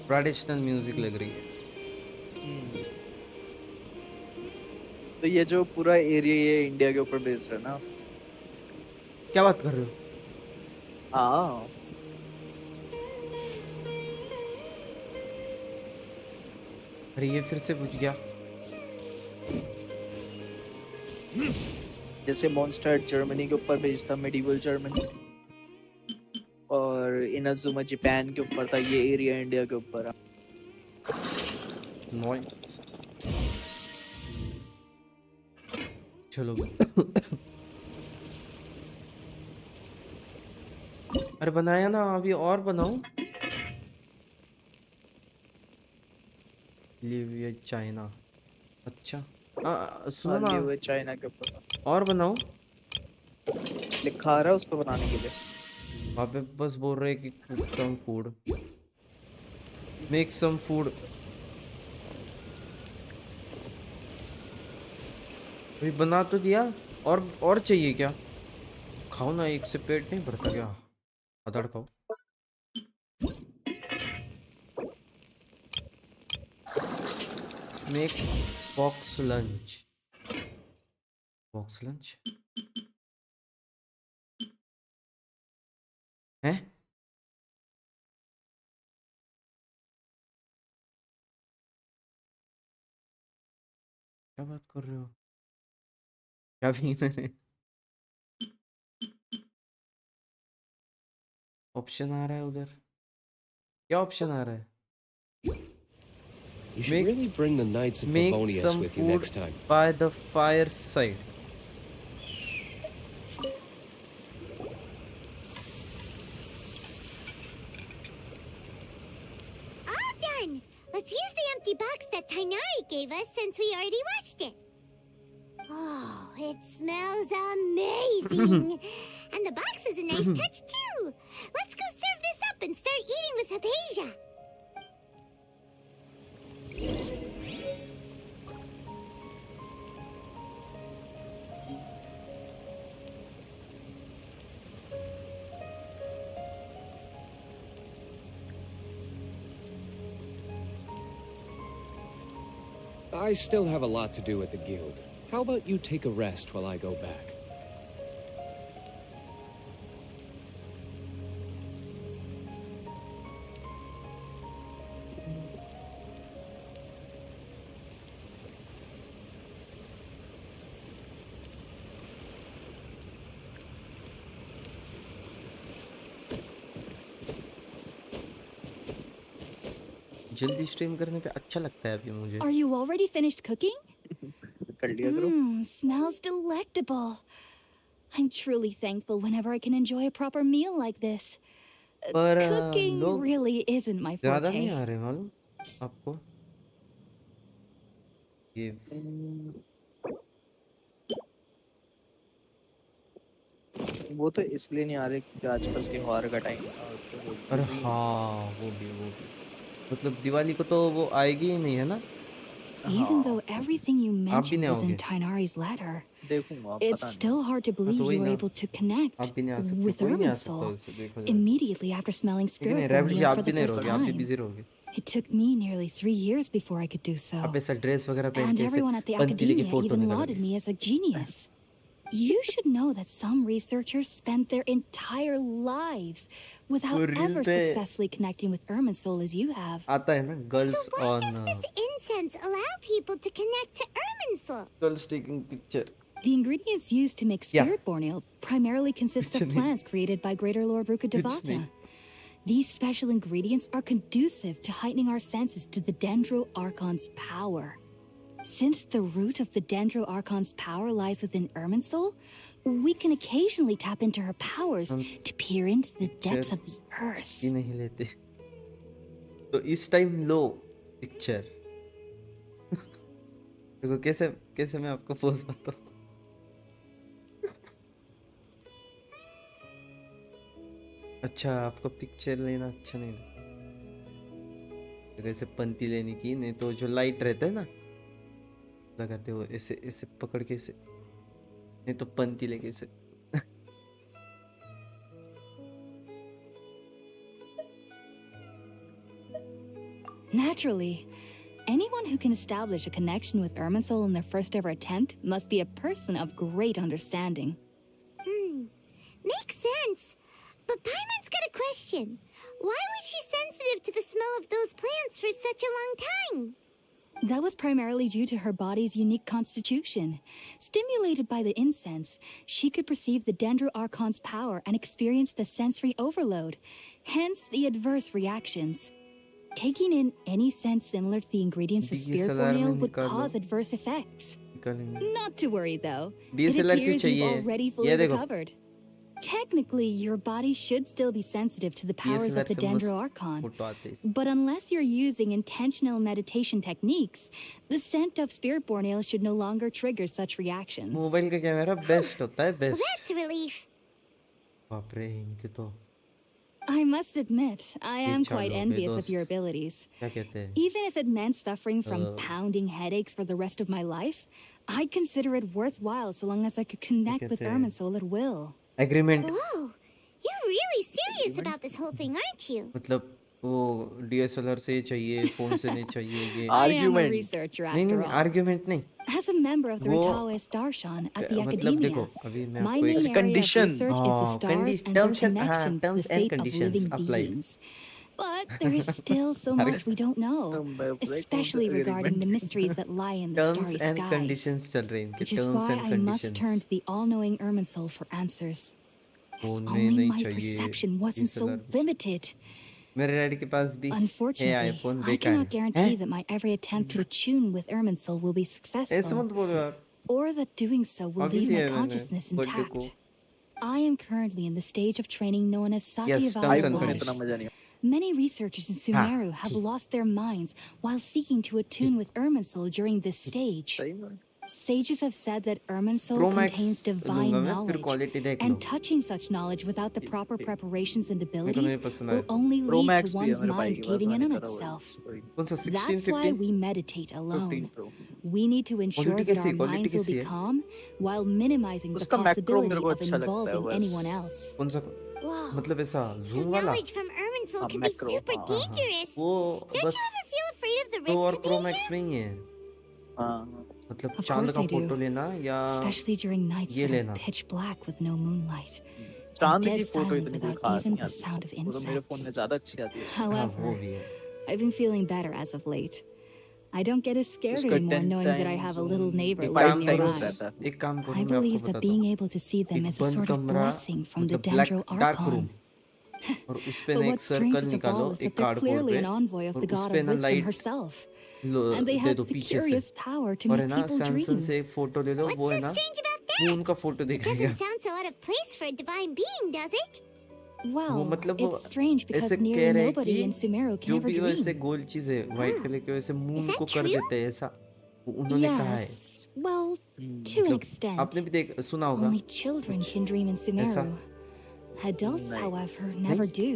ट्रेडिशनल म्यूजिक लग रही है। तो ये जो पूरा एरिया ये इंडिया के ऊपर बेस्ड है ना? क्या बात कर रहे हो? हाँ, अरे ये फिर से पूछ गया। जैसे मॉन्स्टर जर्मनी के ऊपर बेस्ड था, मेडिवल जर्मनी, और इनाजुमा जापान के ऊपर था, ये एरिया इंडिया के ऊपर है। नॉइस। चलो। अरे बनाया ना, अभी और बनाऊं? Livia China. अच्छा सुनो ना, हाल चाइना के ऊपर और बनाऊं? लिखा रहा है उस पर बनाने के लिए। वहाँ पे बस बोल रहे कि cook some food, make some food. अभी बना तो दिया, और चाहिए क्या? खाओ ना, एक से पेट नहीं भरता क्या? आधार खाओ। Make box lunch. Box lunch है? क्या बात कर रहे हो? क्या भी मैंने ऑप्शन आ रहा है उधर, क्या ऑप्शन आ रहा है? You should really bring the Knights of Make Favonius some with you food next time. by the fireside. All done! Let's use the empty box that Tainari gave us since we already watched it. Oh, it smells amazing! And the box is a nice touch too! Let's go serve this up and start eating with Hypatia! I still have a lot to do at the guild. How about you take a rest while I go back? जल्दी stream करने पे अच्छा लगता है अभी मुझे। Are you already finished cooking? कर लिया करो। Smells delectable. I'm truly thankful whenever I can enjoy a proper meal like this. पर Cooking लोग really isn't my ज्यादा नहीं forte. आ रहे मालूम आपको? ये वो तो इसलिए नहीं आ रहे क्योंकि आजकल त्योहार का टाइम है और तो वो अरे busy हैं। हाँ, वो भी मतलब दिवाली को तो वो आएगी ही नहीं है ना? Even though everything you आप भी mentioned नहीं was in आओगे? Tainari's letter, देखूंगा, it's पता नहीं। still hard to हाँ तो believe वही you were ना, able to connect आप भी नहीं आ सकते, with कोई नहीं आ Ermin's सकता soul वैसे देखो जाए। immediately after smelling लेकिन spirit रैबिट जी bone आप for भी the नहीं first रहोगे, आप भी time. बिजी रहोगे। It took me nearly 3 years before I could do so. आप ऐसा ड्रेस वगैरह पहन And के ऐसे everyone at the पंतीली की academia फोटो even निकल lauded गए। me as a genius. You should know that some researchers spent their entire lives without वो रील ever पे successfully connecting with Ermin's soul as you have. आता है ना, So girls why on does this incense allow people to connect to Erminsul? Girls taking picture. The ingredients used to make Yeah. Spiritborn ale primarily consist of Kuch nahi. plants created by Greater Lord Ruka Kuch Devata. nahi. These special ingredients are conducive to heightening our senses to the Dendro Archon's power. Since the root of the Dendro Archon's power lies within Erminsul, we can occasionally tap into her powers to peer into the depths of the earth. ही नहीं लेते तो इस time लो picture. देखो कैसे कैसे मैं आपको pose बताऊं। अच्छा, आपको पिक्चर लेना अच्छा नहीं लगता? ऐसे पंती लेने की, नहीं तो जो लाइट रहता है ना लगाते हो ऐसे ऐसे पकड़ के ऐसे, नहीं तो पंती लेके ऐसे। Naturally, Anyone who can establish a connection with Irminsul in their first ever attempt must be a person of great understanding. Makes sense. But Paimon's got a question. Why was she sensitive to the smell of those plants for such a long time? That was primarily due to her body's unique constitution. Stimulated by the incense, she could perceive the Dendro Archon's power and experience the sensory overload, hence the adverse reactions. Taking in any scent similar to the ingredients of spirit DSLR borneo में would निकालो। cause adverse effects. निकालेंगे। Not to worry though. It DSLR क्यों appears you've चाहिए? already fully ये देखो। recovered. Technically, your body should still be sensitive to the powers of DSLR the से Dendro मस्त Archon. Photo आते हैं। But unless you're using intentional meditation techniques, the scent of spirit borneo should no longer trigger such reactions. Mobile का camera best होता है Well, best. that's a relief. बाप रे इनके तो I must admit, I am Richard quite हो गए envious of दोस्त। your abilities. क्या कहते हैं? Even if it meant suffering from pounding headaches for the rest of my life, I'd consider it worthwhile so long as I could connect with कहते हैं? Irminsul at will. Agreement Whoa, you're really serious about this whole thing, aren't you? मतलब वो DSLR से चाहिए phone से नहीं चाहिए ये I am a Argument. researcher नहीं after नहीं all. आर्ग्यूमेंट नहीं As a member of the वो Ritaoist Darshan at the मतलब Academia, देखो अभी मैं my आपको main एक area of condition. research is the हाँ, stars condi- and their terms and- हाँ, connection to terms the and fate of conditions living applied. beings. But there is still so much we don't know, especially regarding the mysteries that lie in the terms starry and skies. Conditions चल रहे हैं इनके Which is terms why and I must turn conditions to the all-knowing Irminsul for answers. If phone में only नहीं my चाहिए perception wasn't so DSLR में। limited. मेरे daddy के पास भी है Unfortunately, आईफोन I बेकार cannot है guarantee that my every attempt to attune with Irminsul will be ऐसे successful, मत बोलो यार or that doing so will अभी leave भी my है मैंने consciousness बर्थडे को intact. I am currently in the stage of training known as yes Satyavala terms and iPhone में life. इतना कंडीशंस मजा नहीं Many researchers in Sumeru have lost their minds while seeking to attune with Irminsul during this stage. सही में Sages have said that Irminsul pro max contains divine लूंगा मैं फिर knowledge, quality देख लो and touching such knowledge without the proper preparations and मेरे को abilities नहीं पसंद will आया only Pro lead Max to भी है one's मेरे भाई mind के पास caving in मैंने on करा हुआ है itself. कौन सा 16 That's why 15 we meditate alone. 15 Pro We need to ensure quality that कैसी our है क्वालिटी minds will कैसी be है calm while minimizing the उसका मैक्रो मेरे possibility को of अच्छा लगता है involving बस anyone else. कौन सा Whoa. मतलब ऐसा So जूम वाला knowledge from Irminsul हाँ, can be macro, super हाँ, dangerous. वो Don't बस you ever feel afraid of the pro और risk pro of max Asia? में ही है हाँ मतलब Of चांद course का I do. फोटो लेना या Especially during nights ये that are लेना pitch black with no moonlight. चांद dead की फोटो silent इतनी कोई without खास even नहीं the आती sound of वो तो मेरे फोन insects. में ज्यादा अच्छी आती है हाँ वो However, भी है I've been feeling better as of late. I don't get as scared उसका anymore 10 knowing that I have a little times neighbor एक five काम living करो times nearby. रहता है एक काम करो I मैं आपको believe that बताता being हूँ able to see them एक is a बंद sort of कमरा blessing from the मतलब black Dendro dark Archon. Room और उस पे But ना एक what's सर्कल strangest of निकालो all is एक that they're कार्डबोर्ड clearly पे an envoy of और the उस god पे of ना wisdom light herself. Low And they they have दो the पीछे से curious power to और है make ना people सैमसंग dream. से एक फोटो ले लो वो है What's so ना strange about that? मून का फोटो It दिखाएगा doesn't sound so out of place for a divine being, does it? वो Well, मतलब वो it's strange because ऐसे कह nearly रहे हैं nobody कि in Sumeru can जो ever भी वैसे dream. गोल चीज है व्हाइट कलर के वैसे मून that को कर true? देते हैं ऐसा वो उन्होंने कहा है Yes, well, to an मतलब extent. आपने भी देख सुना होगा Only children कुछ can dream in ऐसा Sumeru. Adults, नहीं however, never do.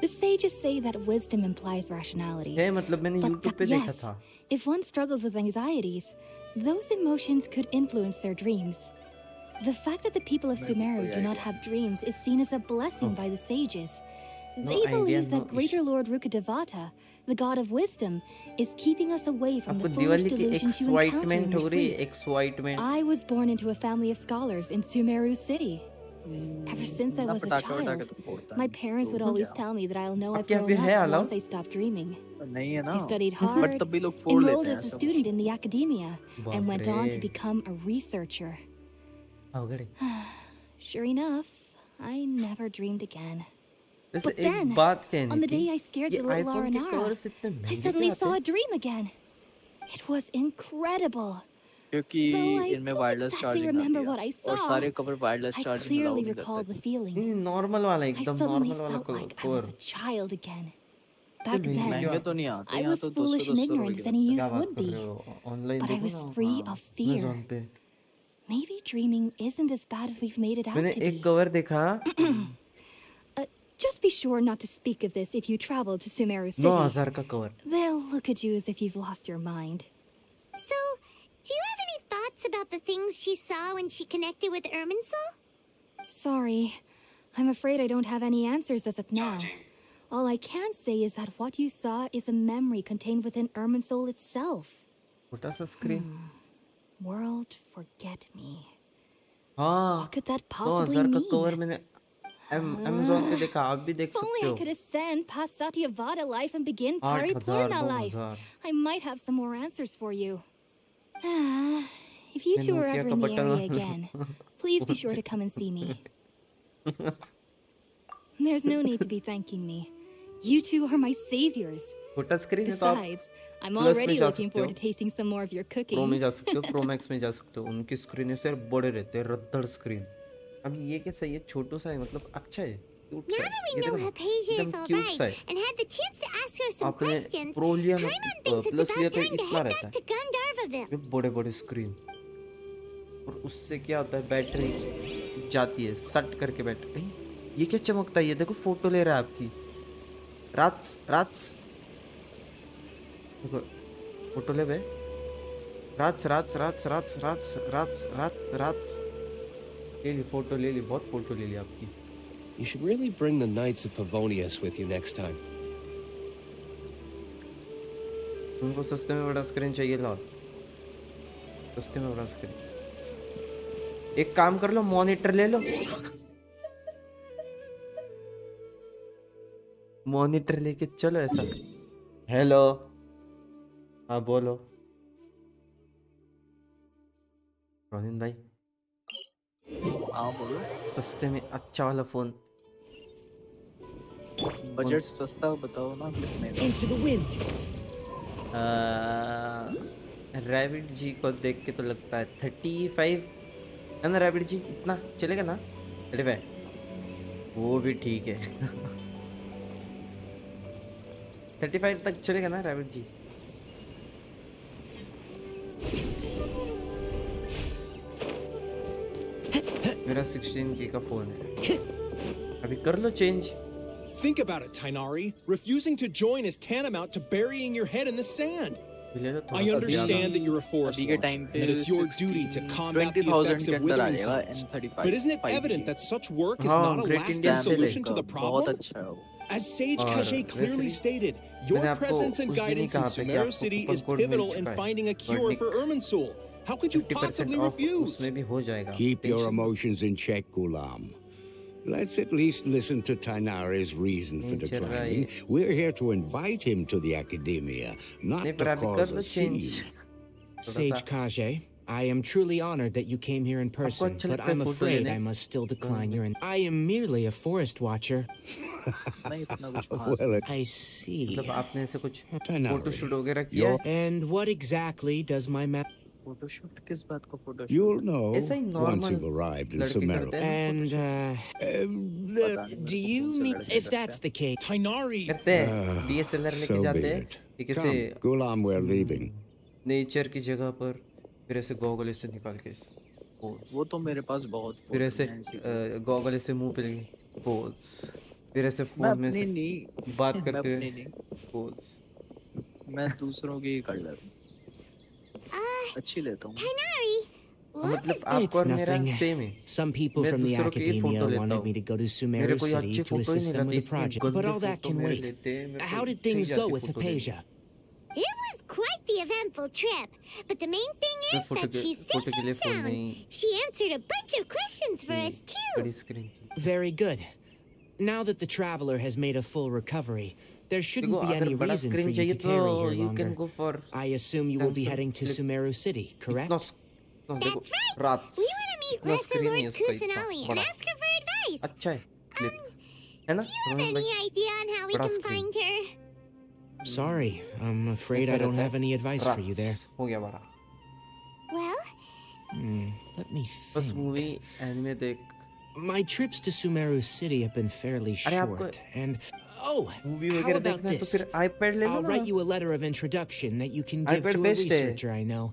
The sages say that wisdom implies rationality. है मतलब मैंने But यूट्यूब पे that, देखा yes, था if one struggles with anxieties, those emotions could influence their dreams. The fact that the people of मेरे को Sumeru कोई do not idea have dreams is seen as a blessing Oh. by the sages. No They idea, believe no that Greater issue. Lord Rukadevata, the god of wisdom, is keeping us away from आपको the foolish Diwali की delusions you encounter in excitement your हो रही है sleep. Excitement I was born into a family of scholars in Sumeru City. Ever since I ना was a पटाखे child, वटाखे तो फोड़ता my नहीं parents तो would हो always गया tell me that I'll know I've आपके यहाँ पे grown है up allow once I stop dreaming. नहीं है ना I studied बट hard, तब भी लोग फोड़ लेते enrolled हैं as a ऐसा student in the academia, बाप and went on to रे become a researcher. अवगड़े Sure enough, I never dreamed again. वैसे But एक then, बात कहनी on the थी day I scared ये the little आईफोन के Aranara, कवर से इतने I महंगे suddenly क्यों saw आते a dream again. It was incredible. क्योंकि Though I इनमें don't वायरलेस exactly चार्जिंग आती remember है what I और saw, सारे cover wireless I charging allow clearly नहीं recalled the करते feeling. नहीं नॉर्मल वाला I एकदम suddenly नॉर्मल वाला felt like I was cover a child again. ये Back महंगे then, क्यों महंगे तो आते नहीं आते I यहाँ was तो foolish 200 and 200 रुपए ignorant के as any क्या youth बात would कर be, रहे हो ऑनलाइन but I देखो was ना free हाँ of fear. अमेज़न पे Maybe dreaming isn't as bad as we've made it out मैंने to एक be. कवर देखा Just be sure not to speak of this if you travel to Sumeru City. 9,000 का cover They'll look at you as if you've lost your mind. So, do you have any thoughts about the things she saw when she connected with Irminsul? Sorry, I'm afraid I don't have any answers as of now. All I can say is that what you saw is a memory contained within Irminsul itself. छोटा सा screen. World, forget me. हाँ, What could that 2000 possibly का mean? Cover मैंने Amazon पे देखा, आप भी देख If only सकते I हो। could ascend past Satyavada life and begin 8000, Paripurna life. 2000। I might have some more answers for you. If you मैं two are Nokia ever का in the button area again, please be sure to come and see me. There's no need to be thanking me. You two are my saviors. छोटा screen है तो आप Besides, I'm plus में already जा looking सकते forward हो, to tasting some more of your pro में cooking. जा सकते हो, प्रो मैक्स में जा सकते हो। उनकी स्क्रीन से बड़े रहते हैं, रद्दड़ स्क्रीन। अब ये कैसा, ये छोटू सा है, मतलब अच्छा है, क्यूट सा Now है। that we ये know देखो ना, Hypatia is एकदम क्यूट सा alright है। and had the chance to ask her some आपने questions, प्रो लिया ना, Paimon thinks it's प्लस लिया about तो time to इतना head रहता back है। to Gandharvaville. ये बड़े बड़े स्क्रीन, और उससे क्या होता है, बैटरी जाती है सट करके बैटरी। ये क्या चमकता है, ये देखो फोटो ले रहा है आपकी। रात्स रात्स देखो, फोटो ले बे। रात्स रात्स रात्स रात्स रात्स रात्स रात्स रात्स ले ली फोटो, ले ली, बहुत फोटो ले ली आपकी। You should really bring the Knights of Favonius with you next time. उनको सस्ते में बड़ा स्क्रीन चाहिए था, सस्ते में बड़ा स्क्रीन। एक काम कर लो, मॉनिटर ले लो। मॉनिटर लेके चलो ऐसा। हेलो, हाँ बोलो रोहिन भाई। हाँ बोलो। सस्ते में अच्छा वाला फोन, बजट सस्ता बताओ ना कितने का। Into the wind. रैबिट जी को देख के तो लगता है 35 है ना। रैबिट जी इतना चलेगा ना? 35 वो भी ठीक है। 35 तक चलेगा ना रैबिट जी? मेरा 16K का फोन है, अभी कर लो change. Think about it, Tainari. Refusing to join is tantamount to burying your head in the sand. I understand that you're a forest अभी के watcher, टाइम and पे that it's your duty to combat the 20,000 effects के of अंदर आ withering जाएगा suns. N35 But isn't it 5G। evident that such work is हाँ, not a Great lasting Indian solution to the बहुत problem? अच्छा है वो। As Sage और Kaje clearly वैसे stated, मैंने your आपको presence and उस दिन ही guidance in कहा था कि Sumeru आपको City coupon is code mill pivotal in चुका है, finding a cure for Godnik। Irminsul. How could you 50% possibly of refuse? उसमें भी हो जाएगा। Keep your tension- emotions in check, Gulam. Let's at least listen to Tainari's reason for Nature declining. right. We're here to invite him to the academia, not नहीं, to पर अभी cause कर लो a change. scene. थोड़ा Sage सा Kaje, I am truly honored that you came here in person, अच्छा but लगता है I'm photo afraid लेने? I must still decline your. I am merely a forest watcher. नहीं इतना कुछ खास। Well, I see. मतलब आपने ऐसे कुछ Tainari, फोटो शूट वगैरह किया you're- है? And what exactly does my map? Photoshoot किस बात का फोटोशूट? you'll know ऐसा ही once normal you've arrived in लड़के Sumeru. करते हैं ना And फोटोशूट? पता नहीं do मेरे को you कौन से mean लड़के if करते that's हैं। the case? Tainari! करते हैं, DSLR लेके So be जाते हैं, it. एक ऐसे Come, Gulam, we're leaving. Nature की जगह पर, फिर ऐसे गॉगल से निकाल के ऐसे पोज, वो तो मेरे पास बहुत फिर फोटो ऐसे हैं ऐसी तो। गॉगल से मुंह पे लगी पोज, फिर ऐसे मैं फोन में अपनी से नहीं बात मैं करते अपनी हुए नहीं पोज। मैं दूसरों की कर लेता हूँ, अच्छी लेता हूँ। Tainari, what मतलब is आपको It's और मेरा nothing. सेम है। Some people मैं from the दूसरों की ही academia फोटो लेता wanted me हूँ। to go to मेरे Sumeru कोई City अच्छी to फोटो ही assist नहीं them with लाते, a इतने project, but गंदे all that फोटो can मेरे wait. लेते हैं, मेरे How को did चाहिए things go आती with फोटो लेने। Hypatia? It was quite the eventful trip, but the main thing मैं is फोटो that के she's फोटो safe के लिए and फोन sound. नहीं, She answered a bunch of questions for us too. बड़ी screen की। Very good. Now that the traveler has made a full recovery, there shouldn't देखो be अगर any बड़ा reason for screen you चाहिए to तो tarry here you can longer. go for I assume you will be Samsung heading to Flip। Sumeru City, correct? इतना देखो That's right. रात We want to meet इतना Lesser screen नहीं है Lord उसका, इतना Kusanali and बड़ा ask her for advice. अच्छा है फ्लिप है ना Do you have Rohan any भाई? idea on how we बड़ा can screen। find her? Sorry, I'm afraid ऐसा I don't रहता have है, any advice for you there. रात हो गया बड़ा। Well, Let me बस think. मूवी एनिमे देख। My trips to Sumeru City have been fairly अरे आपको short, and oh, movie how वगैरह about देखना है तो this? फिर आईपैड ले लो I'll ना। write you a letter of introduction that you can give iPad to a best है। researcher I know.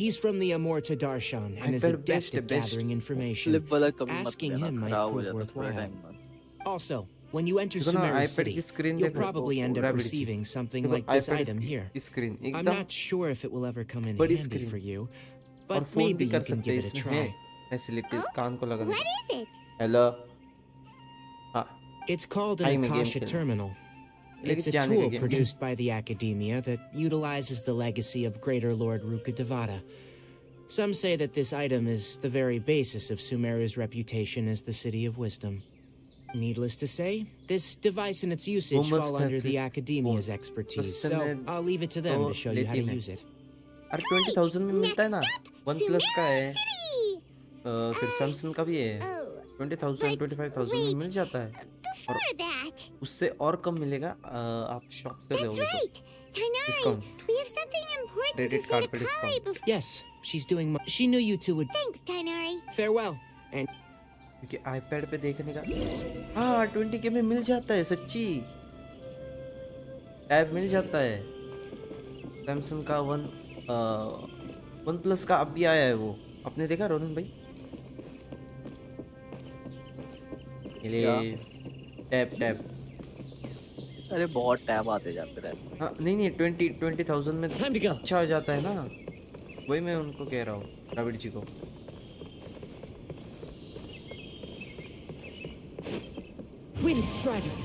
He's from the Amorta Darshan and is iPad adept best at best। gathering information. Flip वाला कभी मत Asking लेना, him might खराब हो prove जाता थोड़ा worthwhile. Time बाद। Also, when you enter देखो ना Sumeru आईपैड City, की स्क्रीन you'll देखो, probably end up रैबिट जी। receiving something देखो like this iPad item here. Screen I'm एकदम not sure if it will ever come in बड़ी handy screen। for you, और but phone maybe भी you कर can सकते give हैं it a इसमें है try. ऐसे लेके कान को लगाना। what is it? हेलो हाँ It's called an आई में गेम Akasha खेल। terminal. It's a tool produced by the Academia that utilizes the legacy of Greater Lord Rukkhadevata. Some say that this item is the very basis of Sumeru's reputation as the City of Wisdom. Needless to say, this device and its usage fall under the Academia's expertise, so I'll leave it to them to show you how to use it. अरे 20,000 में मिलता है ना, OnePlus का है, फिर Samsung का भी है, 20,000 25,000 में मिल जाता है, और उससे और कम मिलेगा आप शॉप से लोगे तो डिस्काउंट, क्रेडिट कार्ड पे discount. Yes, she's doing. She knew you two would. Thanks, Tainari. Farewell. And क्योंकि iPad पे देखने का, हाँ 20K में मिल जाता है सच्ची, टैब मिल जाता है. Samsung का OnePlus का अब भी आया है, वो आपने देखा रोनन भाई? टैब अरे बहुत टैब आते जाते रहते. हाँ नहीं 20,000 में अच्छा हो जाता है ना, वही मैं उनको कह रहा हूँ, द्रविड़ जी को. Wind Strider.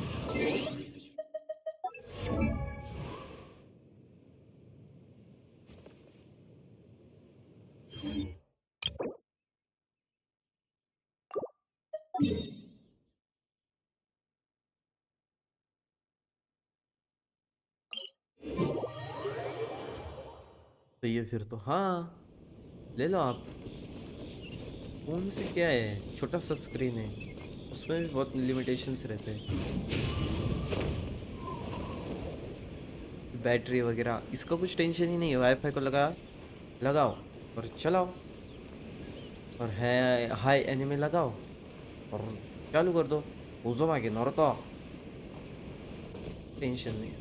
तो ये फिर तो हाँ ले लो आप. फोन से क्या है, छोटा सा स्क्रीन है, उसमें भी बहुत लिमिटेशंस रहते हैं, बैटरी वगैरह. इसका कुछ टेंशन ही नहीं है, वाईफाई को लगाओ और चलाओ, और है हाई एनिमे लगाओ और चालू कर दो, उजो आगे नौरतो, टेंशन नहीं.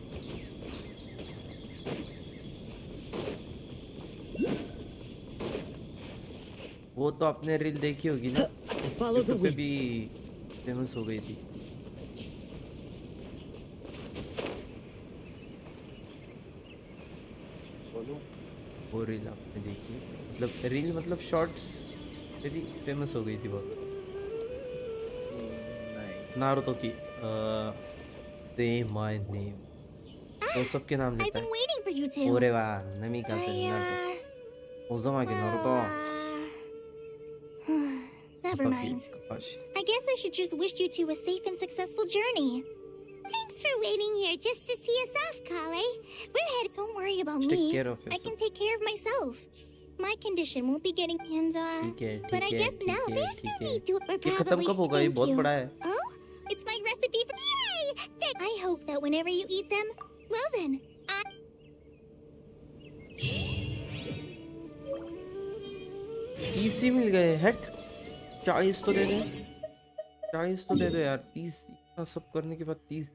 वो तो आपने रील देखी होगी ना, यूट्यूब पे भी फेमस हो गई थी. वो रील आपने देखी, मतलब रील मतलब शॉर्ट्स पे भी फेमस हो गई थी बहुत. नारुतो की से माय नेम, तो सबके नाम लेता है. ओरे वाह नमी का से नारुतो, उज़ुमा के Naruto. Never mind. I guess I should just wish you two a safe and successful journey. Thanks for waiting here just to see us off, Kale. We're headed. Don't worry about Just me. take care of I yourself. can take care of myself. My condition won't be getting but I guess now there's no need to. We're ये खत्म probably कब होगा, ये बहुत बड़ा है. Oh, it's my recipe for. Yay! I hope that whenever you eat them, well then, तीस मिल गए. हट 40 तो दे दे, 40 तो दे दो यार. 30 इतना सब करने के बाद 30.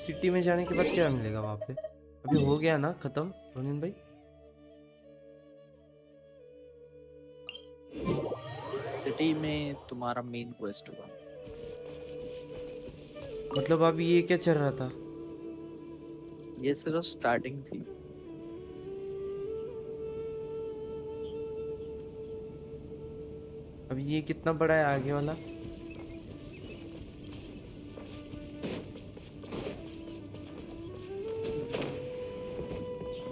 सिटी में जाने के बाद क्या मिलेगा वहां पे? अभी हो गया ना खत्म रोनिन भाई? सिटी में तुम्हारा मेन क्वेस्ट होगा. मतलब अभी ये क्या चल रहा था? ये सिर्फ स्टार्टिंग थी. अभी ये कितना बड़ा है आगे वाला?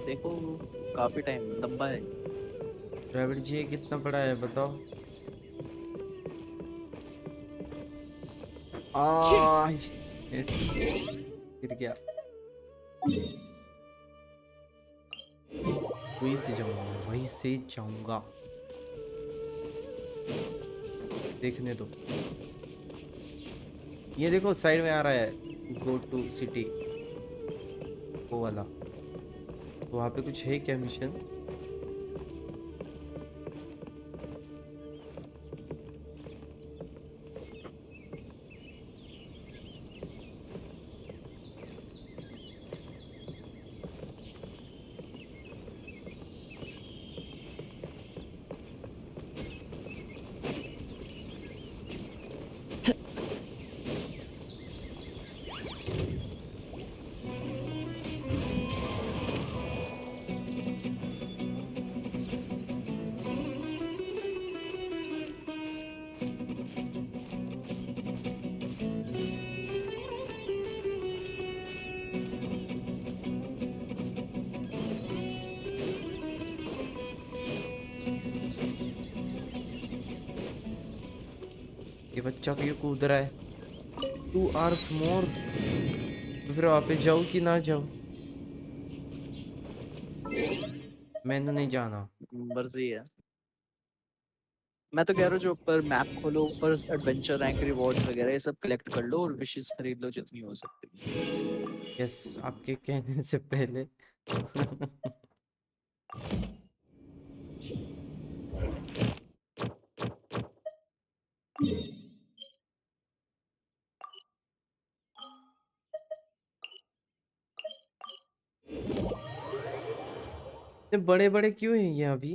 देखो काफी टाइम लंबा है. द्रविड़ जी ये कितना बड़ा है बताओ? गिर गया. वहीं से जाऊंगा. देखने दो. ये देखो साइड में आ रहा है, गो टू सिटी, वो वाला. तो वहाँ पे कुछ है क्या मिशन? ये बच्चा क्यों कूद रहा है? 2 hours more। तो फिर वहाँ पे जाऊँ कि ना जाऊँ? मैंने नहीं जाना। मर्जी है। मैं तो कह रहा हूँ जो ऊपर मैप खोलो, ऊपर एडवेंचर रैंक रिवॉर्ड्स वगैरह ये सब कलेक्ट कर लो और विशेस खरीद लो जितनी हो सकती। यस, आपके कहने से पहले। ये बड़े बड़े क्यों हैं ये अभी?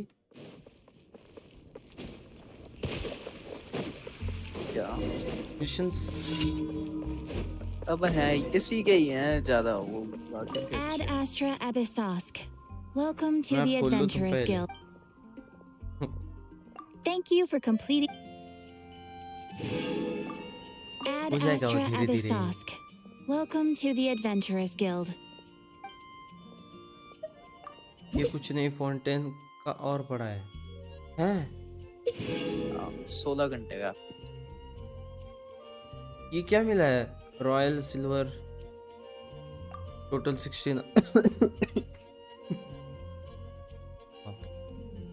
क्या मिशंस अब है इसी के ही हैं ज्यादा वो बाकी के Ad अच्छे। Astra Abyssosk. Welcome to मैं the खोल लूँ तुम Adventurers पहले। Guild. Thank you for completing. Ad हो जाएगा वो Astra धीरे धीरे। Abyssosk. Welcome to the Adventurers Guild. ये कुछ नहीं, फाउंटेन का और बड़ा है। हैं? 16 घंटे का। ये क्या मिला है? Royal silver total 16।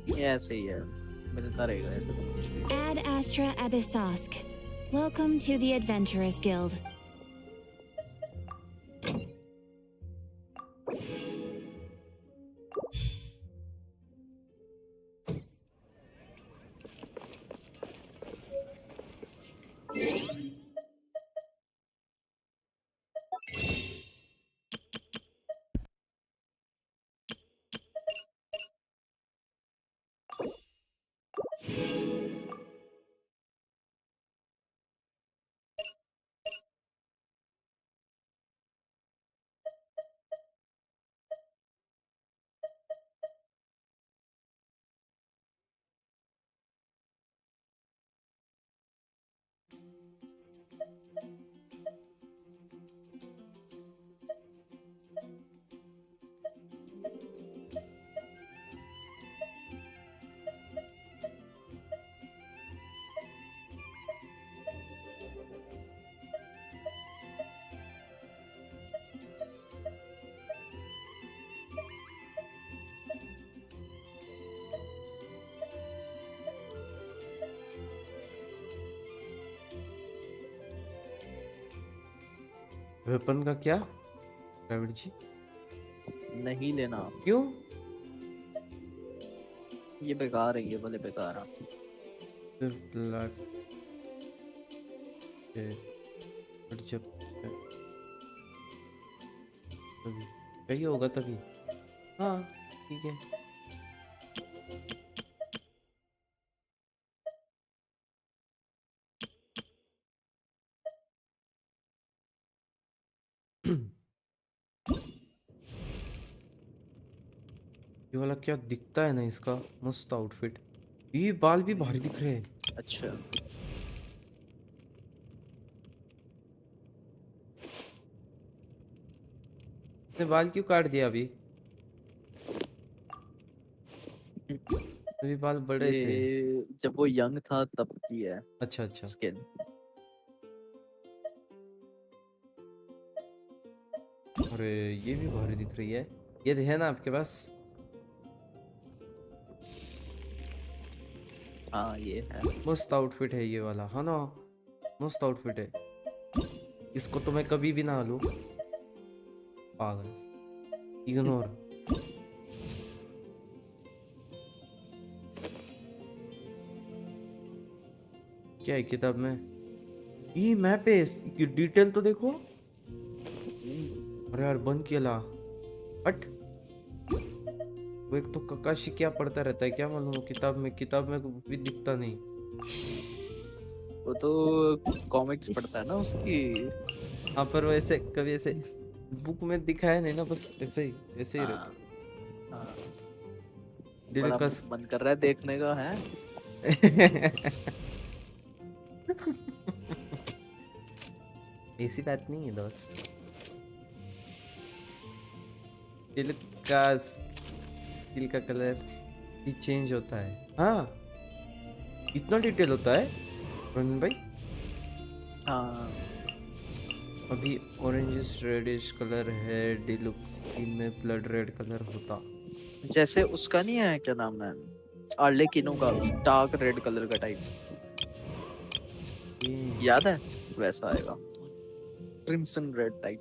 ये ऐसे ही है, मिलता रहेगा ऐसे तो कुछ भी। Ad Astra Abyssosk. Welcome to the Adventurers Guild. Weapon का क्या द्रविड़ जी? नहीं लेना। क्यों? ये बेकार है, ये वाले बेकार है। सिर्फ ब्लैक जब तभी चाहिए होगा तभी। हाँ ठीक है। ये वाला क्या दिखता है ना, इसका मस्त आउटफिट। ये बाल भी भारी दिख रहे हैं। अच्छा ने बाल क्यों काट दिया अभी? अभी बाल बड़े थे। ये जब वो यंग था तब की है अच्छा अच्छा। स्किन। अरे ये भी भारी दिख रही है। ये है ना आपके पास? हाँ ये है। मस्त आउटफिट है ये वाला, है ना? मस्त आउटफिट है। इसको तो मैं कभी भी ना लूं। पागल। इग्नोर। क्या है किताब में? ये मैप है, ये डिटेल तो देखो। अरे यार बंद किया ला। हट। वो एक तो ककाशी क्या पढ़ता रहता है, क्या मालूम किताब में भी दिखता नहीं। वो तो कॉमिक्स पढ़ता है ना उसकी। हाँ पर वो ऐसे कभी ऐसे बुक में दिखाया नहीं ना, बस ऐसे ही रहता। हाँ, दिल बड़ा कस। मन कर रहा है देखने का है। ऐसी बात नहीं है दोस्त। दिल का दिल का कलर भी चेंज होता है। हाँ इतना डिटेल होता है रंजन भाई? हाँ अभी ऑरेंजिश रेडिश कलर है, डिलुक्स थीम में ब्लड रेड कलर होता। जैसे उसका नहीं है, क्या नाम है, आर्ले किनो का डार्क रेड कलर का टाइप, याद है? वैसा आएगा, क्रिम्सन रेड टाइप।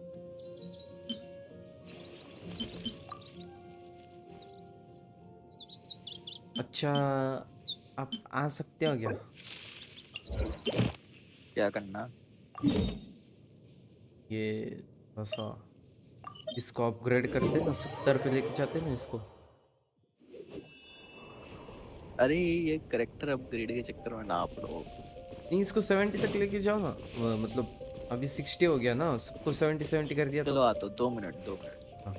अच्छा, आप आ सकते हो क्या? क्या करना? ये ऐसा इसको अपग्रेड करते ना, 70 पे लेके जाते ना इसको। अरे ये करेक्टर अपग्रेड के चक्कर में ना पड़ो। नहीं, इसको 70 तक लेके जाओ ना, मतलब अभी 60 हो गया ना, सबको 70 कर दिया तो। चलो आ तो 2 मिनट 2 मिनट। हाँ।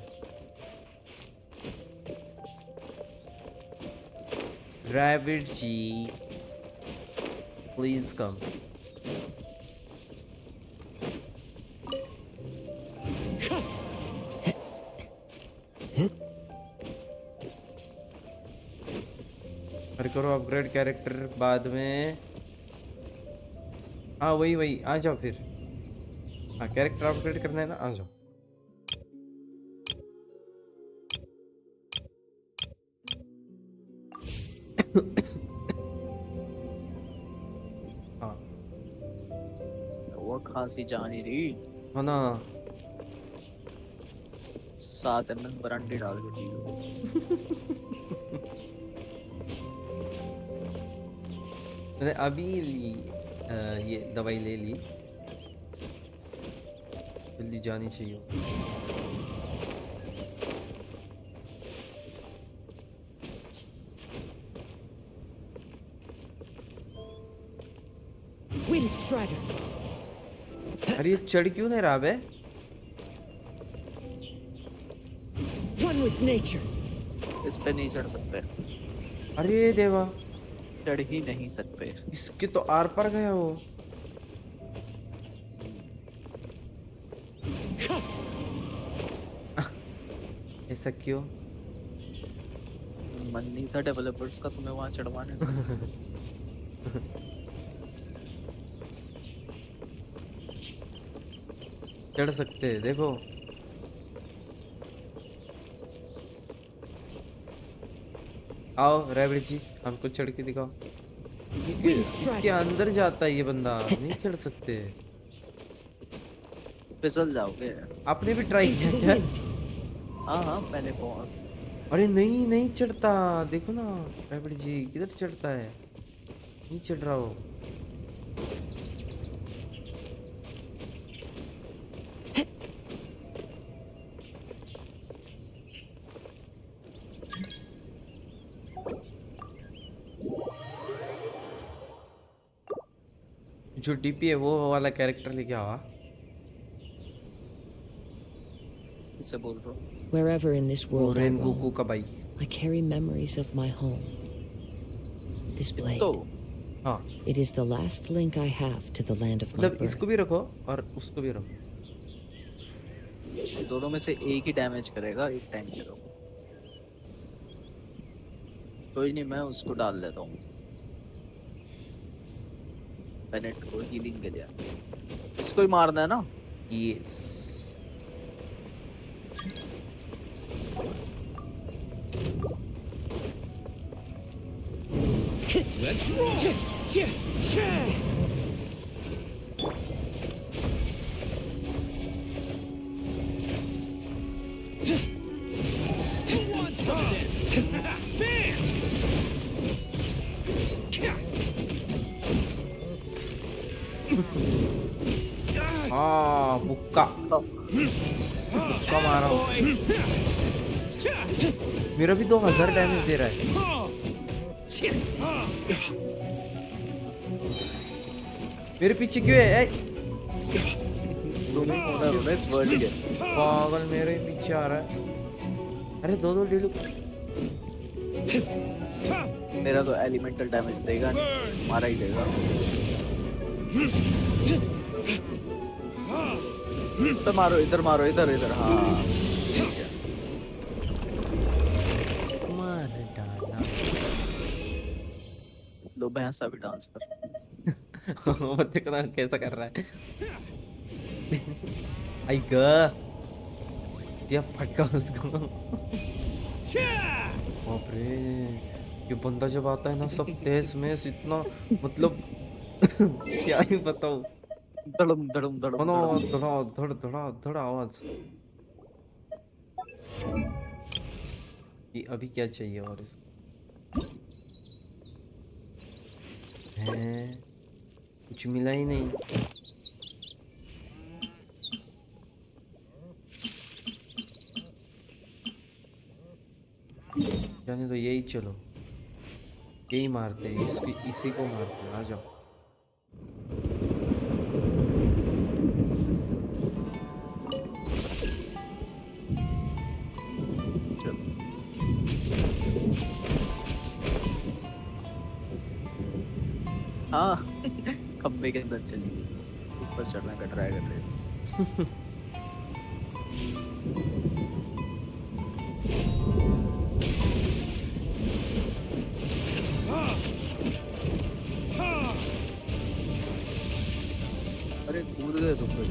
Rabbit ji please come. अरे करो अपग्रेड कैरेक्टर बाद में। हाँ वही वही, आ जाओ फिर। हाँ कैरेक्टर अपग्रेड करना है ना, आ जाओ। हाँ वो खांसी जा नहीं रही। हाँ ना। 7 ml ब्रांडी डाल के पी लो। मैंने अभी ये दवाई ले ली, जल्दी जानी चाहिए। अरे ये चढ़ क्यों नहीं रहा बे? इस पे नहीं चढ़ सकते। अरे देवा, चढ़ ही नहीं सकते। इसके तो आर पर गया वो। ऐसा क्यों? मन नहीं था डेवलपर्स का तुम्हें वहां चढ़वाने का। चढ़ सकते हैं, देखो। आओ रैबिट जी, हमको चढ़ के दिखाओ। इसके अंदर जाता है ये बंदा, नहीं चढ़ सकते। फिसल जाओगे। आपने भी ट्राई किया क्या? हाँ हाँ मैंने बहुत। अरे नहीं नहीं चढ़ता, देखो ना रैबिट जी किधर चढ़ता है, नहीं चढ़ रहा हो। जो डीपी है वो वाला कैरेक्टर लेके आवा। किसे बोल रहा हूँ? Wherever in this world I rainbow roam, का भाई। I carry memories of my home. This blade. तो हाँ It is the last link I have to the land of my मतलब birth. इसको भी रखो और उसको भी रखो। दोनों में से एक ही डैमेज करेगा, एक टाइम करो। कोई नहीं, मैं उसको डाल देता हूँ बेनेट को हीलिंग के लिए। इसको ही मारना है ना? Yes. Let's roll! Who wants some of this? Bam! हाँ बुक्का बुक्का मारा हूँ। मेरा भी 2000 डैमेज दे रहा है। मेरे पीछे क्यों है? इस वर्ल्ड के पागल मेरे पीछे आ रहा है। अरे दो ले लो। मेरा तो एलिमेंटल डैमेज देगा नहीं, मारा ही देगा। इस पे मारो, इधर मारो, इधर इधर। हाँ मार डाला। लो भैंसा भी डांस कर। वो देखो ना कैसा कर रहा है। आई ग दिया फटका उसको। बाप रे, ये बंदा जब आता है ना सब तहस महस इतना, मतलब क्या ही बताऊं। धड़म धड़म धड़म धड़ा धड़म। धड़ा धड़ धड़ा धड़ आवाज। ये अभी क्या चाहिए और इसको है, कुछ मिला ही नहीं। जाने दो, यही चलो, यही मारते हैं इसकी, इसी को मारते हैं, आ जाओ। हाँ खंबे के अंदर चलिए, ऊपर चढ़ने का ट्राई कर रहे हैं। अरे कूद गए तुम तो।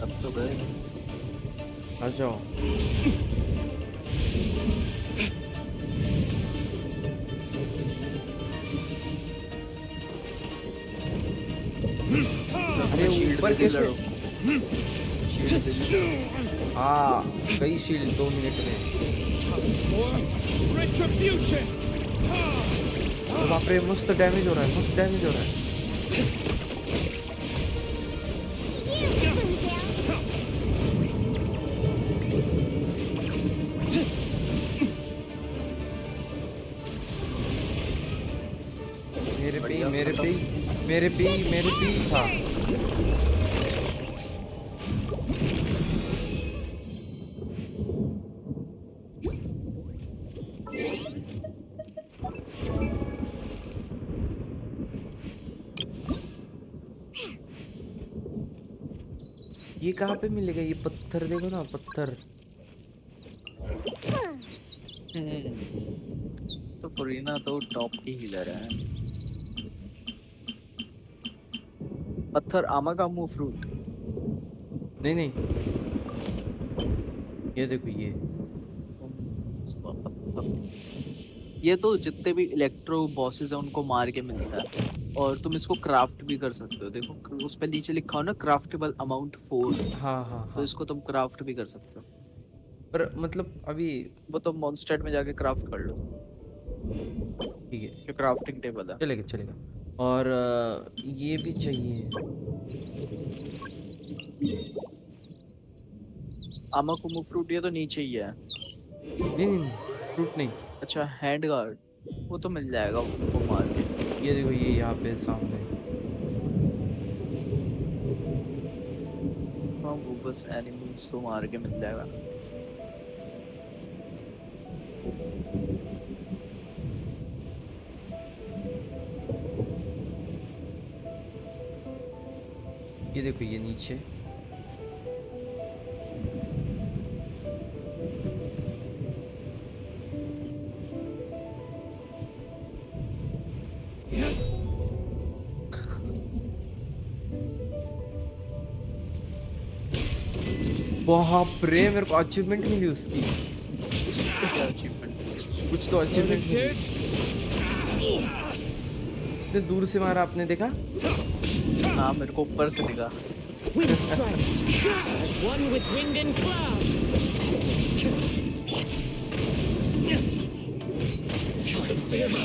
अब तो गए। आ जाओ। अरे ऊपर कैसे? हाँ गई शील्ड 2 मिनट में। तो बाप रे, मस्त डैमेज हो रहा है, मस्त डैमेज हो रहा है। मेरे पे था। ये कहाँ पे मिलेगा? ये पत्थर देखो ना, पत्थर। तो फरीना तो टॉप की हीलर है। पत्थर आमागामू फ्रूट। नहीं नहीं, ये देखो ये तो जितने भी इलेक्ट्रो बॉसेस हैं उनको मार के मिलता है, और तुम इसको क्राफ्ट भी कर सकते हो। देखो उस पे नीचे लिखा हो ना, क्राफ्टेबल अमाउंट 4। हाँ हाँ तो हाँ। इसको तुम क्राफ्ट भी कर सकते हो। पर मतलब अभी वो तो मॉन्स्टर में जाके क्राफ्ट कर लो, ठीक है, ये क्राफ्टिंग टेबल है। चलेगा चलेगा। और ये भी चाहिए। आमाकुमु फ्रूट ये तो नीचे ही है। नहीं नहीं फ्रूट नहीं। अच्छा हैंड गार्ड, वो तो मिल जाएगा उनको मार के। ये देखो, ये यहाँ पे सामने। हाँ वो बस एनिमल्स को मार के मिल जाएगा। ये देखो, ये नीचे। बाप रे, मेरे को अचीवमेंट मिली उसकी। कुछ तो अचीवमेंट मिली। इतने दूर से मारा, आपने देखा? हाँ मेरे को ऊपर से दिखा।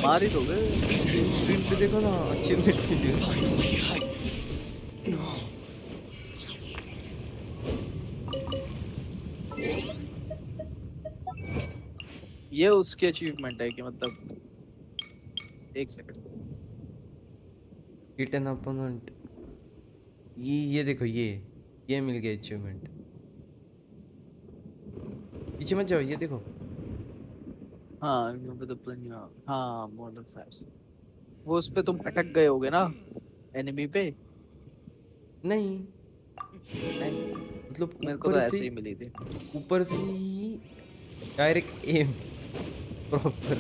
मार ही दोगे। स्ट्रीम पे देखो ना, अचीवमेंट मिली उसकी। ये उसकी अचीवमेंट है कि मतलब, एक सेकंड। Hit N opponent. ये देखो, ये मिल गया अचीवमेंट। पीछे मत जाओ, ये देखो। हाँ हाँ मॉडर्न फैक्ट्स, वो उस पे तुम अटक गए होगे ना एनिमी पे। नहीं, मतलब मेरे को तो ऐसे ही मिली थी। ऊपर से ही डायरेक्ट एम प्रॉपर।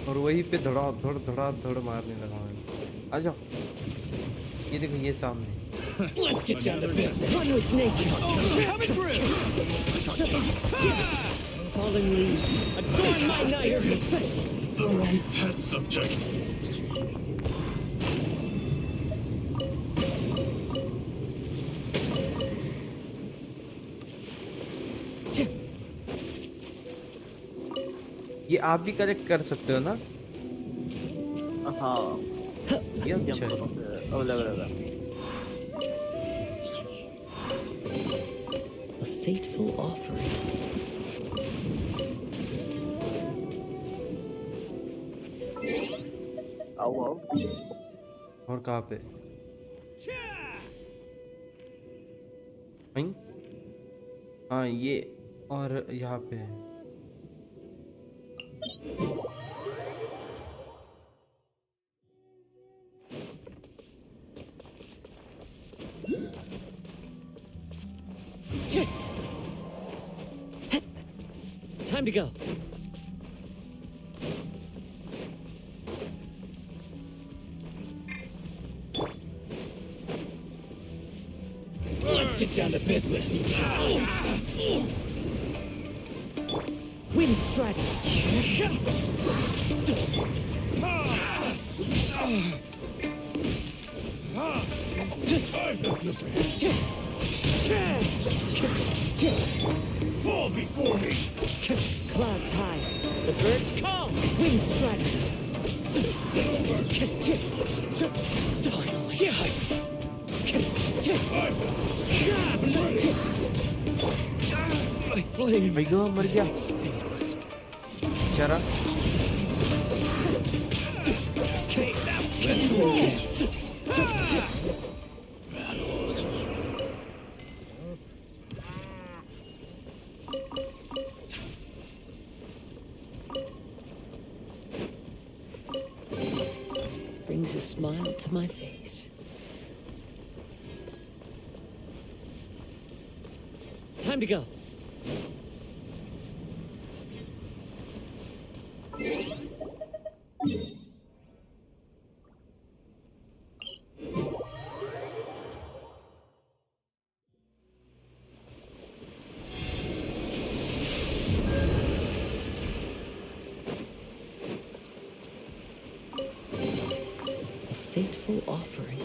और वहीं पे धड़ा धड़ मारने लगा मैं। आ जाओ, ये देखो ये सामने। Let's get down to business. One with nature. Coming through! Fallen leaves. Adorn my night. The right test subject. ये आप भी कलेक्ट कर सकते हो ना? हाँ ये अच्छा है। अब लग रहा है। A fateful offering. आओ आओ। और कहाँ पे? वहीं? हाँ ये और यहाँ पे है। Time to go. Let's get down to business. Wind strider. Fall before me. Clouds high. The birds come. Wind strider. My flame. भाई गो मर गया बेचारा। Let's roll. Brings a smile to my face. Time to go. A fateful offering.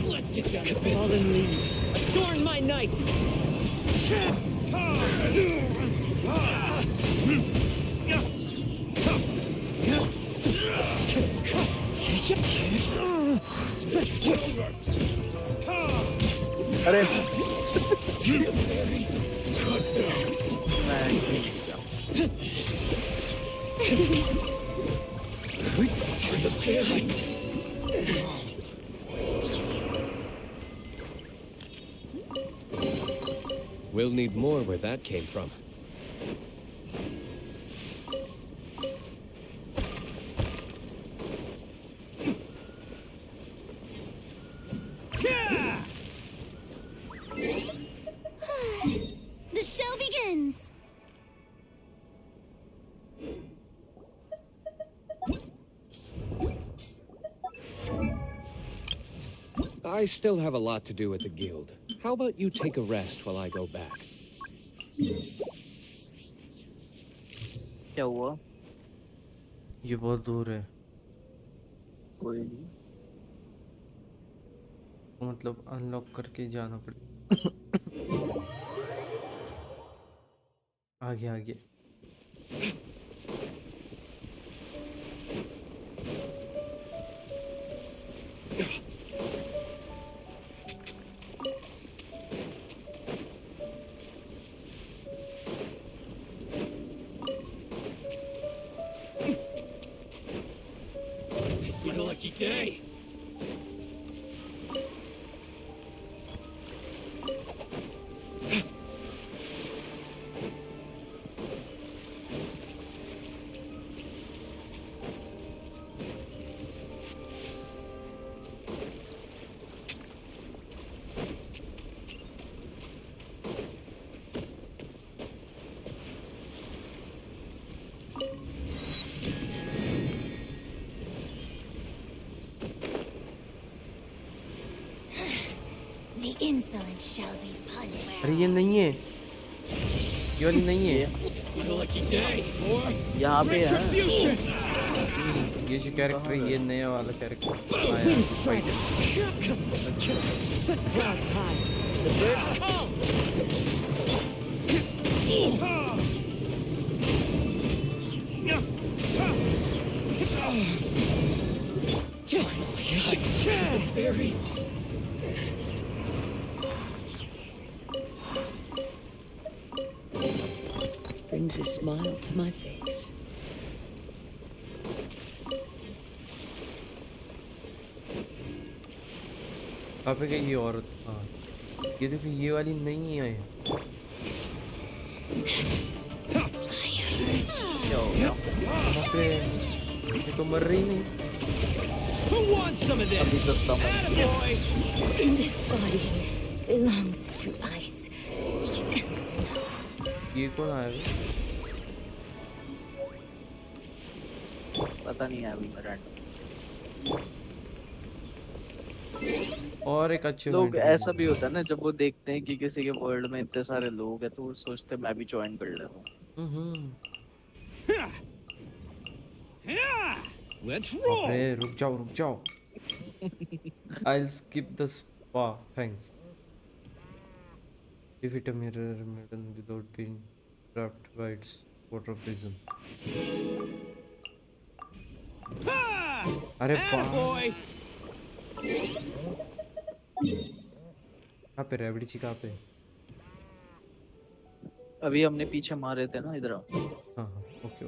Let's get down to business. Fallen leaves. Adorn my night. अरे We'll need more where that came from. The show begins! I still have a lot to do at the guild. How about you take a rest while I go back? क्या हुआ? ये बहुत दूर है। कोई नहीं। मतलब अनलॉक करके जाना पड़ेगा। आगे आगे। day. The insolent shall be punished. अरे ये नहीं है, ये वाली नहीं है। यहाँ पे है। ये जो कैरेक्टर है, ये नया वाला कैरेक्टर आया। The clouds high. The birds come. Barry. Brings a smile to my face. कहाँ पे गई ये औरत? हाँ, ये देखो, ये वाली नहीं है। क्या हो गया? कहाँ पे? ये तो मर रही नहीं। Who wants some of अभी this? तो stomach This body belongs to ice and snow. ये कौन आया? पता नहीं है अभी मेरा। और एक अच्छे लोग ऐसा भी होता है ना, जब वो देखते हैं कि किसी के वर्ल्ड में इतने सारे लोग हैं तो वो सोचते हैं मैं भी ज्वाइन कर लेता हूँ। Let's roll. अरे रुक जाओ। I'll skip the spa, thanks. Defeat a mirror maiden without being trapped by its water prism. अरे Attaboy. कहाँ पे रैबिडी जी, कहाँ पे? अभी हमने पीछे मारे थे ना इधर। हाँ, ओके।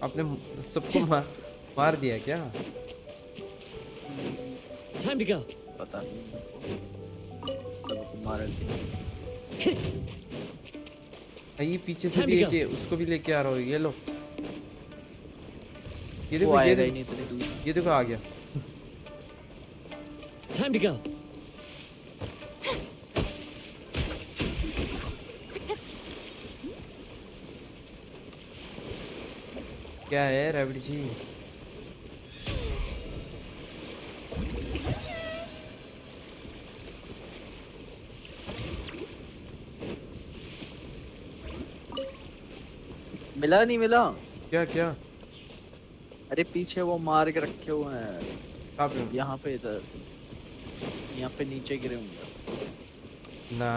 आपने सबको मार दिया क्या? Time to go. पता नहीं, सबको मारे थे। ये पीछे से भी एक है, उसको भी लेके आ रहा हूँ। ये लो, ये देखो, वो आएगा ही नहीं इतनी दूर। ये देखो आ गया। Time to go. क्या है रैबिडी जी? मिला नहीं मिला? क्या? अरे पीछे वो मार के रखे हुए हैं। कहाँ पे? यहाँ पे, इधर यहाँ पे नीचे गिरे होंगे ना,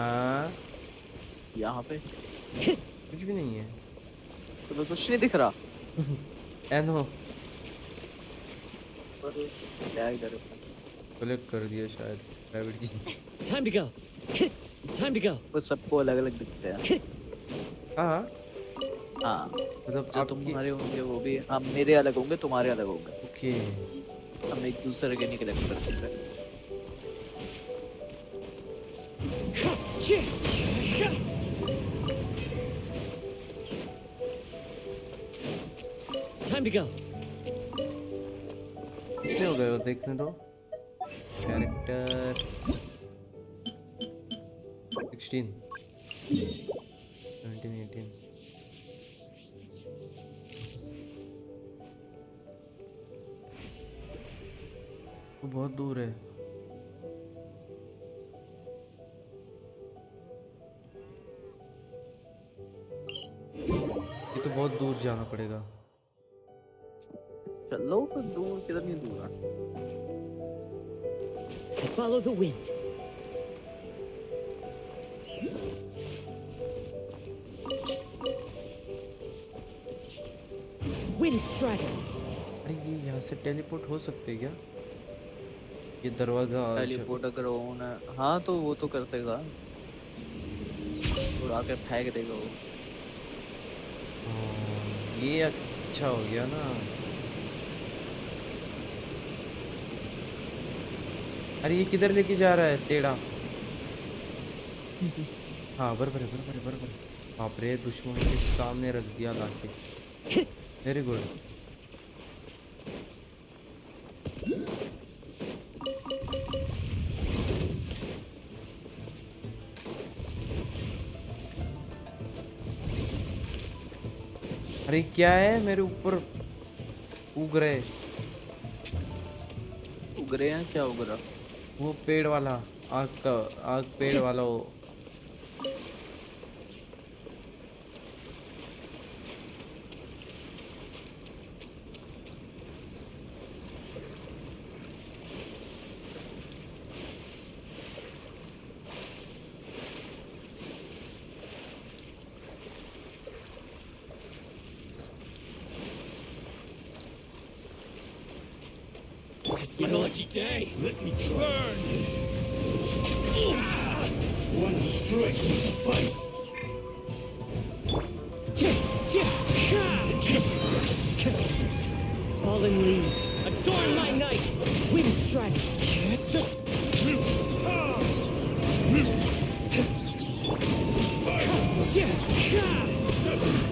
यहाँ पे कुछ भी नहीं है। तुम्हें कुछ नहीं दिख रहा? एनो क्या इधर कलेक्ट कर दिया शायद रैबिडी जी। Time to go. Time to go. वो सबको अलग अलग दिखते हैं। हाँ, हाँ, मतलब जो तुम्हारे होंगे वो भी, हाँ मेरे अलग होंगे, तुम्हारे अलग होंगे। ओके, हम एक दूसरे के नहीं कलेक्ट करते हैं। Time to go. कितने हो गए हो देखने दो। कैरेक्टर 16 17 18। वो बहुत दूर है। ये तो बहुत दूर जाना पड़ेगा। चलो तो दूर, कितनी दूर है? Follow the wind. Wind strider. अरे ये यहाँ से टेलीपोर्ट हो सकते हैं क्या? ये दरवाजा टेलीपोर्ट अगर ऑन है, हाँ तो वो तो कर देगा, उड़ा के फेंक देगा वो। ये अच्छा हो गया ना। अरे ये किधर लेके जा रहा है टेढ़ा? हाँ बराबर है बराबर है बराबर है। बाप रे, दुश्मनों के सामने रख दिया लाके। Very good. अरे क्या है मेरे ऊपर उग रहे? उग रहे हैं? क्या उग रहा? वो पेड़ वाला, आग का, आग पेड़ वाला वो। It's my lucky day. Let me burn. One strike will suffice. Fallen leaves, adorn my night! Wind strike!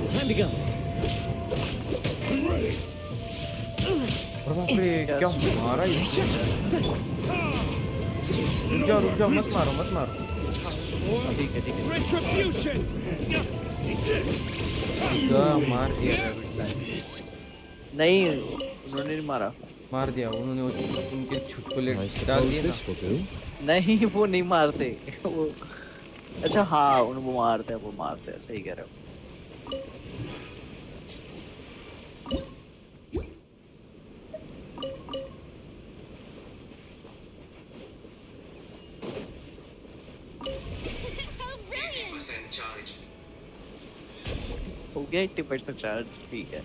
Time to go. और बाप रे, क्या मारा इसने? रुक जाओ, मत मारो मत मारो। ठीक है ठीक है। Retribution. मार दिया नहीं, उन्होंने नहीं मारा। मार दिया उन्होंने, उनके छुटकुले डाल दिए ना। नहीं, वो नहीं मारते वो। अच्छा हाँ, वो मारते हैं, सही कह रहे हो। हो गया 80% चार्ज, ठीक है।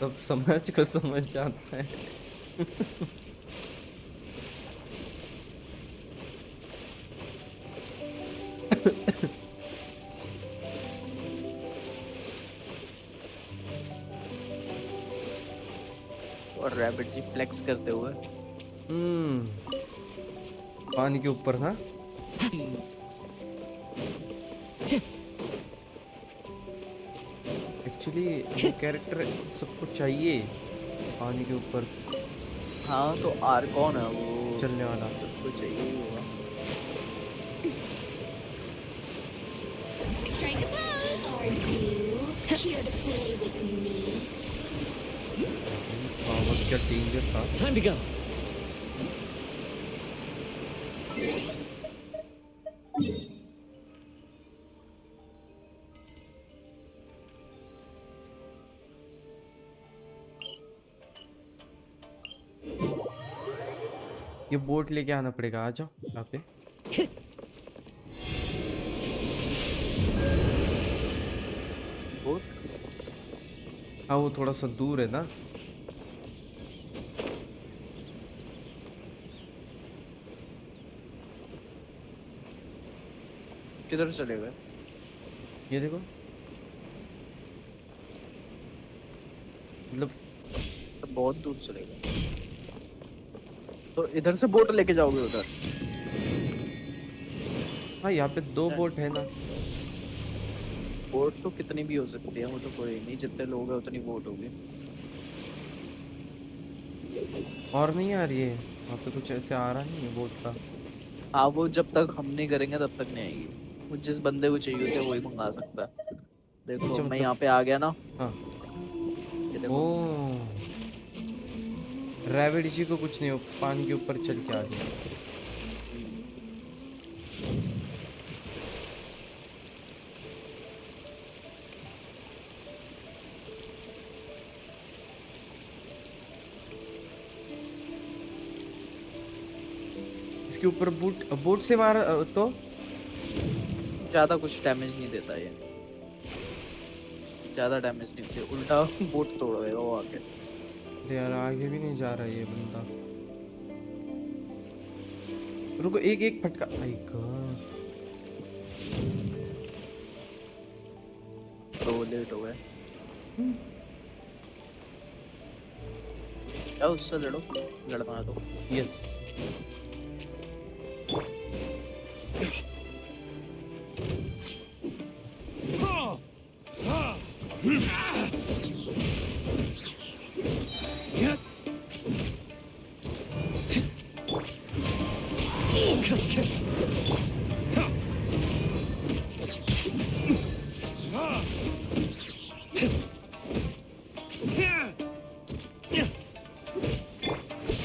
सब समझ को समझ जाता है। और रैबिट जी फ्लेक्स करते हुए पानी के ऊपर ना। एक्चुअली वो कैरेक्टर सबको चाहिए पानी के ऊपर। हाँ तो आर कौन है वो चलने वाला? सबको चाहिए होगा। Strike a pose. Are you here to play with me? क्या डेंजर था। Time to go. ये बोट लेके आना पड़ेगा, आ जाओ यहाँ पे। बोट? हाँ वो थोड़ा सा दूर है ना। किधर चले गए? ये देखो, मतलब बहुत दूर चले गए। तो इधर से बोट लेके जाओगे उधर? हाँ यहाँ पे 2 बोट है ना। बोट तो कितनी भी हो सकती है, वो तो कोई नहीं, जितने लोग हैं उतनी बोट होगी। और नहीं आ रही है वहाँ पे, कुछ ऐसे आ रहा नहीं है बोट का। हाँ वो जब तक हम नहीं करेंगे तब तक नहीं आएगी। वो जिस बंदे को चाहिए होती है वही मंगा सकता है। देखो अच्छा, मैं यहाँ पे आ गया ना। हाँ। ये देखो। रैबिट जी को कुछ नहीं हो, पानी के ऊपर चल के आ गया। इसके ऊपर बोट से मार तो ज्यादा कुछ डैमेज नहीं देता ये, ज्यादा डैमेज नहीं देता, उल्टा बोट तोड़ देगा वो आके। यार आगे भी नहीं जा रहा ये बंदा। रुको, एक फटका। आई गॉड, तो लेट हो गए। क्या उससे लड़ो, लड़ना है तो। Yes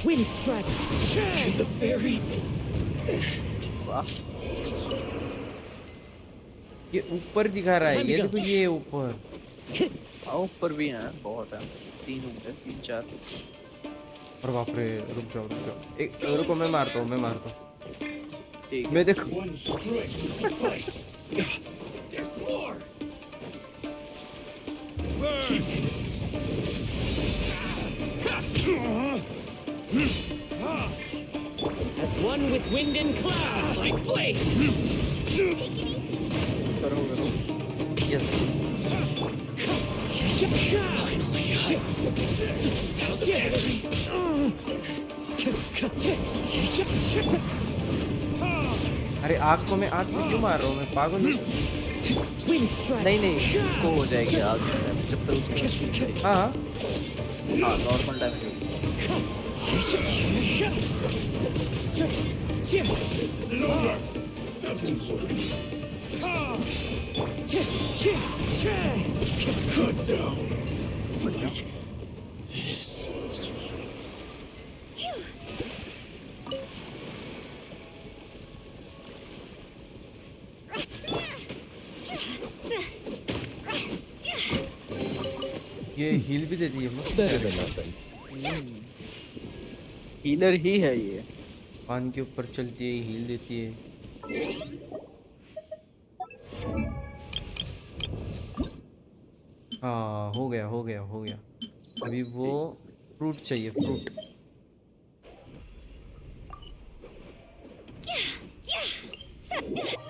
Wind strike. The fairy. वाह, ये ऊपर दिखा रहा है, ये देखो ये ऊपर। हाँ ऊपर भी हैं, बहुत हैं, 3 होंगे, 3-4। और बाप रे, रुक जाओ रुक जाओ, एक रुको, मैं मारता हूँ, मैं मारता हूँ। ठीक है। मैं देखो One strike will suffice. There's more. As one with wind and cloud, like blade. करो करो। यस अरे आग को मैं आग से क्यों मार रहा हूँ, मैं पागल हूँ। नहीं नहीं, इसको हो जाएगी आग से damage, जब तक उसको shoot करेगी। हाँ हाँ नॉर्मल डैमेज होगी। Cut down. This. ये हील भी देती है मस्त। Better than nothing. हीलर ही है ये। पान के ऊपर चलती है, हील देती है। हाँ हो गया हो गया हो गया। अभी वो फ्रूट चाहिए, फ्रूट।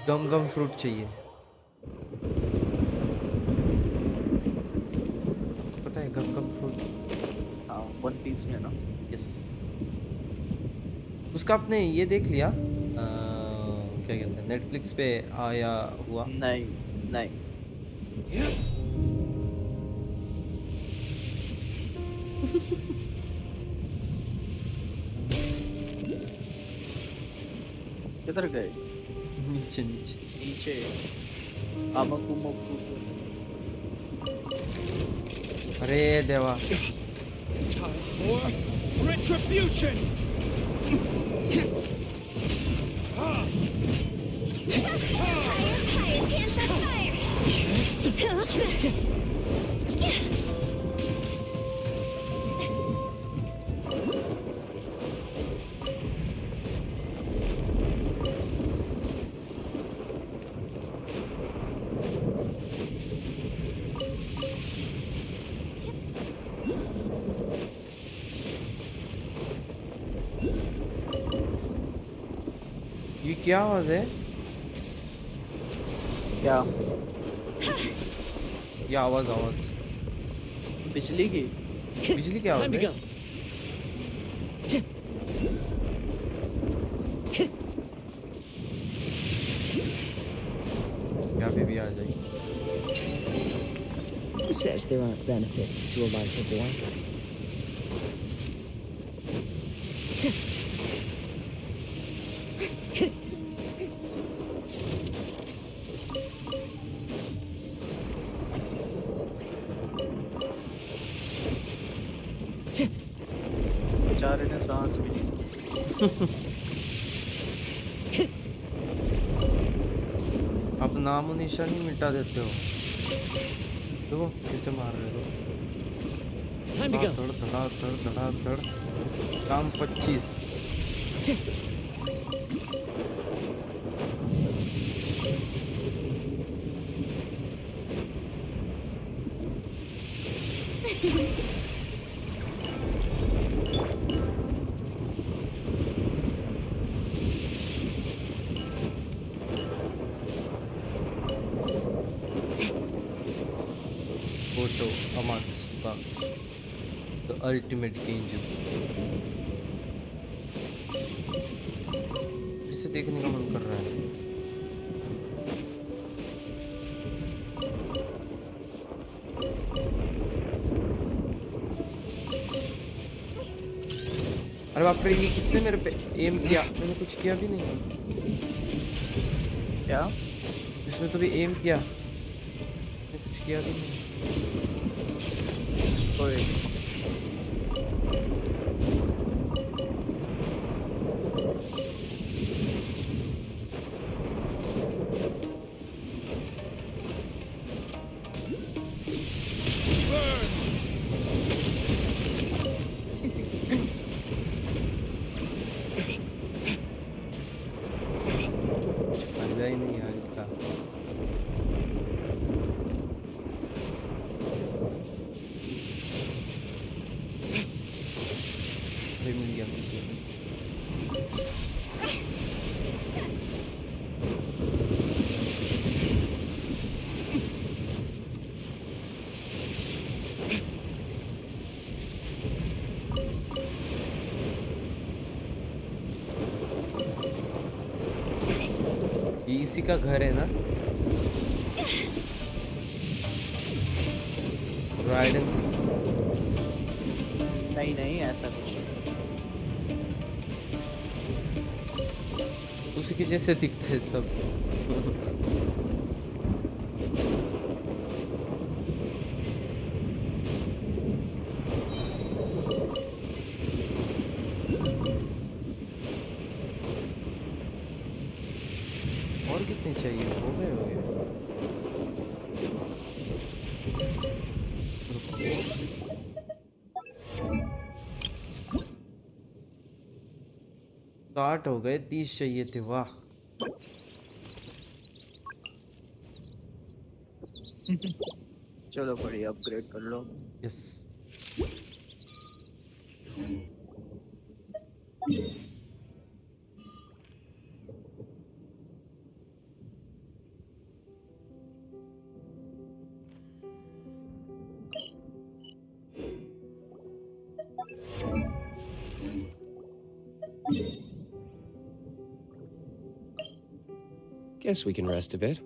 गम गम फ्रूट चाहिए। पता है गम गम फ्रूट। हाँ वन पीस में ना। यस। उसका आपने ये देख लिया, क्या कहते हैं, नेटफ्लिक्स पे आया हुआ? नहीं नहीं। किधर गए? नीचे नीचे नीचे। आमाकुमो फ्रूट। अरे देवा। Time for retribution. ये क्या आवाज है? क्या? ये आवाज आवाज बिजली की? बिजली की आवाज है? क्या बेबी आ जाएगी? Who says there aren't benefits to a life of war? बेचारे ने सांस भी नहीं। आप नाम और निशान ही मिटा देते हो। देखो कैसे मार रहे हो। धड़ धड़ा धड़ धड़ा धड़। काम 25। ultimate genjutsu. इसे देखने का मन कर रहा है. अरे बाप रे, ये किसने मेरे पे एम किया? मैंने कुछ किया भी नहीं. क्या? इसने तो भी एम किया. मैंने कुछ किया भी नहीं. ओए फायदा ही नहीं यार इसका. मिल गया, मिल गया. ये इसी का घर है ना? राइडन. नहीं नहीं, ऐसा कुछ नहीं. उसी के जैसे दिखते हैं सब. और कितने चाहिए? हो गए, हो गए. रुको. 60 हो गए, 30 चाहिए थे. वाह. चलो बढ़िया, अपग्रेड कर लो. Yes. Guess we can rest a bit.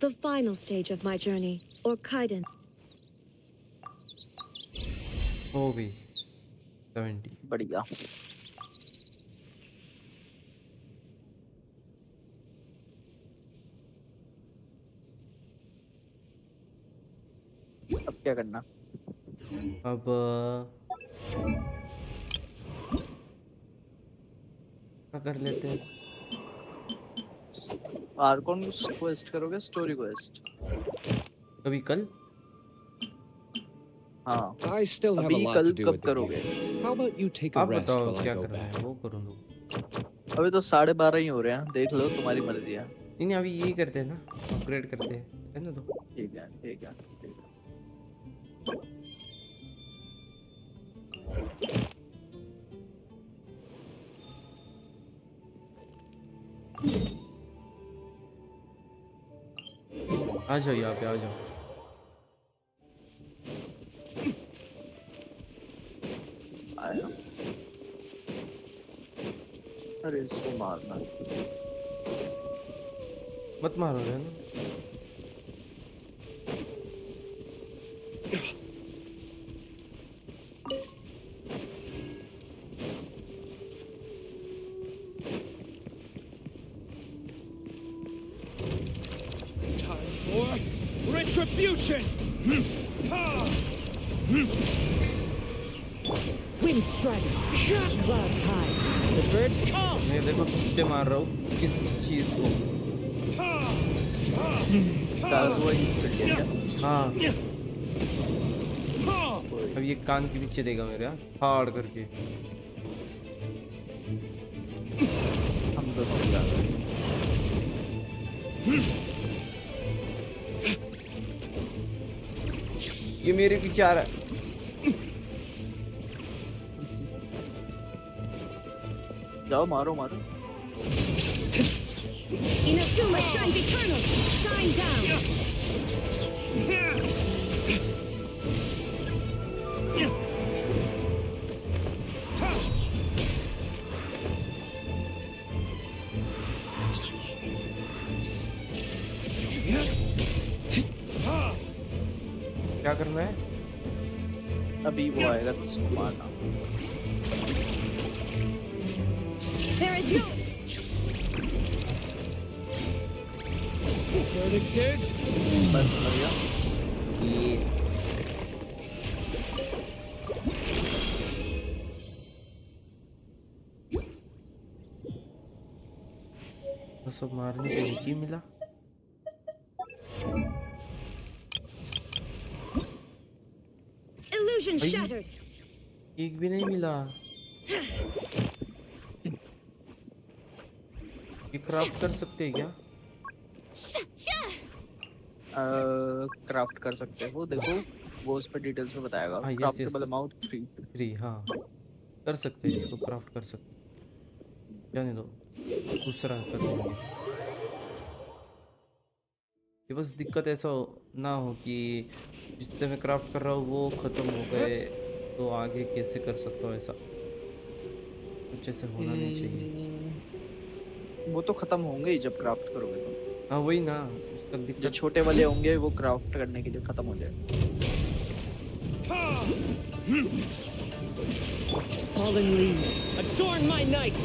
The final stage of my journey, or Kaiden. हो गई 70. बढ़िया. अब क्या करना? अब क्या कर लेते हैं? आर्कॉन क्वेस्ट करोगे, स्टोरी क्वेस्ट? कभी कल. हाँ. I still have a अभी lot कल to do कब with the करोगे? game. How about you take a आप rest बताओ while I क्या go करना back? है, वो करूँ दो. अभी तो 12:30 ही हो रहे हैं, देख लो, तुम्हारी मर्जी है. नहीं नहीं, अभी यही करते हैं ना, अपग्रेड करते हैं. रहने दो. ठीक है, ठीक है, ठीक है. आ जाओ यहाँ पे, आ जाओ. आया. अरे इसको मारना. मत मारो रहना. Retribution! Wind strike! Clouds high! The birds come! मैं देखो किससे मार रहा हूँ, किस चीज को? काजुआ यूज कर लिया क्या? हाँ। अब ये कान के नीचे देगा मेरे, फाड़ करके। हम दोनों भी आ गए। ये मेरे पीछे आ रहा है। जाओ मारो मारो। Inazuma shines eternal. Shine down. क्या करना है? अभी वो आएगा तो उसको मारना। There is no. Verdict is... बस मर गया। ये तो सब मारने को एक ही मिला। Illusion भाई, shattered. एक भी नहीं मिला। ये क्राफ्ट कर सकते हैं क्या? क्राफ्ट कर सकते हो, देखो वो उस पर डिटेल्स में बताएगा। हाँ, क्राफ्टेबल अमाउंट 3 हाँ कर सकते हैं, इसको क्राफ्ट कर सकते हैं। जाने दो, दूसरा कर देंगे। ये बस दिक्कत ऐसा ना हो कि जितने मैं क्राफ्ट कर रहा हूँ वो ख़त्म हो गए तो आगे कैसे कर सकता हूँ, ऐसा कुछ ऐसे होना नहीं चाहिए। वो तो खत्म होंगे ही जब क्राफ्ट करोगे तो। हाँ वही ना, उसका जो दिक्कत। छोटे वाले होंगे वो क्राफ्ट करने के लिए खत्म हो जाएगा। Fallen leaves, adorn my night!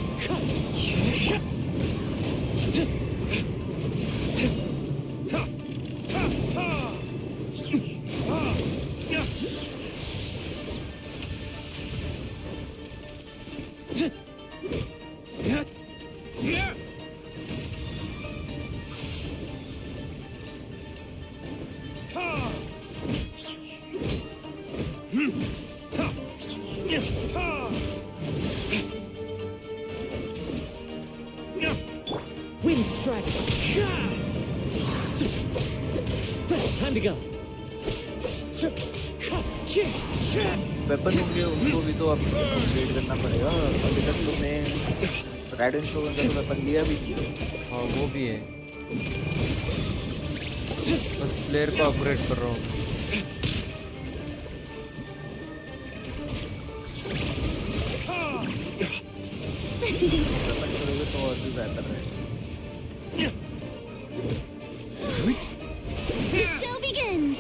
Wind strike! Time to go! Weapon होंगे उनको भी तो अब अपग्रेड करना पड़ेगा। अभी तक तुमने राइडन शोगन का तो वेपन लिया भी नहीं। हाँ वो भी है, बस प्लेयर को अपग्रेड कर रहा हूँ। वेपन करोगे तो और भी बेहतर रहेगा। The show begins.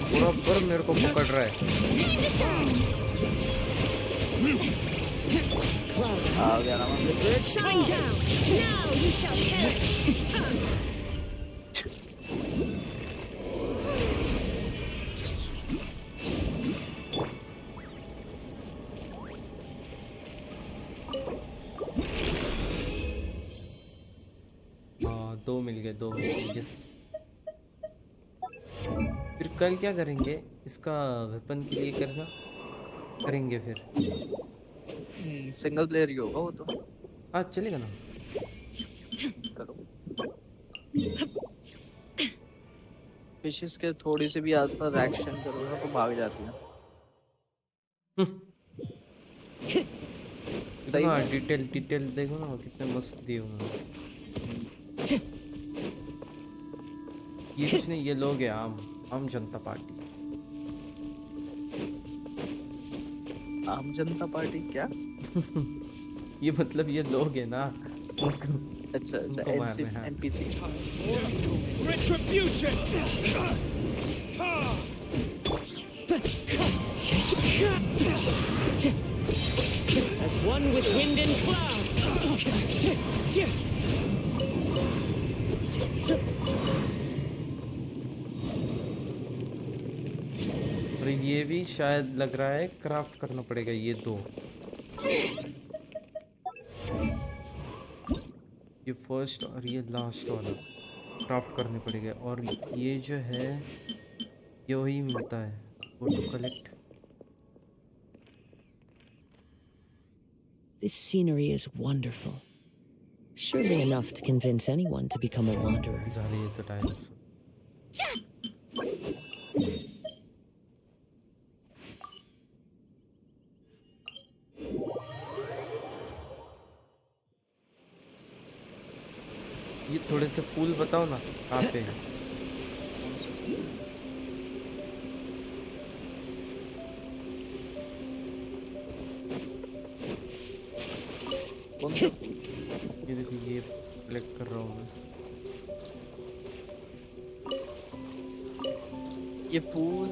पूरा बर्फ मेरे को पकड़ रहा है। Time to shine. आ गया ना मैं। Shine down. Now you shall perish. दो मिल गए, दो मिल गए। यस, फिर कल क्या करेंगे? इसका वेपन के लिए करना करेंगे फिर। सिंगल प्लेयर ही होगा वो तो। हाँ चलेगा ना। करो फिशेस के थोड़ी सी भी आसपास एक्शन करो ना तो भाग जाती है। सही है। डिटेल देखो ना कितने मस्त दिए हुए हैं। ये कुछ नहीं, ये लोग हैं आम जनता पार्टी। आम जनता पार्टी क्या? ये मतलब ये लोग है ना अच्छा NPC Retribution! As one with wind and cloud! और ये भी शायद लग रहा है क्राफ्ट करना पड़ेगा ये दो। ये फर्स्ट और ये लास्ट वाला क्राफ्ट करने पड़ेगा। और ये जो है ये वही मिलता है, वो to collect. This scenery is wonderful. Surely enough to convince anyone to become a wanderer. ज़्यादा ये तो टाइम। ये थोड़े से फूल बताओ ना कहाँ पे है? ये देखो ये कलेक्ट कर रहा हूँ मैं। ये फूल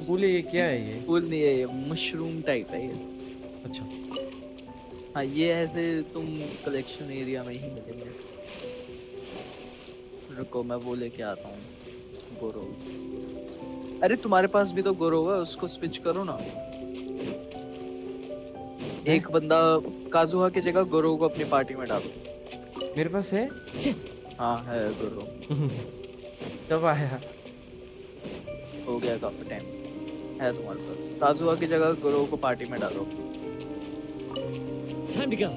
फूल है, ये क्या है? ये फूल नहीं है, ये मशरूम टाइप है ये। अच्छा हाँ, ये ऐसे तुम कलेक्शन एरिया में ही मिलेंगे। रुको मैं वो लेके आता हूँ गोरो। अरे तुम्हारे पास भी तो गोरो है, उसको स्विच करो ना। एक बंदा काजुहा की जगह गोरो को अपनी पार्टी में डालो। मेरे पास है। हाँ है गोरो। कब आया? हो गया काफी टाइम है तुम्हारे पास। काजुहा की जगह गोरो को पार्टी में डालो। Time to go.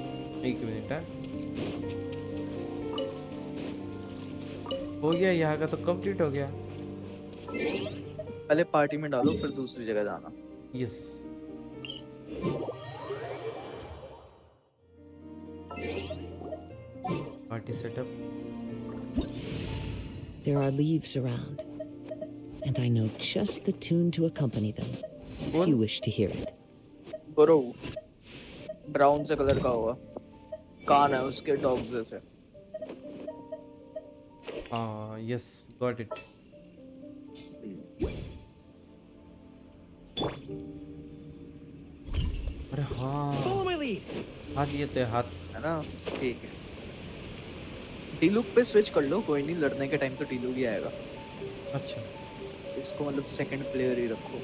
एक मिनट है। हो गया, यहाँ का तो कंप्लीट हो गया। पहले पार्टी में डालो फिर दूसरी जगह जाना। Yes. Party setup. There are leaves around, and I know just the tune to accompany them, if you wish to hear it. गोरो ब्राउन से कलर का होगा, कान है उसके डॉग जैसे। हाँ यस, गॉट इट। अरे हाँ, हाथ ये तो हाथ है ना। ठीक है, डीलुक पे स्विच कर लो, कोई नहीं, लड़ने के टाइम तो डीलुक ही आएगा। अच्छा, इसको मतलब सेकंड प्लेयर ही रखो।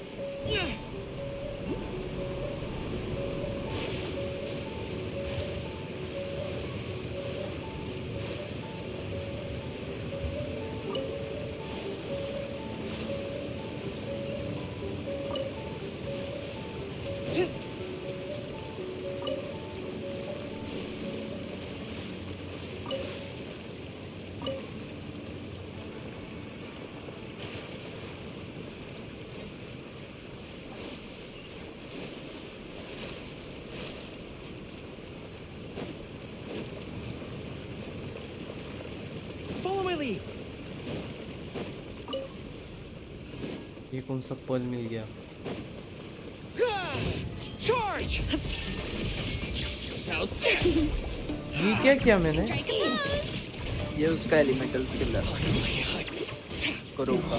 ये कौन सा पल मिल गया? ये क्या किया मैंने? ये उसका एलिमेंटल स्किल है करो का।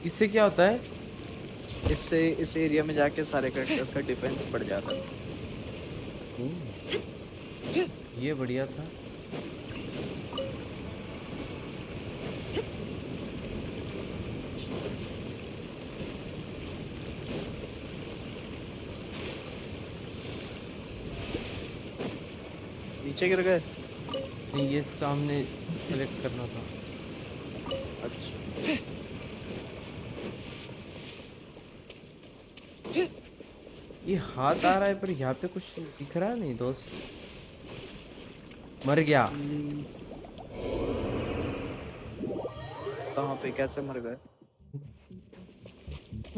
इससे क्या होता है? इससे इस एरिया में जाके सारे कैरेक्टर्स का डिफेंस बढ़ जाता है। ये बढ़िया था। नीचे गिर गए? नहीं, ये सामने सेलेक्ट करना था। अच्छा, ये हाथ आ रहा है पर यहाँ पे कुछ दिख रहा नहीं दोस्त। मर गया। कहाँ पे कैसे मर गए?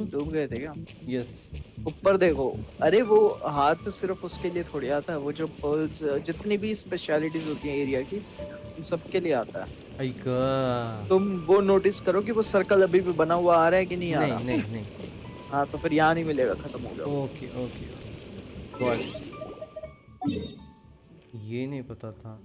डूब गए थे क्या? यस। ऊपर देखो। अरे वो हाथ सिर्फ उसके लिए थोड़ी आता है, वो जो पर्ल्स जितनी भी स्पेशलिटीज होती हैं एरिया की उन सबके लिए आता है। तुम वो नोटिस करो कि वो सर्कल अभी भी बना हुआ आ रहा है कि नहीं आ रहा? नहीं नहीं नहीं। हाँ तो फिर यहाँ नहीं मिलेगा, खत्म हो गया। Okay okay, got it. ये नहीं पता था।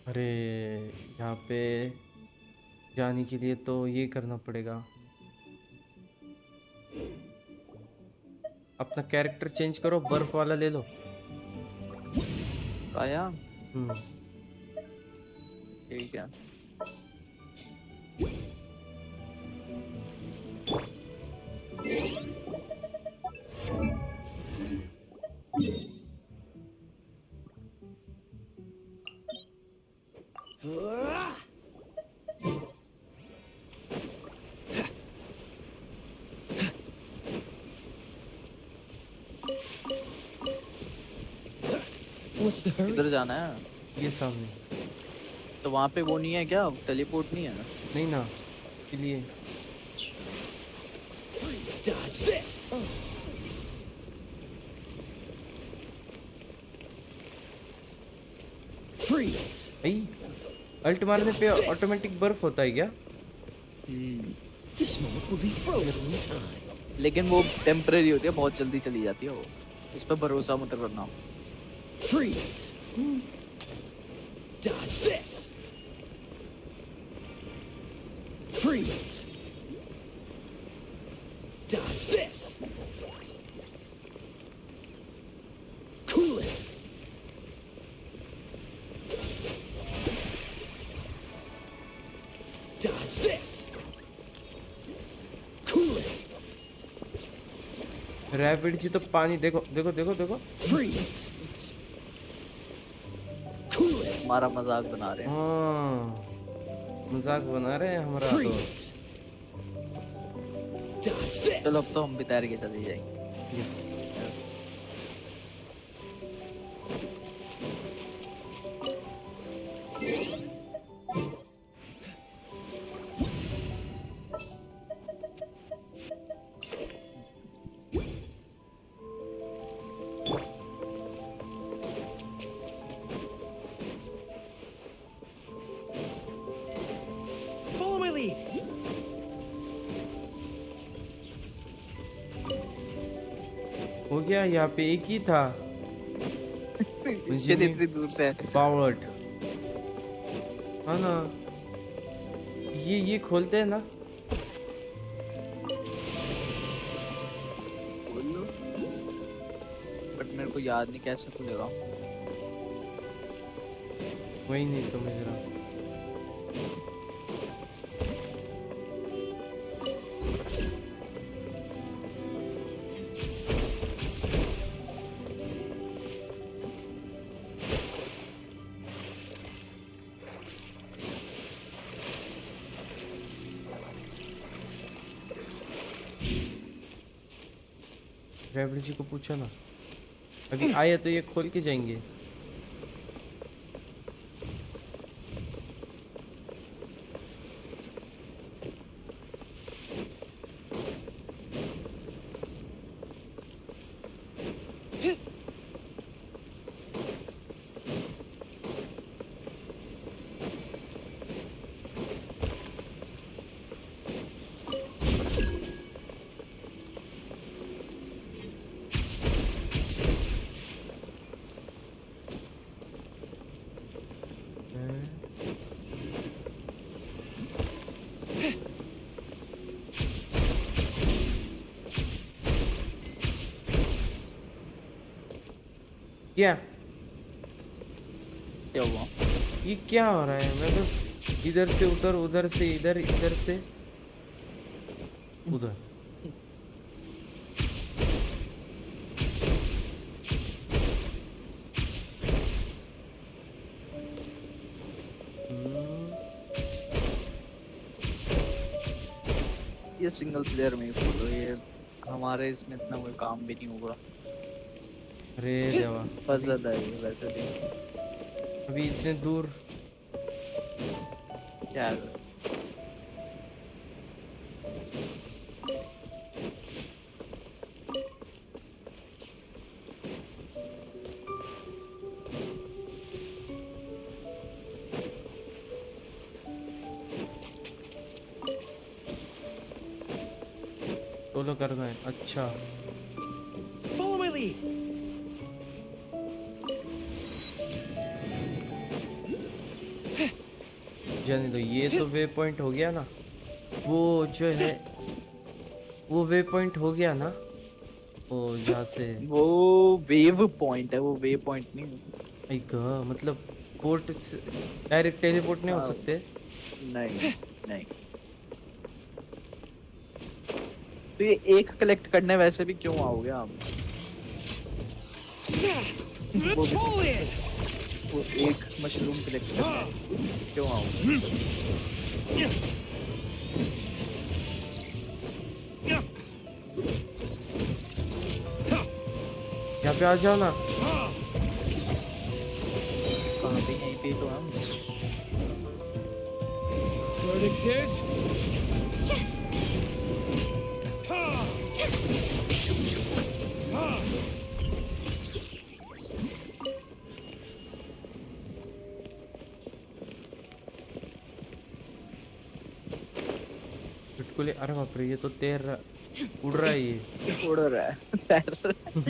अरे यहाँ पे जाने के लिए तो ये करना पड़ेगा, अपना कैरेक्टर चेंज करो, बर्फ वाला ले लो। आया हम्म। ठीक है। What's the hurry? किधर जाना है? ये सामने। तो वहाँ पे वो नहीं है क्या, टेलीपोर्ट नहीं है? नहीं ना, इसलिए। Dodge this. Freeze. भाई अल्ट मारने पे ऑटोमेटिक बर्फ होता है क्या? This moment will be frozen in time. लेकिन वो टेम्परेरी होती है, बहुत जल्दी चली जाती है वो, इस पे भरोसा मत करना। Freeze. Dodge this. Freeze. Dodge this. Cool it. Dodge this. Cool it. Rapid जी तो पानी देखो देखो देखो देखो। Freeze. Cool it. हमारा मजाक बना रहे हैं। हाँ, मजाक बना रहे हैं हमारा Freeze. Dodge this. चलो अब तो हम भी तैर के चले जाएंगे। यस। Follow my lead. हो गया, यहाँ पे एक ही था। इसके लिए इतनी दूर से है। पावर्ड। हाँ ना, ये खोलते हैं ना। बोल लो। बट मेरे को याद नहीं कैसे खुलेगा। वही नहीं समझ रहा। ड्राइवर जी को पूछो ना, अभी आए तो ये खोल के जाएंगे। क्या क्या हुआ? ये क्या हो रहा है? मैं बस इधर से उधर, उधर से इधर, इधर से उधर। ये सिंगल प्लेयर में ही खोलो, ये हमारे इसमें इतना कोई काम भी नहीं होगा। अरे देवा, पजल है ये वैसे भी। अभी इतने दूर क्या सोलो करना है, अच्छा। Follow my lead. जाने दो, ये तो वे पॉइंट हो गया ना, वो जो है वो वे पॉइंट हो गया ना, वो जहाँ से वो वेव पॉइंट है, वो वे पॉइंट नहीं। एक मतलब पोर्ट डायरेक्ट टेलीपोर्ट नहीं हो हाँ, सकते? नहीं नहीं। तो ये एक कलेक्ट करने वैसे भी क्यों आओगे आप? वो भी वो एक मशरूम कलेक्ट करने क्यों आओगे? यहाँ पे आ जाओ ना। कहाँ पे? यहीं पे तो हम। Verdict is... चुटकुले, अरे बाप रे, ये तो तैर रहा, उड़ रहा है ये। उड़ रहा है, तैर रहा है।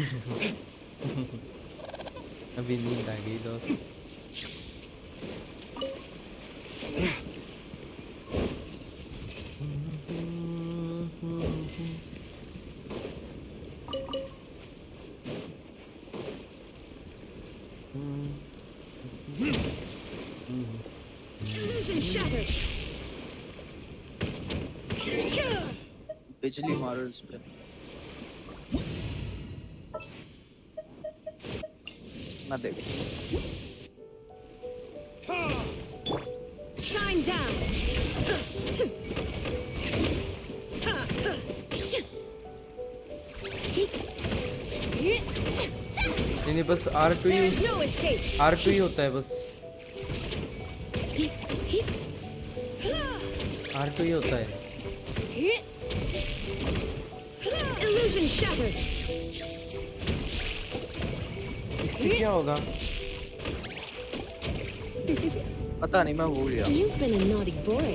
अभी नींद आ गई दोस्त। Illusion shattered. बिजली मारो इस पे। ना देखो। Shine down. नहीं बस R2 ही, There's no escape. R2 ही होता है बस, R2 ही होता है। Illusion shattered. इससे क्या होगा? पता नहीं, मैं भूल गया। You've been a naughty boy.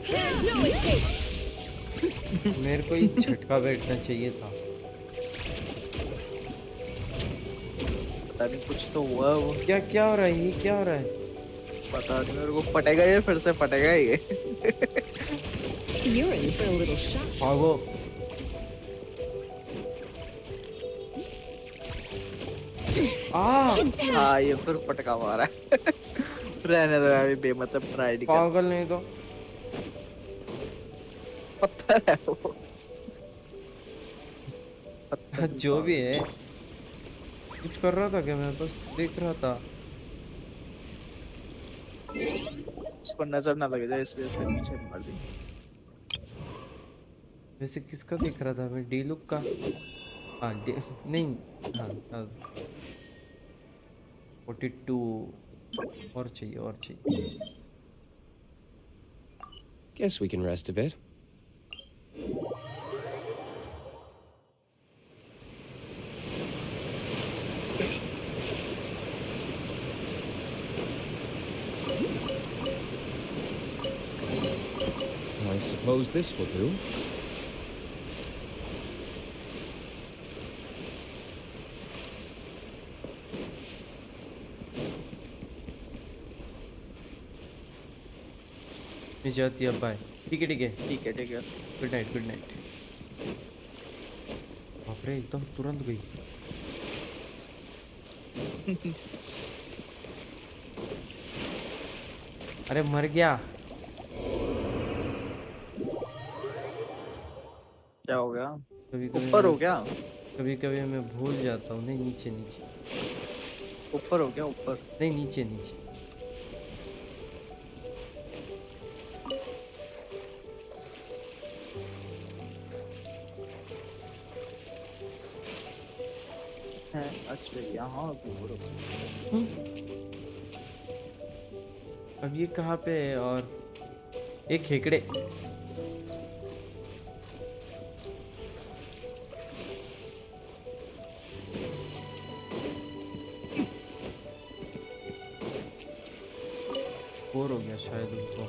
There's no escape. मेरे को ही झटका बैठना चाहिए था। पता नहीं, कुछ तो हुआ। वो क्या क्या हो रहा है, ये क्या हो रहा है? पता नहीं, मेरे को फटेगा ये, फिर से फटेगा ये। You're in for a little shock. भागो। हाँ, ये फिर फटका मारा है। रहने दो, अभी बेमतलब ट्राई नहीं कर। पागल नहीं तो पत्थर है वो। जो भी है, कुछ कर रहा था क्या? मैं बस देख रहा था। उसको नजर ना लगे जाए, इसलिए उसने पीछे मार दी। वैसे किसका देख रहा था मैं? डी लुक का? हाँ नहीं, हाँ 42 और चाहिए, और चाहिए। Guess we can rest a bit. I suppose this will do. मिल जाती है। अब बाय। ठीक है ठीक है ठीक है ठीक है। Good night, good night. बाप रे, एकदम तुरंत गई। अरे मर गया। क्या हो गया? कभी कभी ऊपर हो गया? कभी कभी मैं भूल जाता हूँ। नहीं, नीचे नीचे। ऊपर हो गया? ऊपर नहीं, नीचे नीचे। है। अच्छा, यहाँ ऊपर। अब ये कहाँ पे है? और एक खेकड़े। बोर हो गया शायद उनको।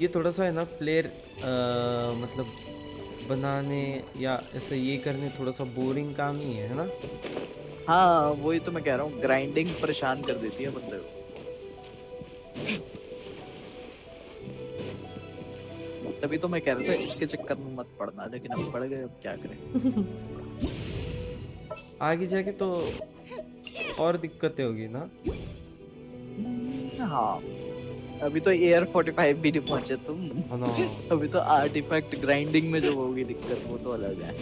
ये थोड़ा सा है ना प्लेयर मतलब बनाने या ऐसे ये करने थोड़ा सा बोरिंग काम ही है ना? हाँ वही तो मैं कह रहा हूँ, ग्राइंडिंग परेशान कर देती है बंदे को। तभी तो मैं कह रहा था इसके चक्कर में मत पड़ना, लेकिन अब पड़ गए, अब क्या करें। आगे जाके तो और दिक्कतें होगी ना? हाँ अभी तो एयर 45 भी नहीं पहुंचे तुम। ना अभी तो आर्टिफैक्ट ग्राइंडिंग में जो होगी दिक्कत, वो तो अलग है।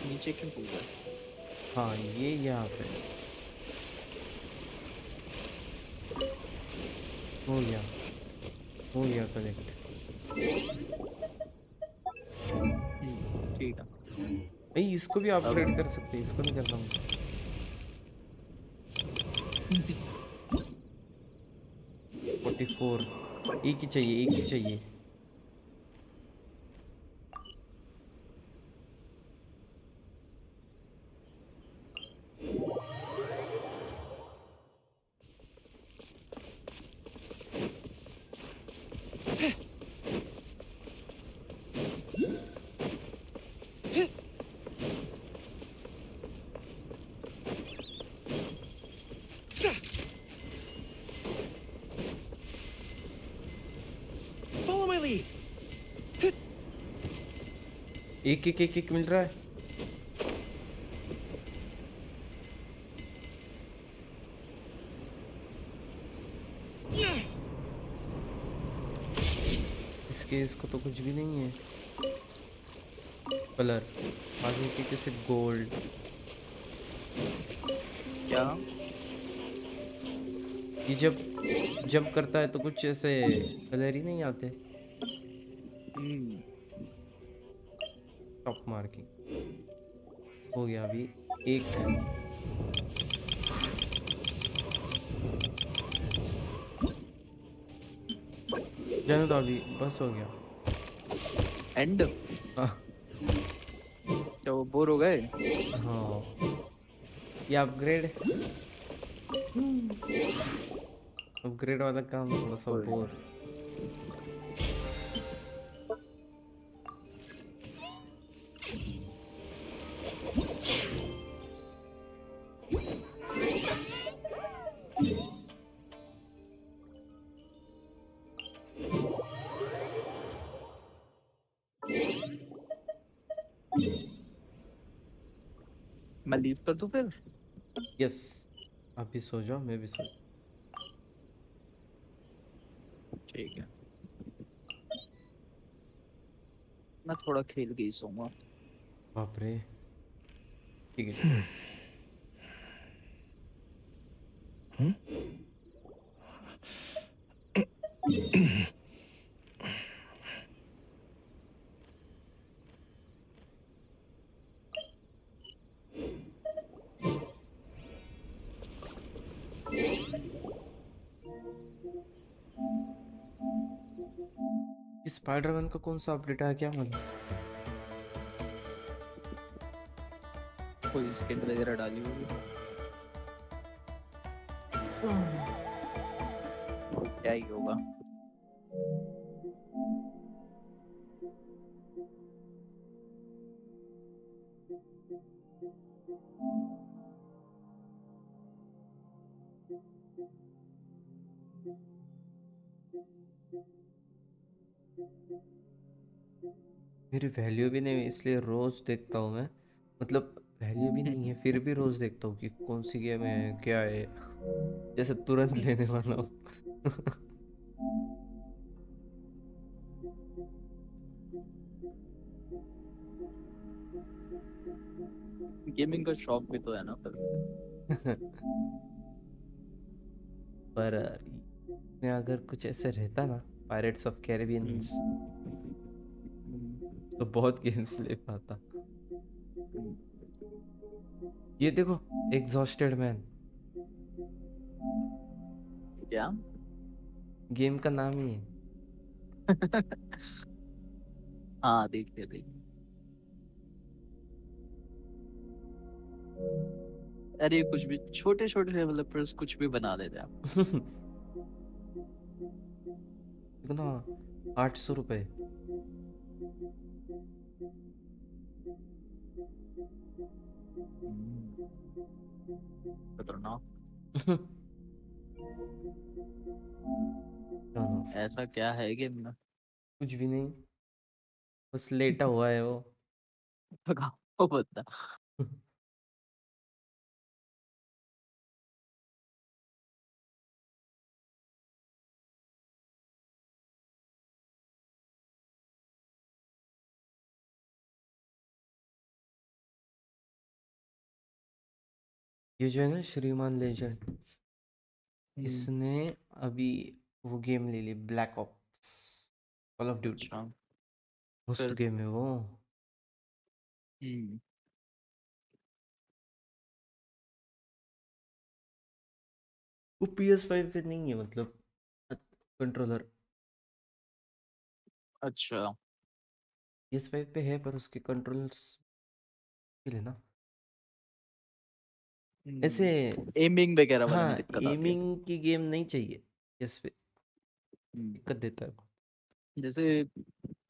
नीचे क्यों कूदा? हाँ ये यहाँ पे हो गया कनेक्ट। ठीक है भाई इसको भी अपग्रेड कर सकते हैं, इसको नहीं करना मुझे। फोर्टी फोर एक ही चाहिए, एक ही चाहिए। Follow my lead. एक एक एक एक मिल रहा है। इसके इसको तो कुछ भी नहीं है। कलर आगे के किसी गोल्ड क्या? ये जब जंप करता है तो कुछ ऐसे कलर ही नहीं आते। टॉप मार्किंग हो गया अभी एक। जाने दो अभी, बस हो गया एंड। हाँ क्या वो बोर हो गए? हाँ ये अपग्रेड अपग्रेड वाला काम थोड़ा सा बोर। मैं लीव कर दूं फिर? यस आप भी सो जाओ, मैं भी सो जाऊं। ठीक है मैं थोड़ा खेल के ही सोऊंगा। बाप रे ठीक है। स्पाइडरमैन का कौन सा अपडेट आया क्या मालूम? कोई स्किन वगैरह डाली होगी। क्या ही होगा। मेरी वैल्यू भी नहीं है इसलिए रोज देखता हूँ मैं। मतलब वैल्यू भी नहीं है फिर भी रोज देखता हूँ कि कौन सी गेम है क्या है, जैसे तुरंत लेने वाला हूँ। गेमिंग का शौक भी तो है ना फिर। पर मैं अगर कुछ ऐसे रहता ना पायरेट्स ऑफ कैरिबियंस तो बहुत गेम्स ले पाता। ये देखो एग्जॉस्टेड मैन क्या? गेम का नाम ही है। हाँ देख लिया देख। अरे कुछ भी छोटे छोटे डेवलपर्स कुछ भी बना देते हैं। कितना? 800 रुपये। खतरनाक। ऐसा क्या है गेम में? कुछ भी नहीं, बस लेटा हुआ है वो। भगाओ बता। ये जो है ना श्रीमान लेजेंड, इसने अभी वो गेम ले ली, black ops, call of duty. अच्छा मस्त फिर। गेम है वो। हम्म। वो PS5 पे नहीं है, मतलब कंट्रोलर। अच्छा। PS5 पे है पर उसके कंट्रोलर्स के लिए ना, ऐसे। एमिंग वगैरह वाले में हाँ, दिक्कत आती है। एमिंग की गेम नहीं चाहिए PS पे, हम्म। दिक्कत देता है वो। जैसे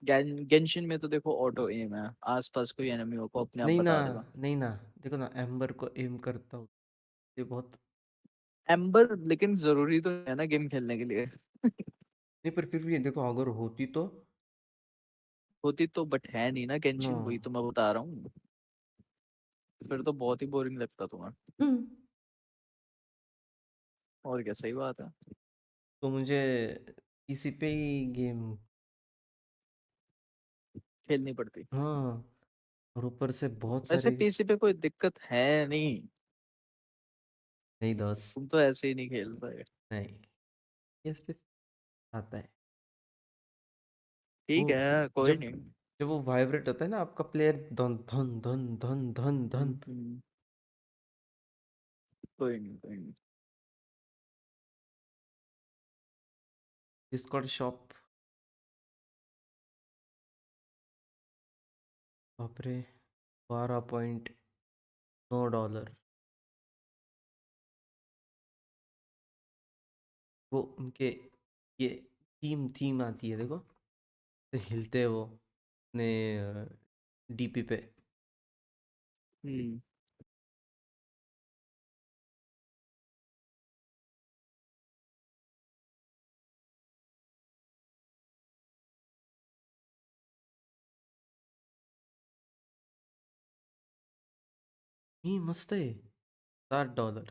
गेंशिन में तो देखो ऑटो एम है, आसपास कोई एनिमी हो को अपने आप नहीं ना, बता देगा। नहीं ना, देखो ना, एम्बर को एम करता हूँ, ये बहुत। एम्बर लेकिन जरूरी तो है ना गेम खेलने के लिए। नहीं, पर फिर भी देखो, अगर होती तो। होती तो, बट है नहीं ना नो। गेंशिन, वही तो मैं बता रहा हूँ। फिर तो बहुत ही बोरिंग लगता तुम्हें। और क्या, सही बात है। तो मुझे इसी पे ही गेम। खेलनी पड़ती। हाँ, और ऊपर से बहुत वैसे सारे। पीसी पे कोई दिक्कत है नहीं। नहीं दोस्त, तुम तो ऐसे ही नहीं खेल पाए। नहीं, PS पे आता है वो। ठीक है, कोई जब नहीं। जब वो वाइब्रेट होता है ना आपका प्लेयर, धन धन धन धन धन धन। हम्म। कोई नहीं कोई नहीं। डिस्कॉर्ड शॉप, बाप रे, $12.9। वो उनके ये थीम थीम आती है, देखो, तो हिलते हैं वो अपने डीपी पे। हम्म। नहीं, मस्त है, $7।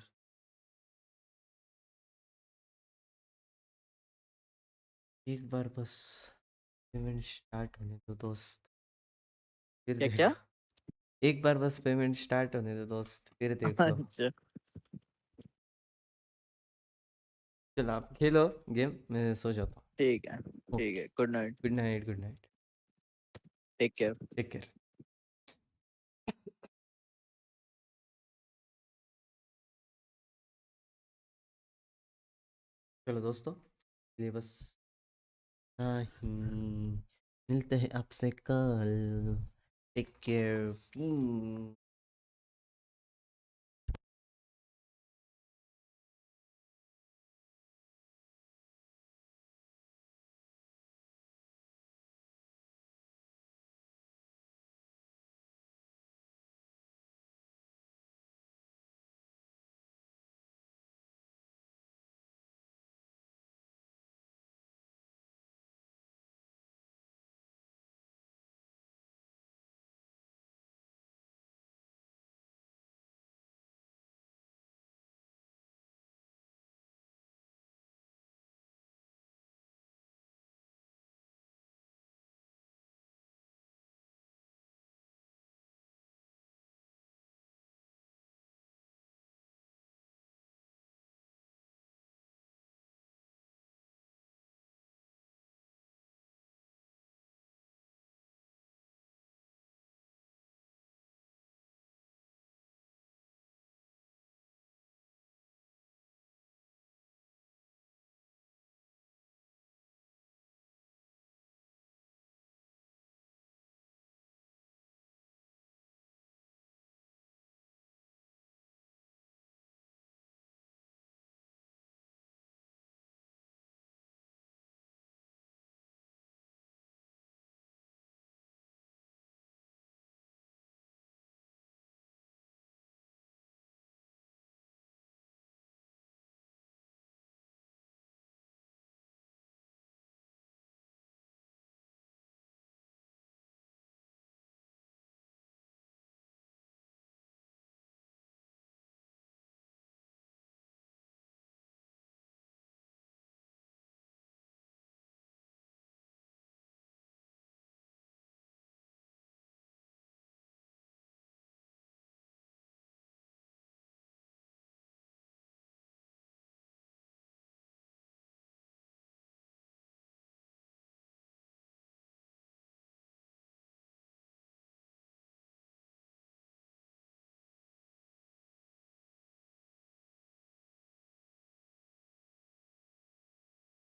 एक बार बस पेमेंट स्टार्ट होने दो दोस्त, फिर क्या क्या? देखो। एक बार बस पेमेंट स्टार्ट होने दो दोस्त, फिर देख लो। अच्छा। चलो आप खेलो गेम, मैं सो जाता ठीक है हूँ। ठीक ओके, है, good night. Good night, good night. Take care. Take care. चलो दोस्तों, ये बस, हाँ ही, मिलते हैं आपसे कल। Take care.